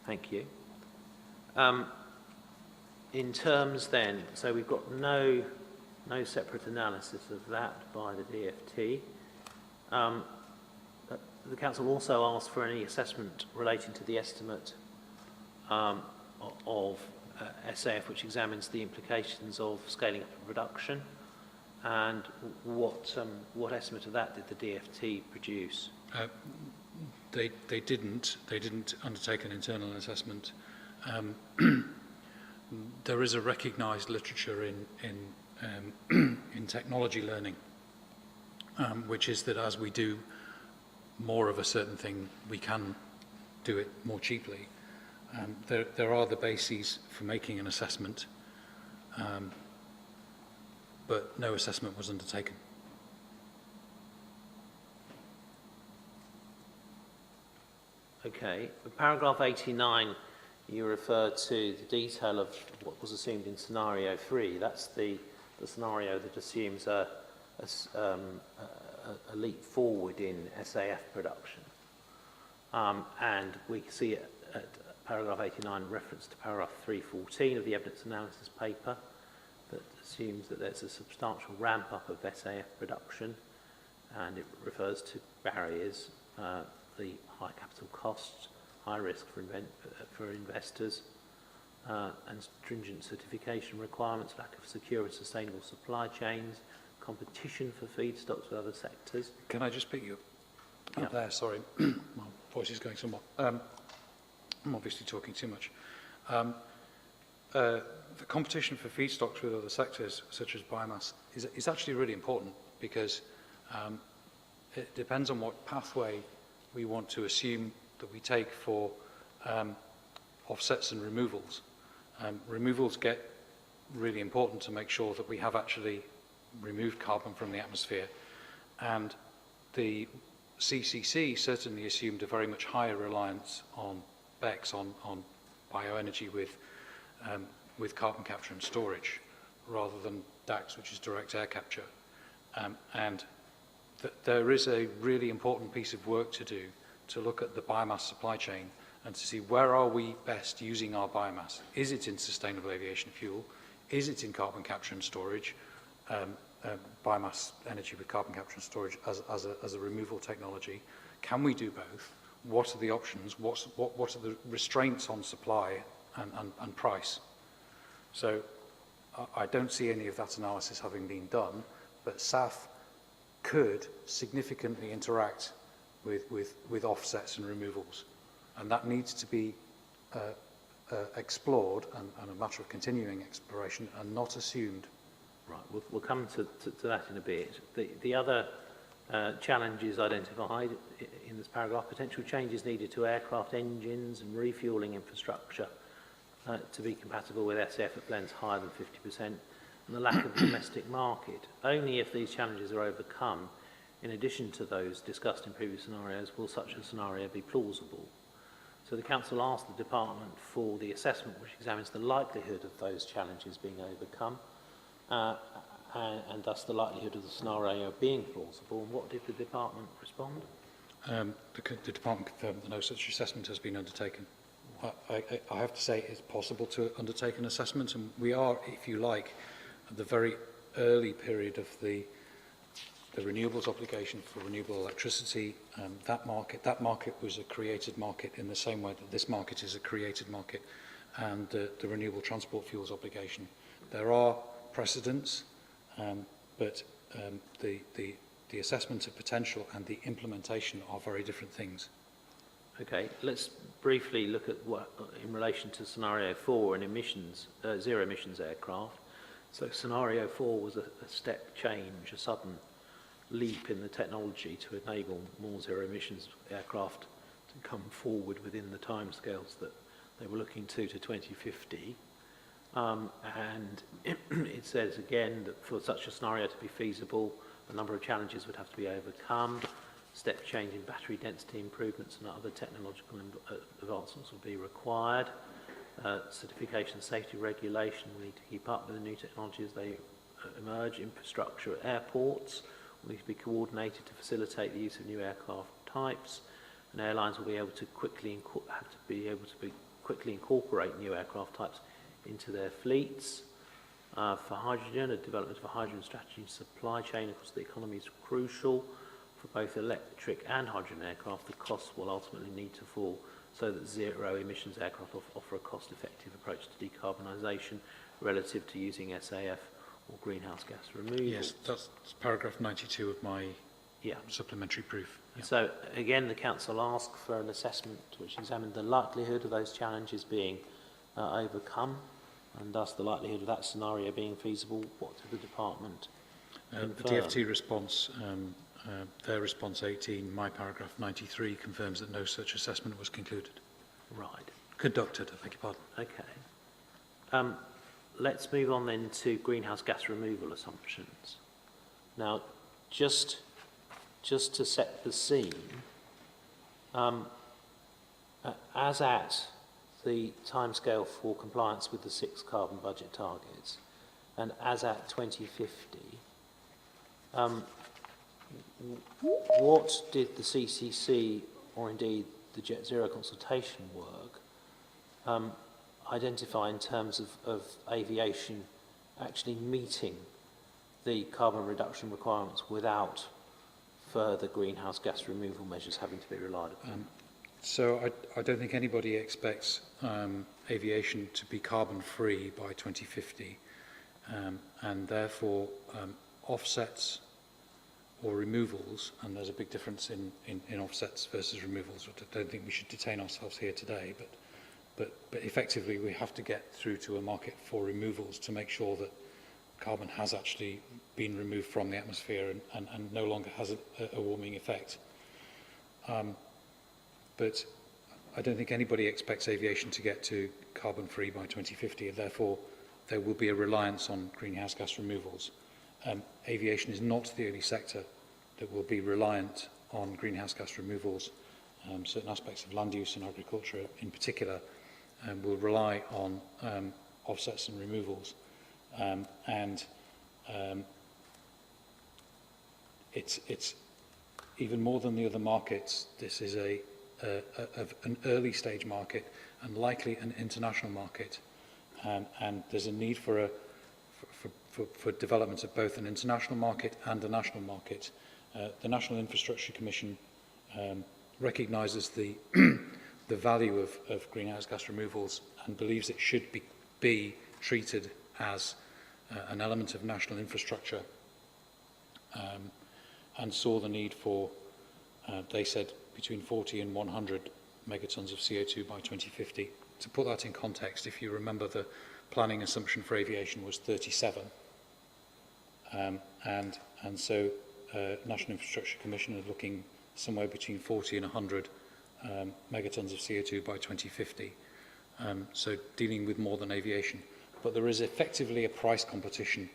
Thank you. In terms then, so we've got no separate analysis of that by the DFT. The Council also asked for any assessment relating to the estimate of SAF, which examines the implications of scaling up of production, and what estimate of that did the DFT produce? They didn't undertake an internal assessment. There is a recognised literature in technology learning, which is that as we do more of a certain thing, we can do it more cheaply. There are the bases for making an assessment, but no assessment was undertaken. Okay. In paragraph 89, you refer to the detail of what was assumed in scenario 3. That's the scenario that assumes a leap forward in SAF production. And we see it at paragraph 89 reference to paragraph 314 of the evidence analysis paper that assumes that there's a substantial ramp up of SAF production, and it refers to barriers, the high capital costs, high risk for investors, and stringent certification requirements, lack of secure and sustainable supply chains, competition for feedstocks with other sectors. Can I just pick you up there? Sorry, my voice is going somewhat. I'm obviously talking too much. The competition for feedstocks with other sectors, such as biomass, is actually really important because it depends on what pathway we want to assume that we take for offsets and removals. Removals get really important to make sure that we have actually removed carbon from the atmosphere, and the CCC certainly assumed a very much higher reliance on BECCS, on bioenergy with carbon capture and storage, rather than DACS, which is direct air capture. And there is a really important piece of work to do to look at the biomass supply chain and to see where are we best using our biomass. Is it in sustainable aviation fuel? Is it in carbon capture and storage? Biomass energy with carbon capture and storage as a removal technology. Can we do both? What are the options? What are the restraints on supply and price? So I don't see any of that analysis having been done, but SAF could significantly interact with offsets and removals, and that needs to be explored and a matter of continuing exploration and not assumed. Right, we'll come to that in a bit. The other challenges identified in this paragraph: potential changes needed to aircraft engines and refuelling infrastructure to be compatible with SAF at blends higher than 50%, and the lack of domestic market. Only if these challenges are overcome, in addition to those discussed in previous scenarios, will such a scenario be plausible. So the Council asked the Department for the assessment which examines the likelihood of those challenges being overcome, and thus the likelihood of the scenario being plausible. And what did the Department respond? The Department confirmed that no such assessment has been undertaken. I have to say it's possible to undertake an assessment, and we are, if you like, at the very early period of the renewables obligation for renewable electricity. That market was a created market in the same way that this market is a created market, and the renewable transport fuels obligation. There are precedents, but the assessment of potential and the implementation are very different things. Okay, let's briefly look at what in relation to scenario 4 and emissions, zero emissions aircraft. So scenario 4 was a step change, a sudden leap in the technology to enable more zero emissions aircraft to come forward within the timescales that they were looking to 2050. And it says again that for such a scenario to be feasible, a number of challenges would have to be overcome. Step change in battery density improvements and other technological advancements will be required. Certification safety regulation will need to keep up with the new technologies as they emerge. Infrastructure at airports will need to be coordinated to facilitate the use of new aircraft types, and airlines will be able to quickly incorporate new aircraft types into their fleets. For hydrogen, a development of a hydrogen strategy and supply chain across the economy is crucial. For both electric and hydrogen aircraft, the costs will ultimately need to fall so that zero emissions aircraft offer a cost-effective approach to decarbonisation relative to using SAF or greenhouse gas removal. Yes, that's paragraph 92 of my supplementary proof. Yeah. So again, the Council asked for an assessment which examined the likelihood of those challenges being overcome, and thus the likelihood of that scenario being feasible. What did the Department confirm? The DfT response, their response 18, my paragraph 93, confirms that no such assessment was concluded. Right. Conducted, I beg your pardon. Okay. Let's move on then to greenhouse gas removal assumptions. Now, just to set the scene, as at the timescale for compliance with the 6 carbon budget targets, and as at 2050, what did the CCC, or indeed the Jet Zero consultation work, identify in terms of aviation actually meeting the carbon reduction requirements without further greenhouse gas removal measures having to be relied upon? So I don't think anybody expects aviation to be carbon free by 2050, and therefore offsets or removals, and there's a big difference in offsets versus removals. I don't think we should detain ourselves here today, but effectively we have to get through to a market for removals to make sure that carbon has actually been removed from the atmosphere and no longer has a warming effect. But I don't think anybody expects aviation to get to carbon free by 2050, and therefore there will be a reliance on greenhouse gas removals. Aviation is not the only sector that will be reliant on greenhouse gas removals. Certain aspects of land use and agriculture in particular will rely on offsets and removals. It's even more than the other markets. This is an early stage market and likely an international market, and there's a need for development of both an international market and a national market. The National Infrastructure Commission recognises the value of greenhouse gas removals and believes it should be treated as an element of national infrastructure, and saw the need for, they said, between 40 and 100 megatons of CO2 by 2050. To put that in context, if you remember, the planning assumption for aviation was 37. And so National Infrastructure Commission are looking somewhere between 40 and 100 megatons of CO2 by 2050. so dealing with more than aviation. But there is effectively a price competition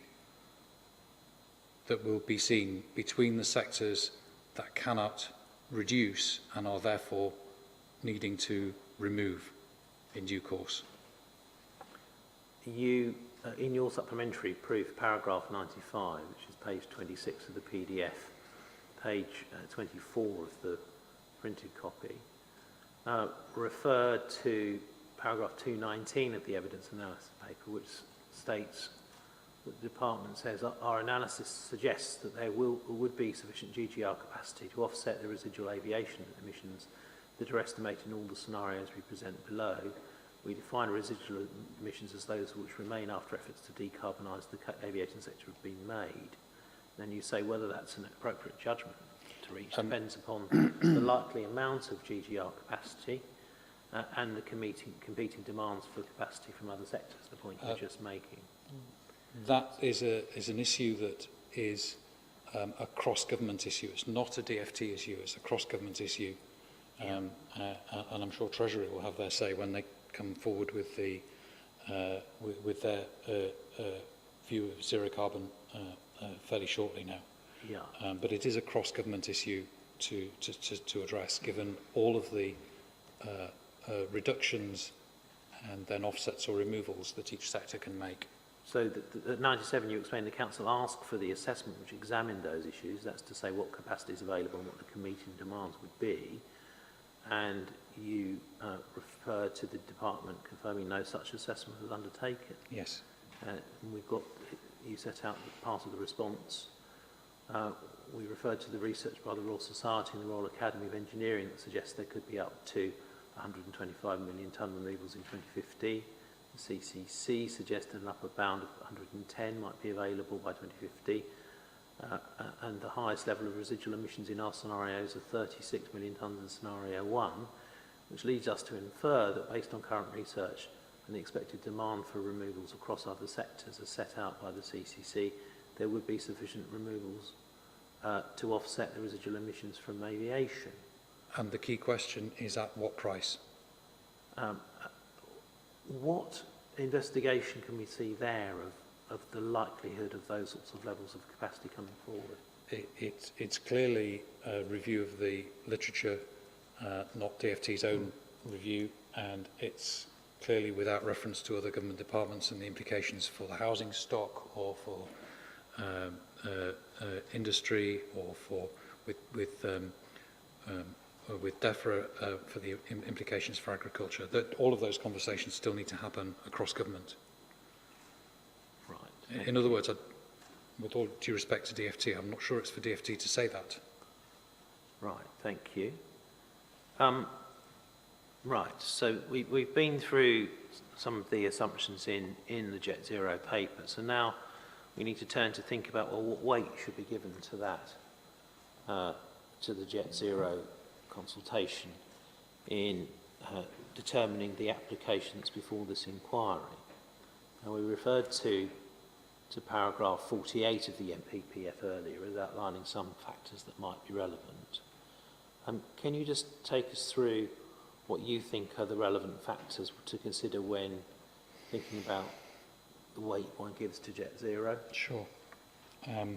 that will be seen between the sectors that cannot reduce and are therefore needing to remove in due course. You, in your supplementary proof, paragraph 95, which is page 26 of the PDF, page 24 of the printed copy, referred to paragraph 219 of the evidence analysis paper, which states that the department says our analysis suggests that there would be sufficient GGR capacity to offset the residual aviation emissions that are estimated in all the scenarios we present below. We define residual emissions as those which remain after efforts to decarbonise the aviation sector have been made. Then you say whether that's an appropriate judgment to reach depends upon the likely amount of GGR capacity and the competing demands for capacity from other sectors, the point you're just making. That is an issue that is a cross-government issue. It's not a DFT issue, it's a cross-government issue. And I'm sure Treasury will have their say when they come forward with the with their view of zero carbon fairly shortly now. Yeah. But it is a cross-government issue to address, given all of the reductions and then offsets or removals that each sector can make. So at 97 you explained the Council asked for the assessment which examined those issues, that's to say what capacity is available and what the competing demands would be, and you referred to the Department confirming no such assessment was undertaken. Yes. And we've got, you set out part of the response. We referred to the research by the Royal Society and the Royal Academy of Engineering that suggests there could be up to 125 million tonne removals in 2050. The CCC suggested an upper bound of 110 might be available by 2050. And the highest level of residual emissions in our scenarios are 36 million tonnes in scenario 1, which leads us to infer that based on current research and the expected demand for removals across other sectors as set out by the CCC, there would be sufficient removals to offset the residual emissions from aviation. And the key question is at what price? What investigation can we see there of the likelihood of those sorts of levels of capacity coming forward? It's clearly a review of the literature, not DFT's own review, and it's clearly without reference to other government departments and the implications for the housing stock or for industry or for with DEFRA for the implications for agriculture. That all of those conversations still need to happen across government. Right. In other words, with all due respect to DFT, I'm not sure it's for DFT to say that. Right, thank you. Right, so we've been through some of the assumptions in the Jet Zero paper, so now we need to turn to think about, well, what weight should be given to that, to the Jet Zero consultation in determining the application that's before this inquiry. Now, we referred to paragraph 48 of the MPPF earlier as outlining some factors that might be relevant. Can you just take us through what you think are the relevant factors to consider when thinking about the weight one gives to Jet Zero? Sure. Well,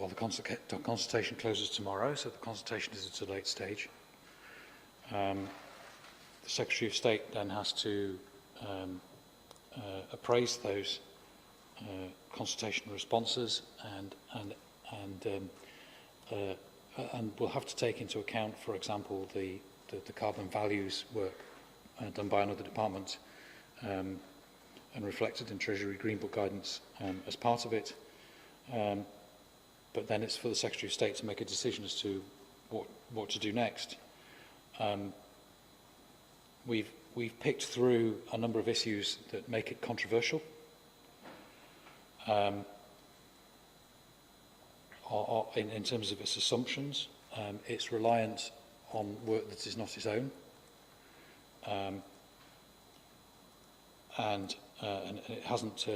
the consultation closes tomorrow, so the consultation is at a late stage. The Secretary of State then has to appraise those consultation responses and we'll have to take into account, for example, the carbon values work done by another department and reflected in Treasury Green Book guidance as part of it. But then it's for the Secretary of State to make a decision as to what to do next. We've picked through a number of issues that make it controversial. In terms of its assumptions, it's reliant on work that is not its own, and it hasn't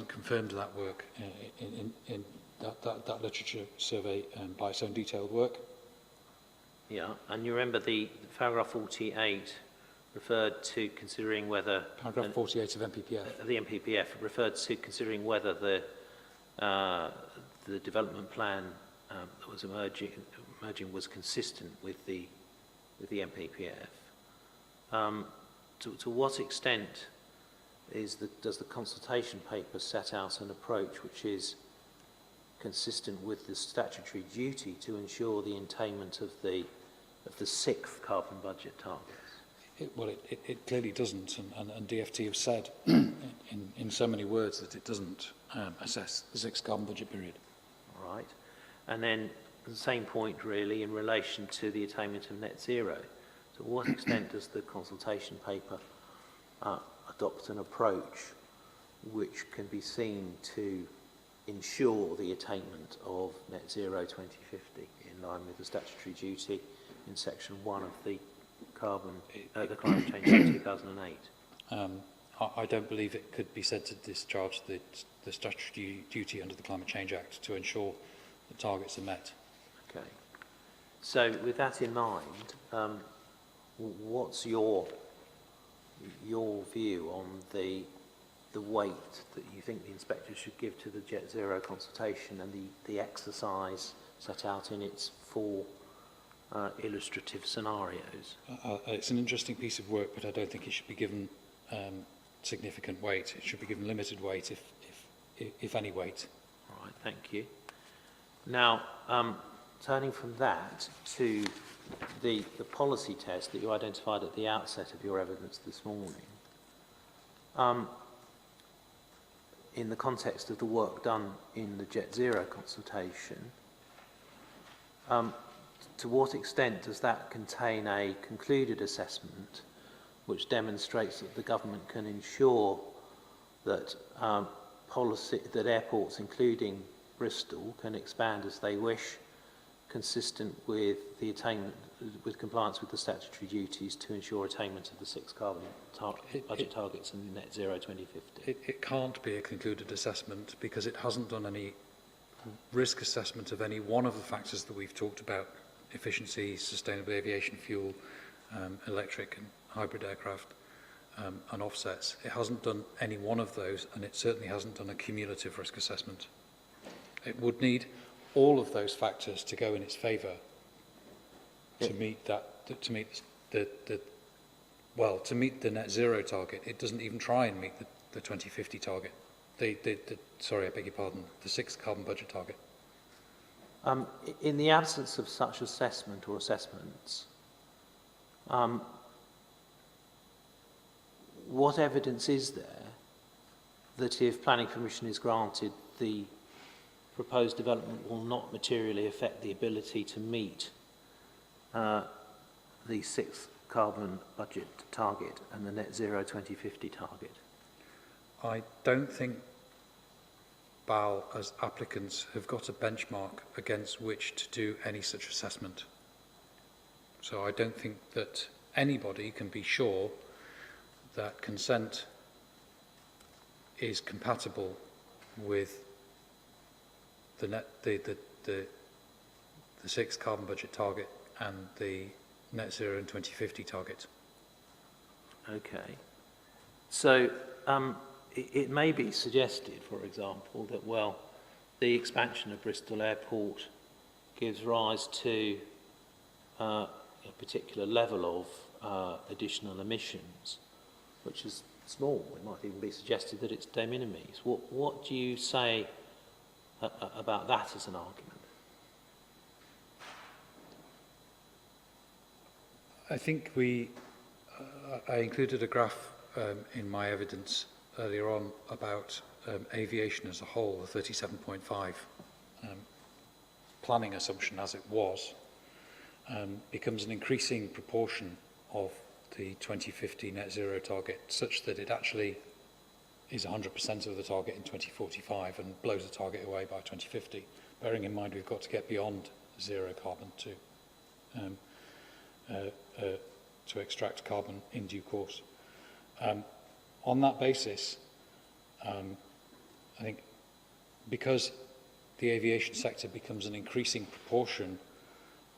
confirmed that work in that literature survey by its own detailed work. Yeah, and you remember the paragraph 48 referred to considering whether... Paragraph 48 of MPPF. The MPPF referred to considering whether the development plan that was emerging was consistent with the MPPF. To what extent does the consultation paper set out an approach which is consistent with the statutory duty to ensure the attainment of the sixth carbon budget targets? It clearly doesn't, and DFT have said in so many words that it doesn't assess the sixth carbon budget period. All right. And then the same point really in relation to the attainment of net zero. To what extent does the consultation paper adopt an approach which can be seen to ensure the attainment of net zero 2050 in line with the statutory duty in section 1 of the the Climate Change Act 2008? I don't believe it could be said to discharge the statutory duty under the Climate Change Act to ensure the targets are met. Okay. So with that in mind, what's your view on the weight that you think the inspector should give to the Jet Zero consultation and the exercise set out in its 4 illustrative scenarios? It's an interesting piece of work, but I don't think it should be given significant weight. It should be given limited weight, if any weight. All right, thank you. Now, turning from that to the policy test that you identified at the outset of your evidence this morning, in the context of the work done in the Jet Zero consultation, to what extent does that contain a concluded assessment which demonstrates that the government can ensure that that airports, including Bristol, can expand as they wish, consistent with the attainment, with compliance with the statutory duties to ensure attainment of the 6 carbon budget targets and net zero 2050? It can't be a concluded assessment because it hasn't done any risk assessment of any one of the factors that we've talked about: efficiency, sustainable aviation fuel, electric and hybrid aircraft, and offsets. It hasn't done any one of those, and it certainly hasn't done a cumulative risk assessment. It would need all of those factors to go in its favour to meet that, to meet the net zero target. It doesn't even try and meet the 2050 target. Sorry, I beg your pardon, the 6th carbon budget target. In the absence of such assessment or assessments, what evidence is there that if planning permission is granted, the proposed development will not materially affect the ability to meet the 6th carbon budget target and the net zero 2050 target? I don't think BAL, as applicants, have got a benchmark against which to do any such assessment. So I don't think that anybody can be sure that consent is compatible with the 6th carbon budget target and the net zero in 2050 target. Okay. So it may be suggested, for example, that, well, the expansion of Bristol Airport gives rise to a particular level of additional emissions, which is small. It might even be suggested that it's de minimis. What do you say about that as an argument? I think I included a graph in my evidence earlier on about aviation as a whole, the 37.5 planning assumption as it was, becomes an increasing proportion of the 2050 net zero target, such that it actually is 100% of the target in 2045 and blows the target away by 2050, bearing in mind we've got to get beyond zero carbon to extract carbon in due course. On that basis, I think because the aviation sector becomes an increasing proportion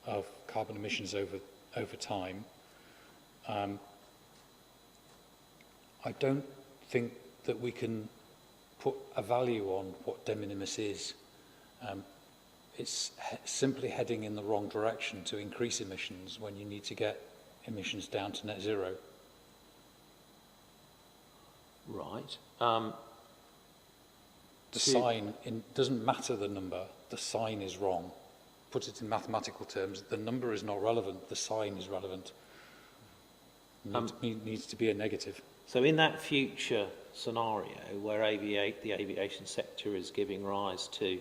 of carbon emissions over time. I don't think that we can put a value on what de minimis is. It's simply heading in the wrong direction to increase emissions when you need to get emissions down to net zero. Right. The sign, doesn't matter the number, the sign is wrong. Put it in mathematical terms, the number is not relevant, the sign is relevant. Needs to be a negative. So in that future scenario where the aviation sector is giving rise to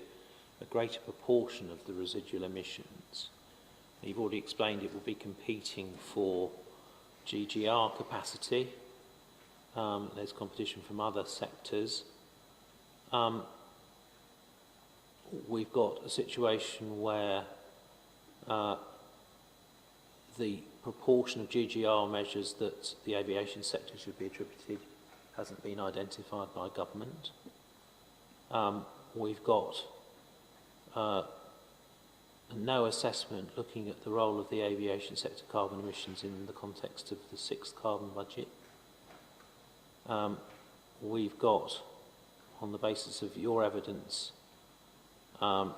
a greater proportion of the residual emissions, you've already explained it will be competing for GGR capacity. There's competition from other sectors. We've got a situation where the proportion of GGR measures that the aviation sector should be attributed hasn't been identified by government. We've got no assessment looking at the role of the aviation sector carbon emissions in the context of the 6th carbon budget. We've got, on the basis of your evidence, an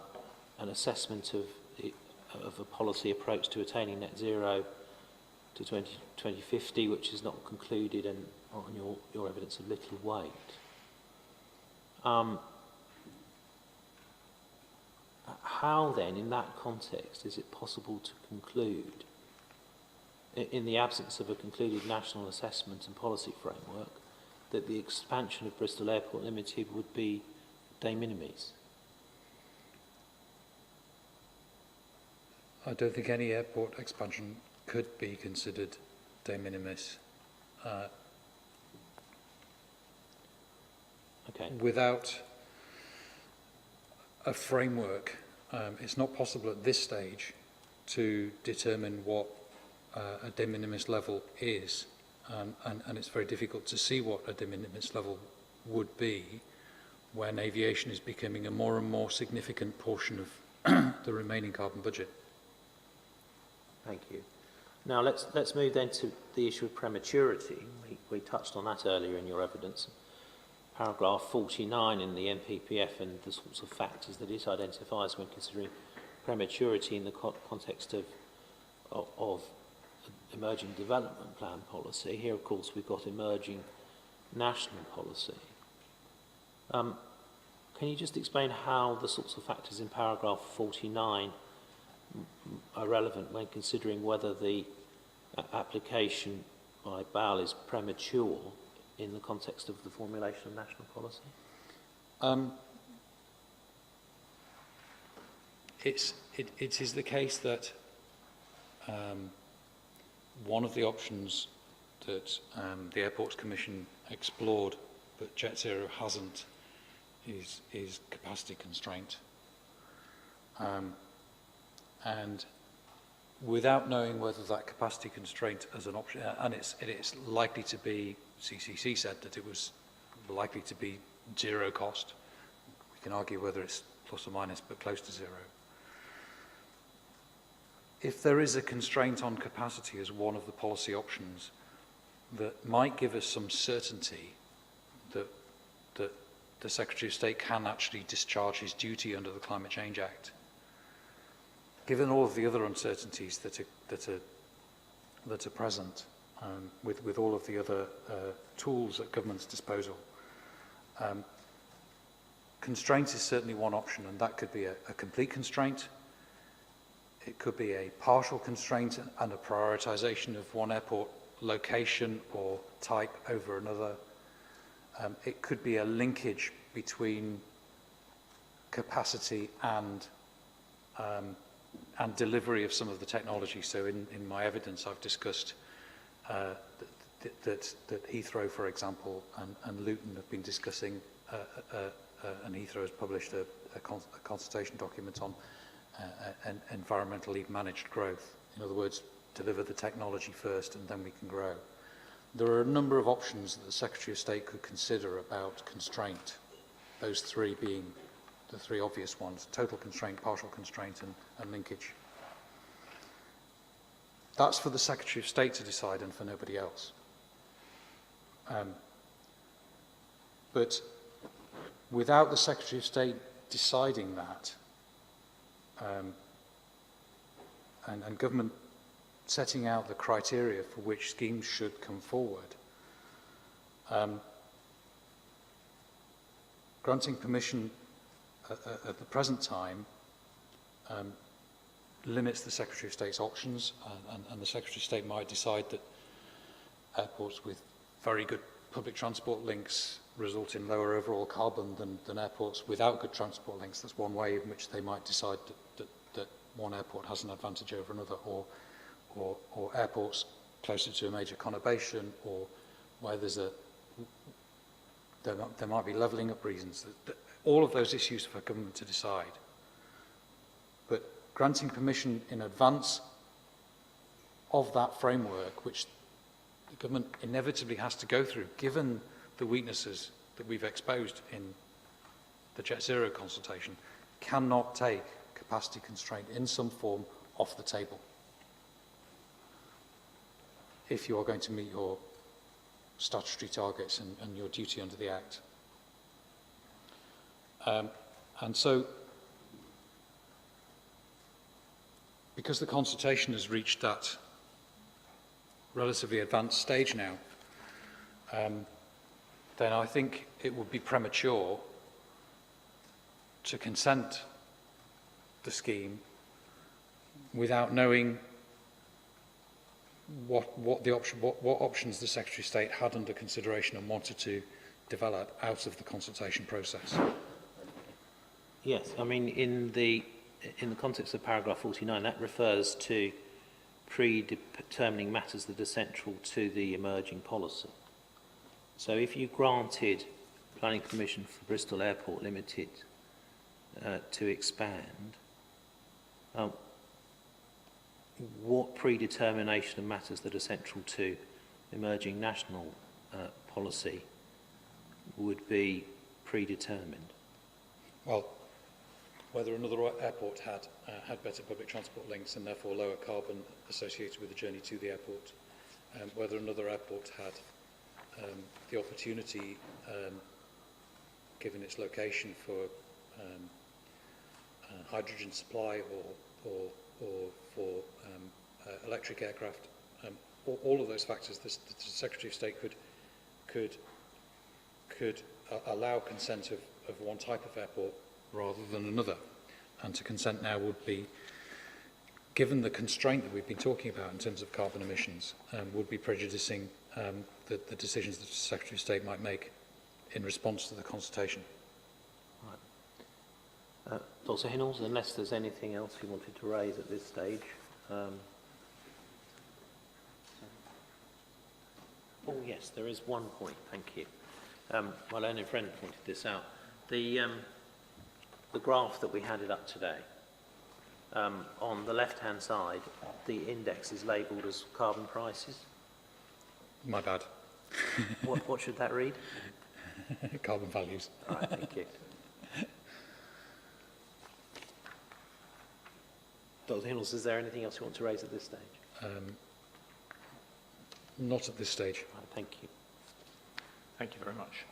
assessment of a policy approach to attaining net zero to 2050, which is not concluded, and on your evidence of little weight. How then, in that context, is it possible to conclude, in the absence of a concluded national assessment and policy framework, that the expansion of Bristol Airport Limited would be de minimis? I don't think any airport expansion could be considered de minimis. Okay. Without a framework, it's not possible at this stage to determine what a de minimis level is, and it's very difficult to see what a de minimis level would be when aviation is becoming a more and more significant portion of the remaining carbon budget. Thank you. Now let's move then to the issue of prematurity. We touched on that earlier in your evidence. Paragraph 49 in the NPPF and the sorts of factors that it identifies when considering prematurity in the context of emerging development plan policy. Here, of course, we've got emerging national policy. Can you just explain how the sorts of factors in paragraph 49 are relevant when considering whether the application by BAL is premature in the context of the formulation of national policy? It is the case that one of the options that the Airports Commission explored, but Jet Zero hasn't, is capacity constraint. And without knowing whether that capacity constraint as an option, and it's likely to be, CCC said that it was likely to be zero cost. We can argue whether it's plus or minus, but close to zero. If there is a constraint on capacity as one of the policy options that might give us some certainty that the Secretary of State can actually discharge his duty under the Climate Change Act, given all of the other uncertainties that are present, with all of the other tools at government's disposal, constraint is certainly one option, and that could be a complete constraint. It could be a partial constraint and a prioritisation of one airport location or type over another. It could be a linkage between capacity and delivery of some of the technology. So in my evidence, I've discussed that Heathrow, for example, and Luton have been discussing, and Heathrow has published a consultation document on an environmentally managed growth. In other words, deliver the technology first and then we can grow. There are a number of options that the Secretary of State could consider about constraint, those three being the three obvious ones: total constraint, partial constraint, and linkage. That's for the Secretary of State to decide and for nobody else. But without the Secretary of State deciding that, and government setting out the criteria for which schemes should come forward, granting permission at the present time limits the Secretary of State's options, and the Secretary of State might decide that airports with very good public transport links result in lower overall carbon than airports without good transport links. That's one way in which they might decide that one airport has an advantage over another, or airports closer to a major conurbation, or where there might be levelling up reasons. All of those issues for government to decide. But granting permission in advance of that framework, which the government inevitably has to go through, given the weaknesses that we've exposed in the Jet Zero consultation, cannot take capacity constraint in some form off the table if you are going to meet your statutory targets and your duty under the Act. And so, because the consultation has reached that relatively advanced stage now, then I think it would be premature to consent the scheme without knowing what options the Secretary of State had under consideration and wanted to develop out of the consultation process. Yes, I mean, in the context of paragraph 49, that refers to predetermining matters that are central to the emerging policy. So if you granted planning permission for Bristol Airport Limited to expand, what predetermination of matters that are central to emerging national policy would be predetermined? Well, whether another airport had better public transport links and therefore lower carbon associated with the journey to the airport, whether another airport had the opportunity, given its location, for hydrogen supply or for electric aircraft, all of those factors, the Secretary of State could allow consent of one type of airport rather than another. And to consent now would be, given the constraint that we've been talking about in terms of carbon emissions, would be prejudicing the decisions that the Secretary of State might make in response to the consultation. Right. Dr. Hinnells, unless there's anything else you wanted to raise at this stage. Oh yes, there is one point, thank you. My learned friend pointed this out. The graph that we handed up today, on the left-hand side, the index is labelled as carbon prices. My bad. What should that read? Carbon values. All right, thank you. Dr. Hinnells, is there anything else you want to raise at this stage? Not at this stage. All right, thank you. Thank you very much.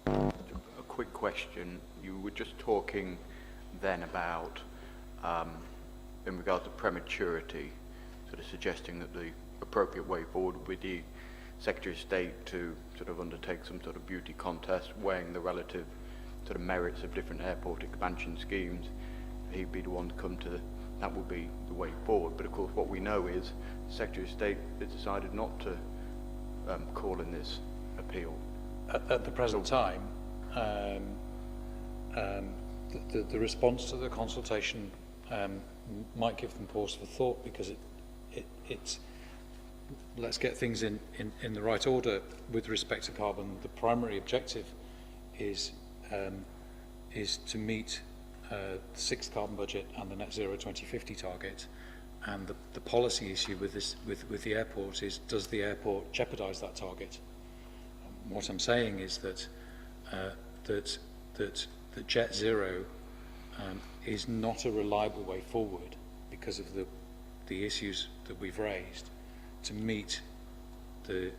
A quick question. You were just talking then about, in regard to prematurity, sort of suggesting that the appropriate way forward would be the Secretary of State to sort of undertake some sort of beauty contest, weighing the relative sort of merits of different airport expansion schemes. He'd be the one to come to, that would be the way forward. But of course what we know is the Secretary of State has decided not to call in this appeal. At the present time, the response to the consultation might give them pause for thought, because it's let's get things in the right order with respect to carbon. The primary objective is to meet the sixth carbon budget and the net zero 2050 target, and the policy issue with the airport is, does the airport jeopardise that target? What I'm saying is that that Jet Zero is not a reliable way forward because of the issues that we've raised, to meet the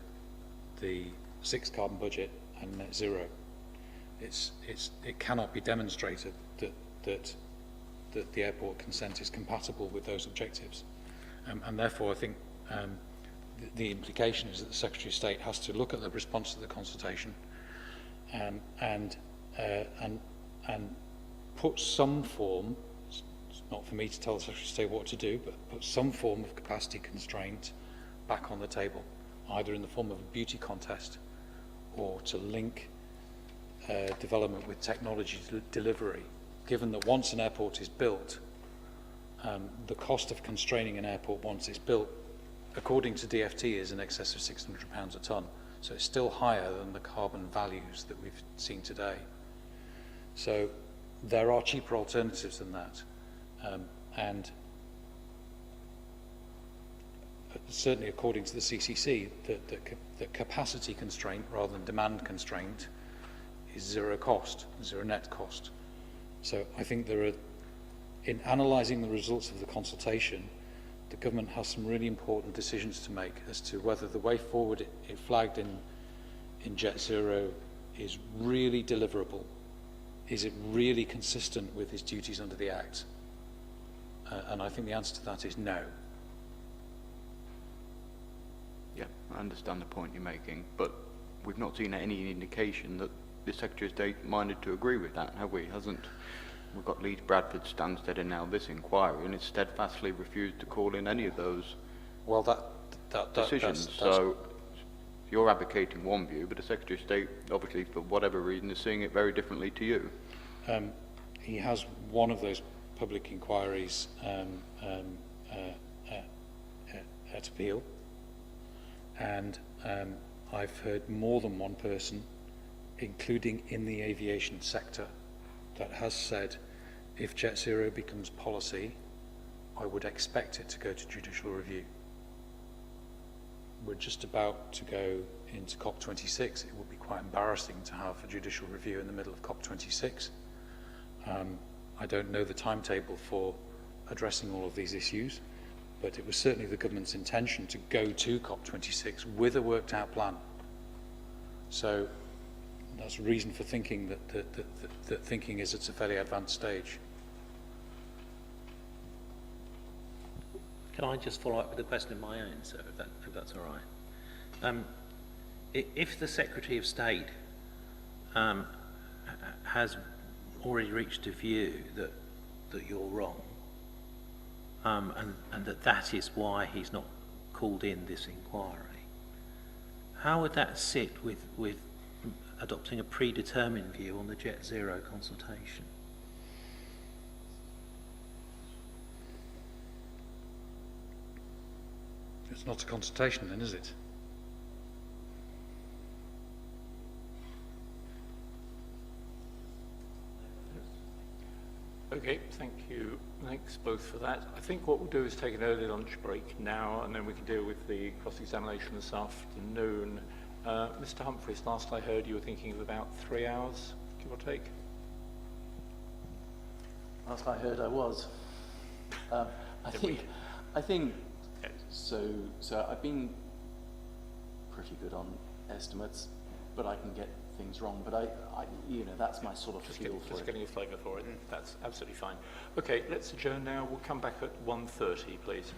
6 carbon budget and net zero. It cannot be demonstrated that the airport consent is compatible with those objectives, and therefore I think the implication is that the Secretary of State has to look at the response to the consultation and put some form. It's not for me to tell the Secretary of State what to do, but put some form of capacity constraint back on the table, either in the form of a beauty contest or to link development with technology delivery, given that once an airport is built, the cost of constraining an airport once it's built, according to DFT, is in excess of £600 a tonne. So it's still higher than the carbon values that we've seen today. So there are cheaper alternatives than that. And certainly according to the CCC, the capacity constraint rather than demand constraint is zero cost, zero net cost. So I think in analysing the results of the consultation, the government has some really important decisions to make as to whether the way forward it flagged in Jet Zero is really deliverable. Is it really consistent with his duties under the Act? And I think the answer to that is no. Yeah, I understand the point you're making, but we've not seen any indication that the Secretary of State minded to agree with that, have we? We've got Leeds, Bradford, Stansted, and now this inquiry, and it's steadfastly refused to call in any of those decisions. So you're advocating one view, but the Secretary of State, obviously, for whatever reason, is seeing it very differently to you. He has one of those public inquiries at appeal, and I've heard more than one person, including in the aviation sector, that has said, if Jet Zero becomes policy, I would expect it to go to judicial review. We're just about to go into COP26. It would be quite embarrassing to have a judicial review in the middle of COP26. I don't know the timetable for addressing all of these issues, but it was certainly the government's intention to go to COP26 with a worked out plan. So that's a reason for thinking that thinking is at a fairly advanced stage. Can I just follow up with a question of my own, sir, if that's all right? If the Secretary of State has already reached a view that you're wrong, and that is why he's not called in this inquiry, how would that sit with adopting a predetermined view on the Jet Zero consultation? It's not a consultation then, is it? Okay, thank you. Thanks both for that. I think what we'll do is take an early lunch break now, and then we can deal with the cross-examination this afternoon. Mr. Humphreys, last I heard you were thinking of about 3 hours, give or take? Last I heard I was. I think so I've been pretty good on estimates, but I can get things wrong. But I that's my sort of feel for it. Just getting a flavour for it. That's absolutely fine. Okay, let's adjourn now. We'll come back at 1:30, please.